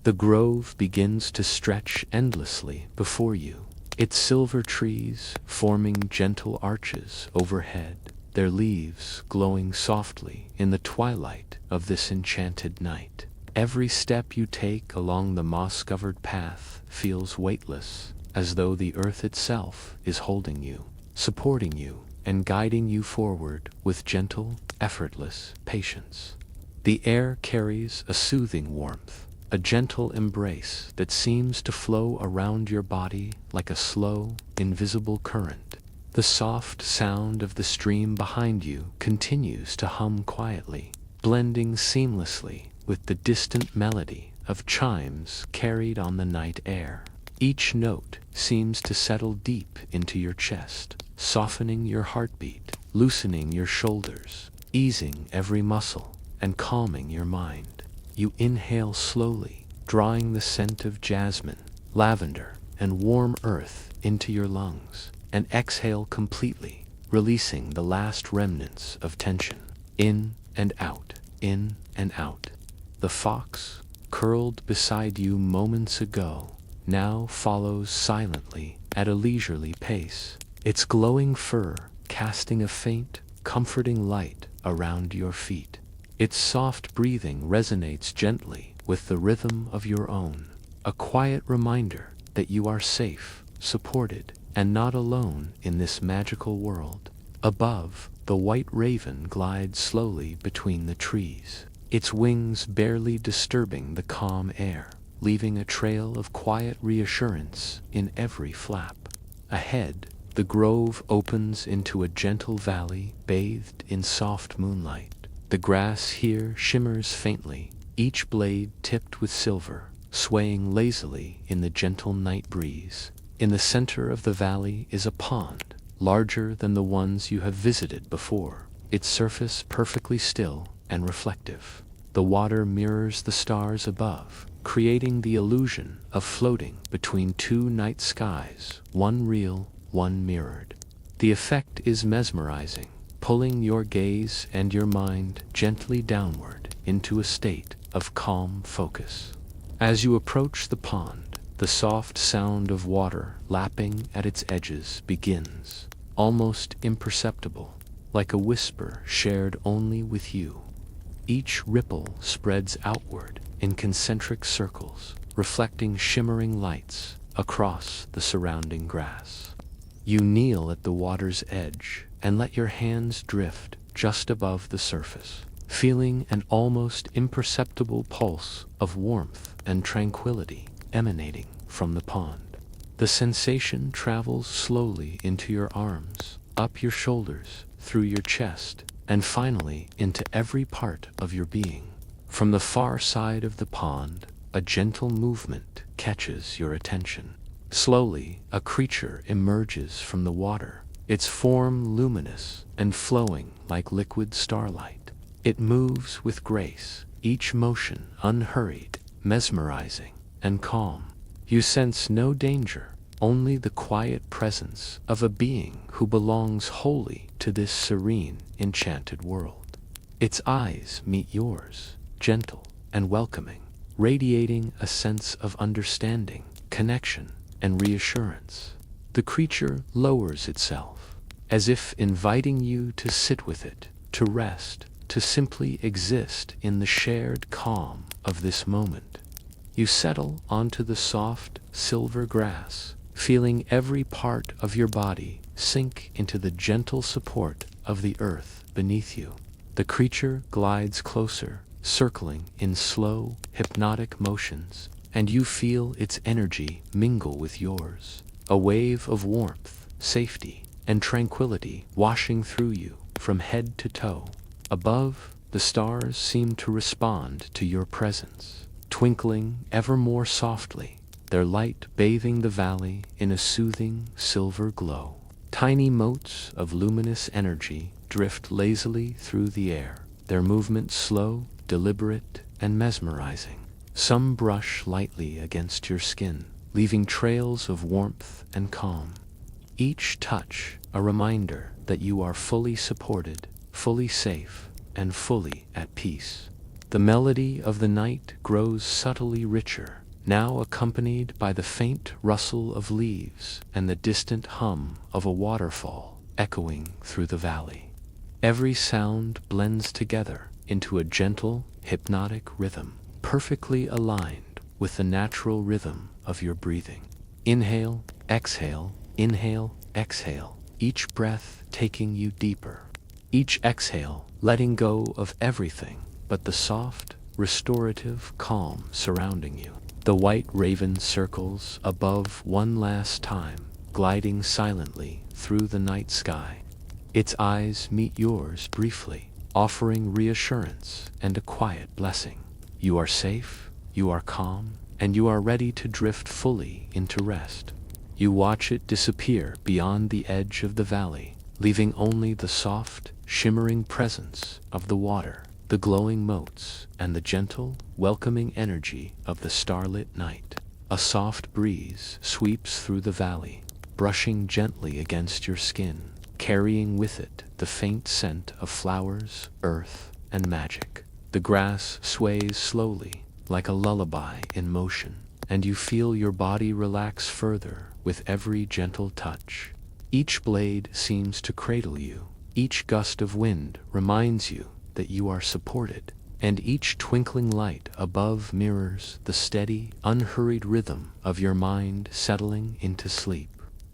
The grove begins to stretch endlessly before you, its silver trees forming gentle arches overhead, their leaves glowing softly in the twilight of this enchanted night. Every step you take along the moss-covered path feels weightless, as though the earth itself is holding you, supporting you, and guiding you forward with gentle, effortless patience. The air carries a soothing warmth, a gentle embrace that seems to flow around your body like a slow, invisible current. The soft sound of the stream behind you continues to hum quietly, blending seamlessly with the distant melody of chimes carried on the night air. Each note seems to settle deep into your chest, softening your heartbeat, loosening your shoulders, easing every muscle, and calming your mind. You inhale slowly, drawing the scent of jasmine, lavender, and warm earth into your lungs, and exhale completely, releasing the last remnants of tension. In and out, in and out. The fox, curled beside you moments ago, now follows silently at a leisurely pace, its glowing fur casting a faint, comforting light around your feet. Its soft breathing resonates gently with the rhythm of your own, a quiet reminder that you are safe, supported, and not alone in this magical world. Above, the white raven glides slowly between the trees, its wings barely disturbing the calm air, leaving a trail of quiet reassurance in every flap. Ahead, the grove opens into a gentle valley bathed in soft moonlight. The grass here shimmers faintly, each blade tipped with silver, swaying lazily in the gentle night breeze. In the center of the valley is a pond, larger than the ones you have visited before, its surface perfectly still and reflective. The water mirrors the stars above, creating the illusion of floating between two night skies, one real, one mirrored. The effect is mesmerizing, pulling your gaze and your mind gently downward into a state of calm focus. As you approach the pond, the soft sound of water lapping at its edges begins, almost imperceptible, like a whisper shared only with you. Each ripple spreads outward in concentric circles, reflecting shimmering lights across the surrounding grass. You kneel at the water's edge and let your hands drift just above the surface, feeling an almost imperceptible pulse of warmth and tranquility emanating from the pond. The sensation travels slowly into your arms, up your shoulders, through your chest, and finally into every part of your being. From the far side of the pond, a gentle movement catches your attention. Slowly, a creature emerges from the water, its form luminous and flowing like liquid starlight. It moves with grace, each motion unhurried, mesmerizing, and calm. You sense no danger, only the quiet presence of a being who belongs wholly to this serene, enchanted world. Its eyes meet yours, gentle and welcoming, radiating a sense of understanding, connection, and reassurance. The creature lowers itself, as if inviting you to sit with it, to rest, to simply exist in the shared calm of this moment. You settle onto the soft, silver grass, feeling every part of your body sink into the gentle support of the earth beneath you. The creature glides closer, circling in slow, hypnotic motions, and you feel its energy mingle with yours. A wave of warmth, safety, and tranquility washing through you from head to toe. Above, the stars seem to respond to your presence, twinkling ever more softly, their light bathing the valley in a soothing silver glow. Tiny motes of luminous energy drift lazily through the air, their movement slow, deliberate, and mesmerizing. Some brush lightly against your skin, leaving trails of warmth and calm. Each touch a reminder that you are fully supported, fully safe, and fully at peace. The melody of the night grows subtly richer, now accompanied by the faint rustle of leaves and the distant hum of a waterfall echoing through the valley. Every sound blends together into a gentle, hypnotic rhythm, perfectly aligned with the natural rhythm of your breathing. Inhale, exhale, each breath taking you deeper. Each exhale letting go of everything but the soft, restorative calm surrounding you. The white raven circles above one last time, gliding silently through the night sky. Its eyes meet yours briefly, offering reassurance and a quiet blessing. You are safe, you are calm, and you are ready to drift fully into rest. You watch it disappear beyond the edge of the valley, leaving only the soft, shimmering presence of the water, the glowing motes, and the gentle, welcoming energy of the starlit night. A soft breeze sweeps through the valley, brushing gently against your skin, carrying with it the faint scent of flowers, earth, and magic. The grass sways slowly, like a lullaby in motion, and you feel your body relax further with every gentle touch. Each blade seems to cradle you, Each gust of wind reminds you that you are supported, and each twinkling light above mirrors the steady, unhurried rhythm of your mind settling into sleep.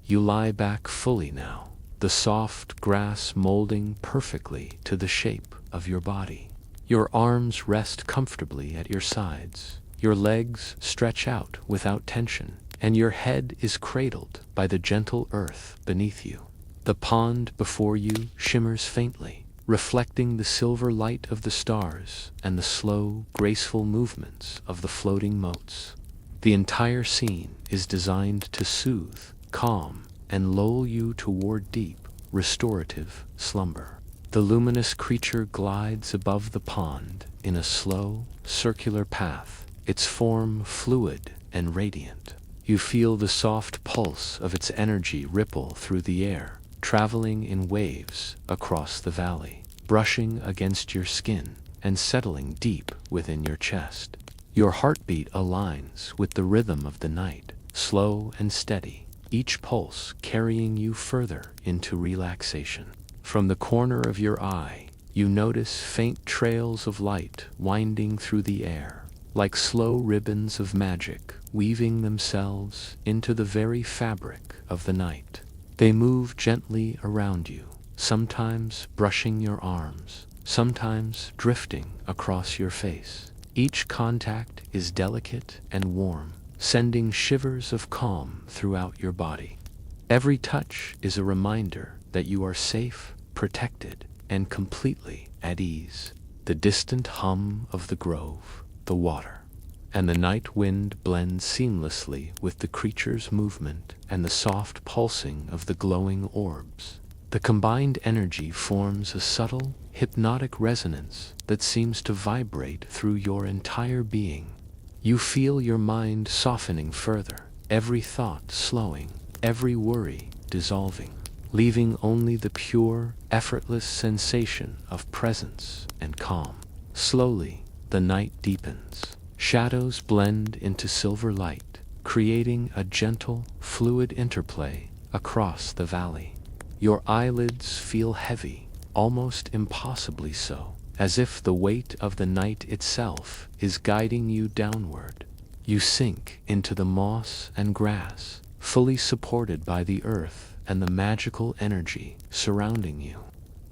You lie back fully now, the soft grass molding perfectly to the shape of your body. Your arms rest comfortably at your sides, your legs stretch out without tension, and your head is cradled by the gentle earth beneath you. The pond before you shimmers faintly, reflecting the silver light of the stars and the slow, graceful movements of the floating motes. The entire scene is designed to soothe, calm, and lull you toward deep, restorative slumber. The luminous creature glides above the pond in a slow, circular path, its form fluid and radiant. You feel the soft pulse of its energy ripple through the air, traveling in waves across the valley, brushing against your skin and settling deep within your chest. Your heartbeat aligns with the rhythm of the night, slow and steady, each pulse carrying you further into relaxation. From the corner of your eye, you notice faint trails of light winding through the air, like slow ribbons of magic weaving themselves into the very fabric of the night. They move gently around you, sometimes brushing your arms, sometimes drifting across your face. Each contact is delicate and warm, sending shivers of calm throughout your body. Every touch is a reminder that you are safe, protected, and completely at ease. The distant hum of the grove, the water, and the night wind blend seamlessly with the creature's movement and the soft pulsing of the glowing orbs. The combined energy forms a subtle, hypnotic resonance that seems to vibrate through your entire being. You feel your mind softening further, every thought slowing, every worry dissolving, leaving only the pure, effortless sensation of presence and calm. Slowly, the night deepens. Shadows blend into silver light, creating a gentle, fluid interplay across the valley. Your eyelids feel heavy, almost impossibly so, as if the weight of the night itself is guiding you downward. You sink into the moss and grass, fully supported by the earth and the magical energy surrounding you.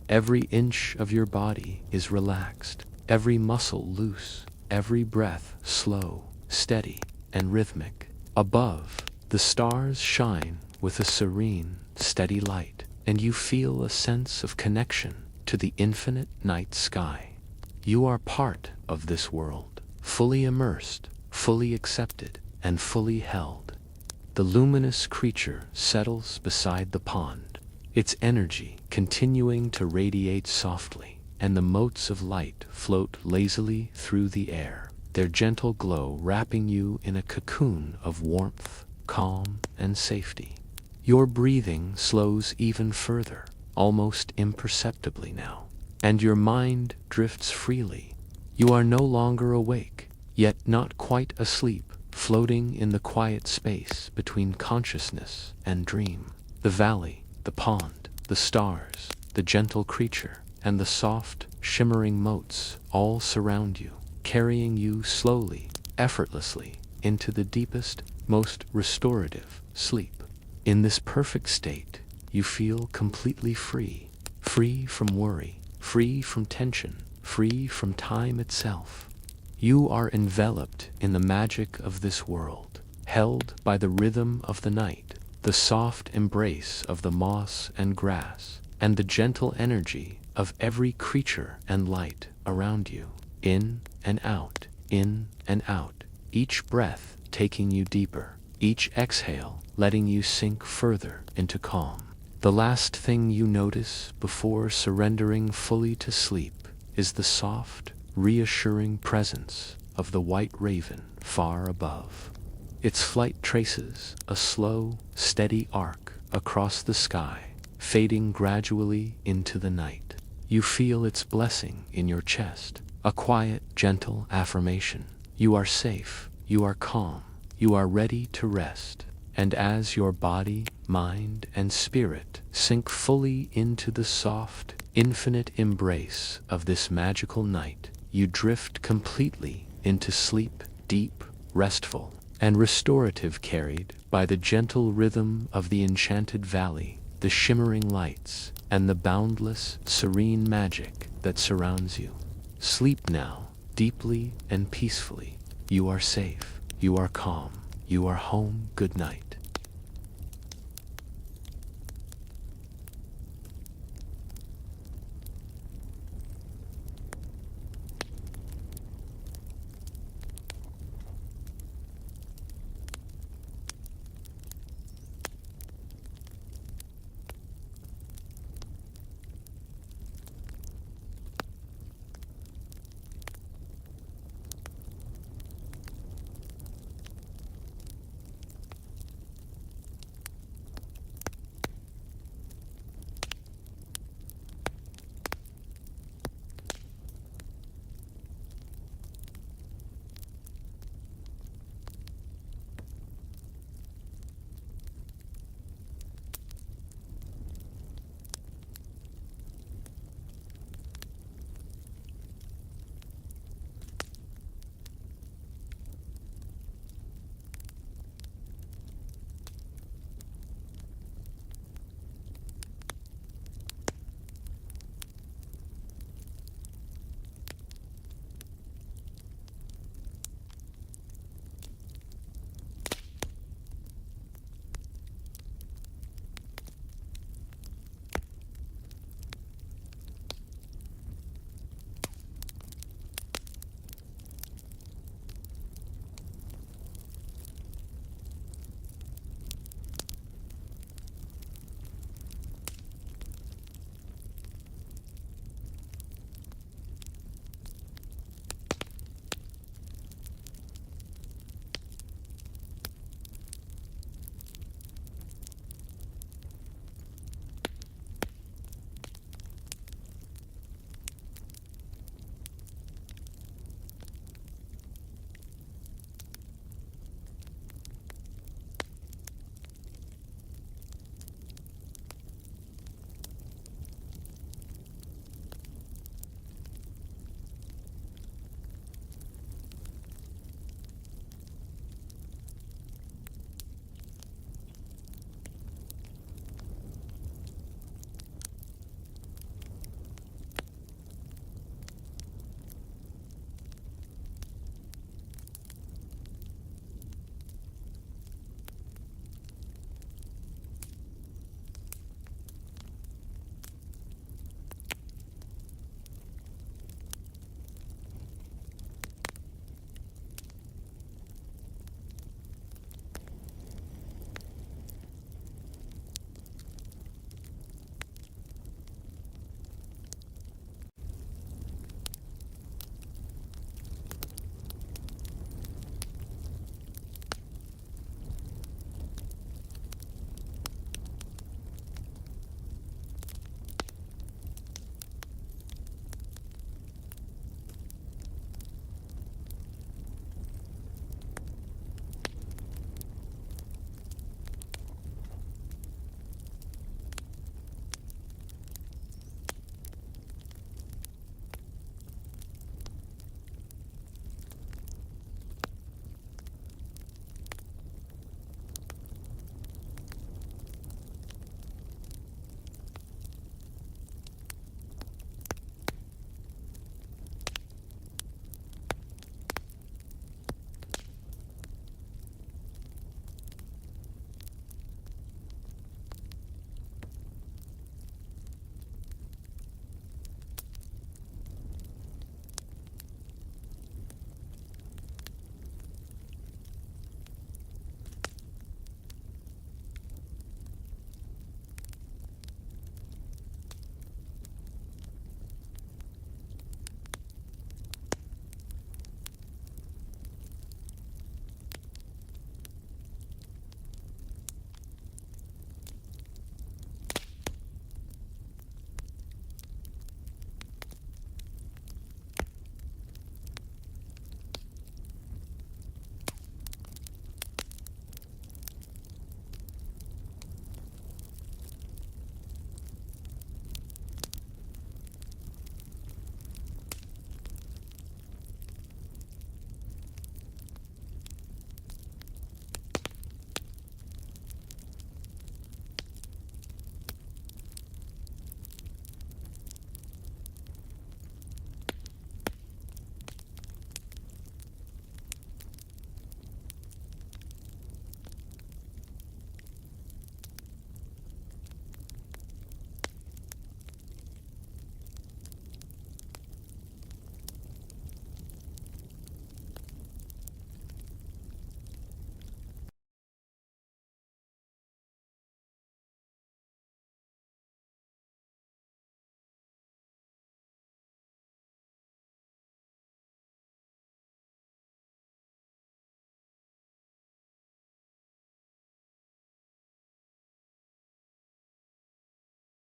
Every inch of your body is relaxed, every muscle loose, every breath slow, steady, and rhythmic. Above, the stars shine with a serene, steady light, and you feel a sense of connection to the infinite night sky. You are part of this world, fully immersed, fully accepted, and fully held. The luminous creature settles beside the pond, its energy continuing to radiate softly, and the motes of light float lazily through the air, their gentle glow wrapping you in a cocoon of warmth, calm, and safety. Your breathing slows even further, almost imperceptibly now, and your mind drifts freely. You are no longer awake, yet not quite asleep, floating in the quiet space between consciousness and dream. The valley, the pond, the stars, the gentle creature, and the soft, shimmering motes all surround you, carrying you slowly, effortlessly, into the deepest, most restorative sleep. In this perfect state, you feel completely free, free from worry, free from tension, free from time itself. You are enveloped in the magic of this world, held by the rhythm of the night, the soft embrace of the moss and grass, and the gentle energy of every creature and light around you. In and out, each breath taking you deeper, each exhale letting you sink further into calm. The last thing you notice before surrendering fully to sleep is the soft, reassuring presence of the white raven far above. Its flight traces a slow, steady arc across the sky, fading gradually into the night. You feel its blessing in your chest, a quiet, gentle affirmation. You are safe, you are calm, you are ready to rest. And as your body, mind, and spirit sink fully into the soft, infinite embrace of this magical night, you drift completely into sleep, deep, restful, and restorative, carried by the gentle rhythm of the enchanted valley, the shimmering lights, and the boundless, serene magic that surrounds you. Sleep now, deeply and peacefully. You are safe. You are calm. You are home. Good night.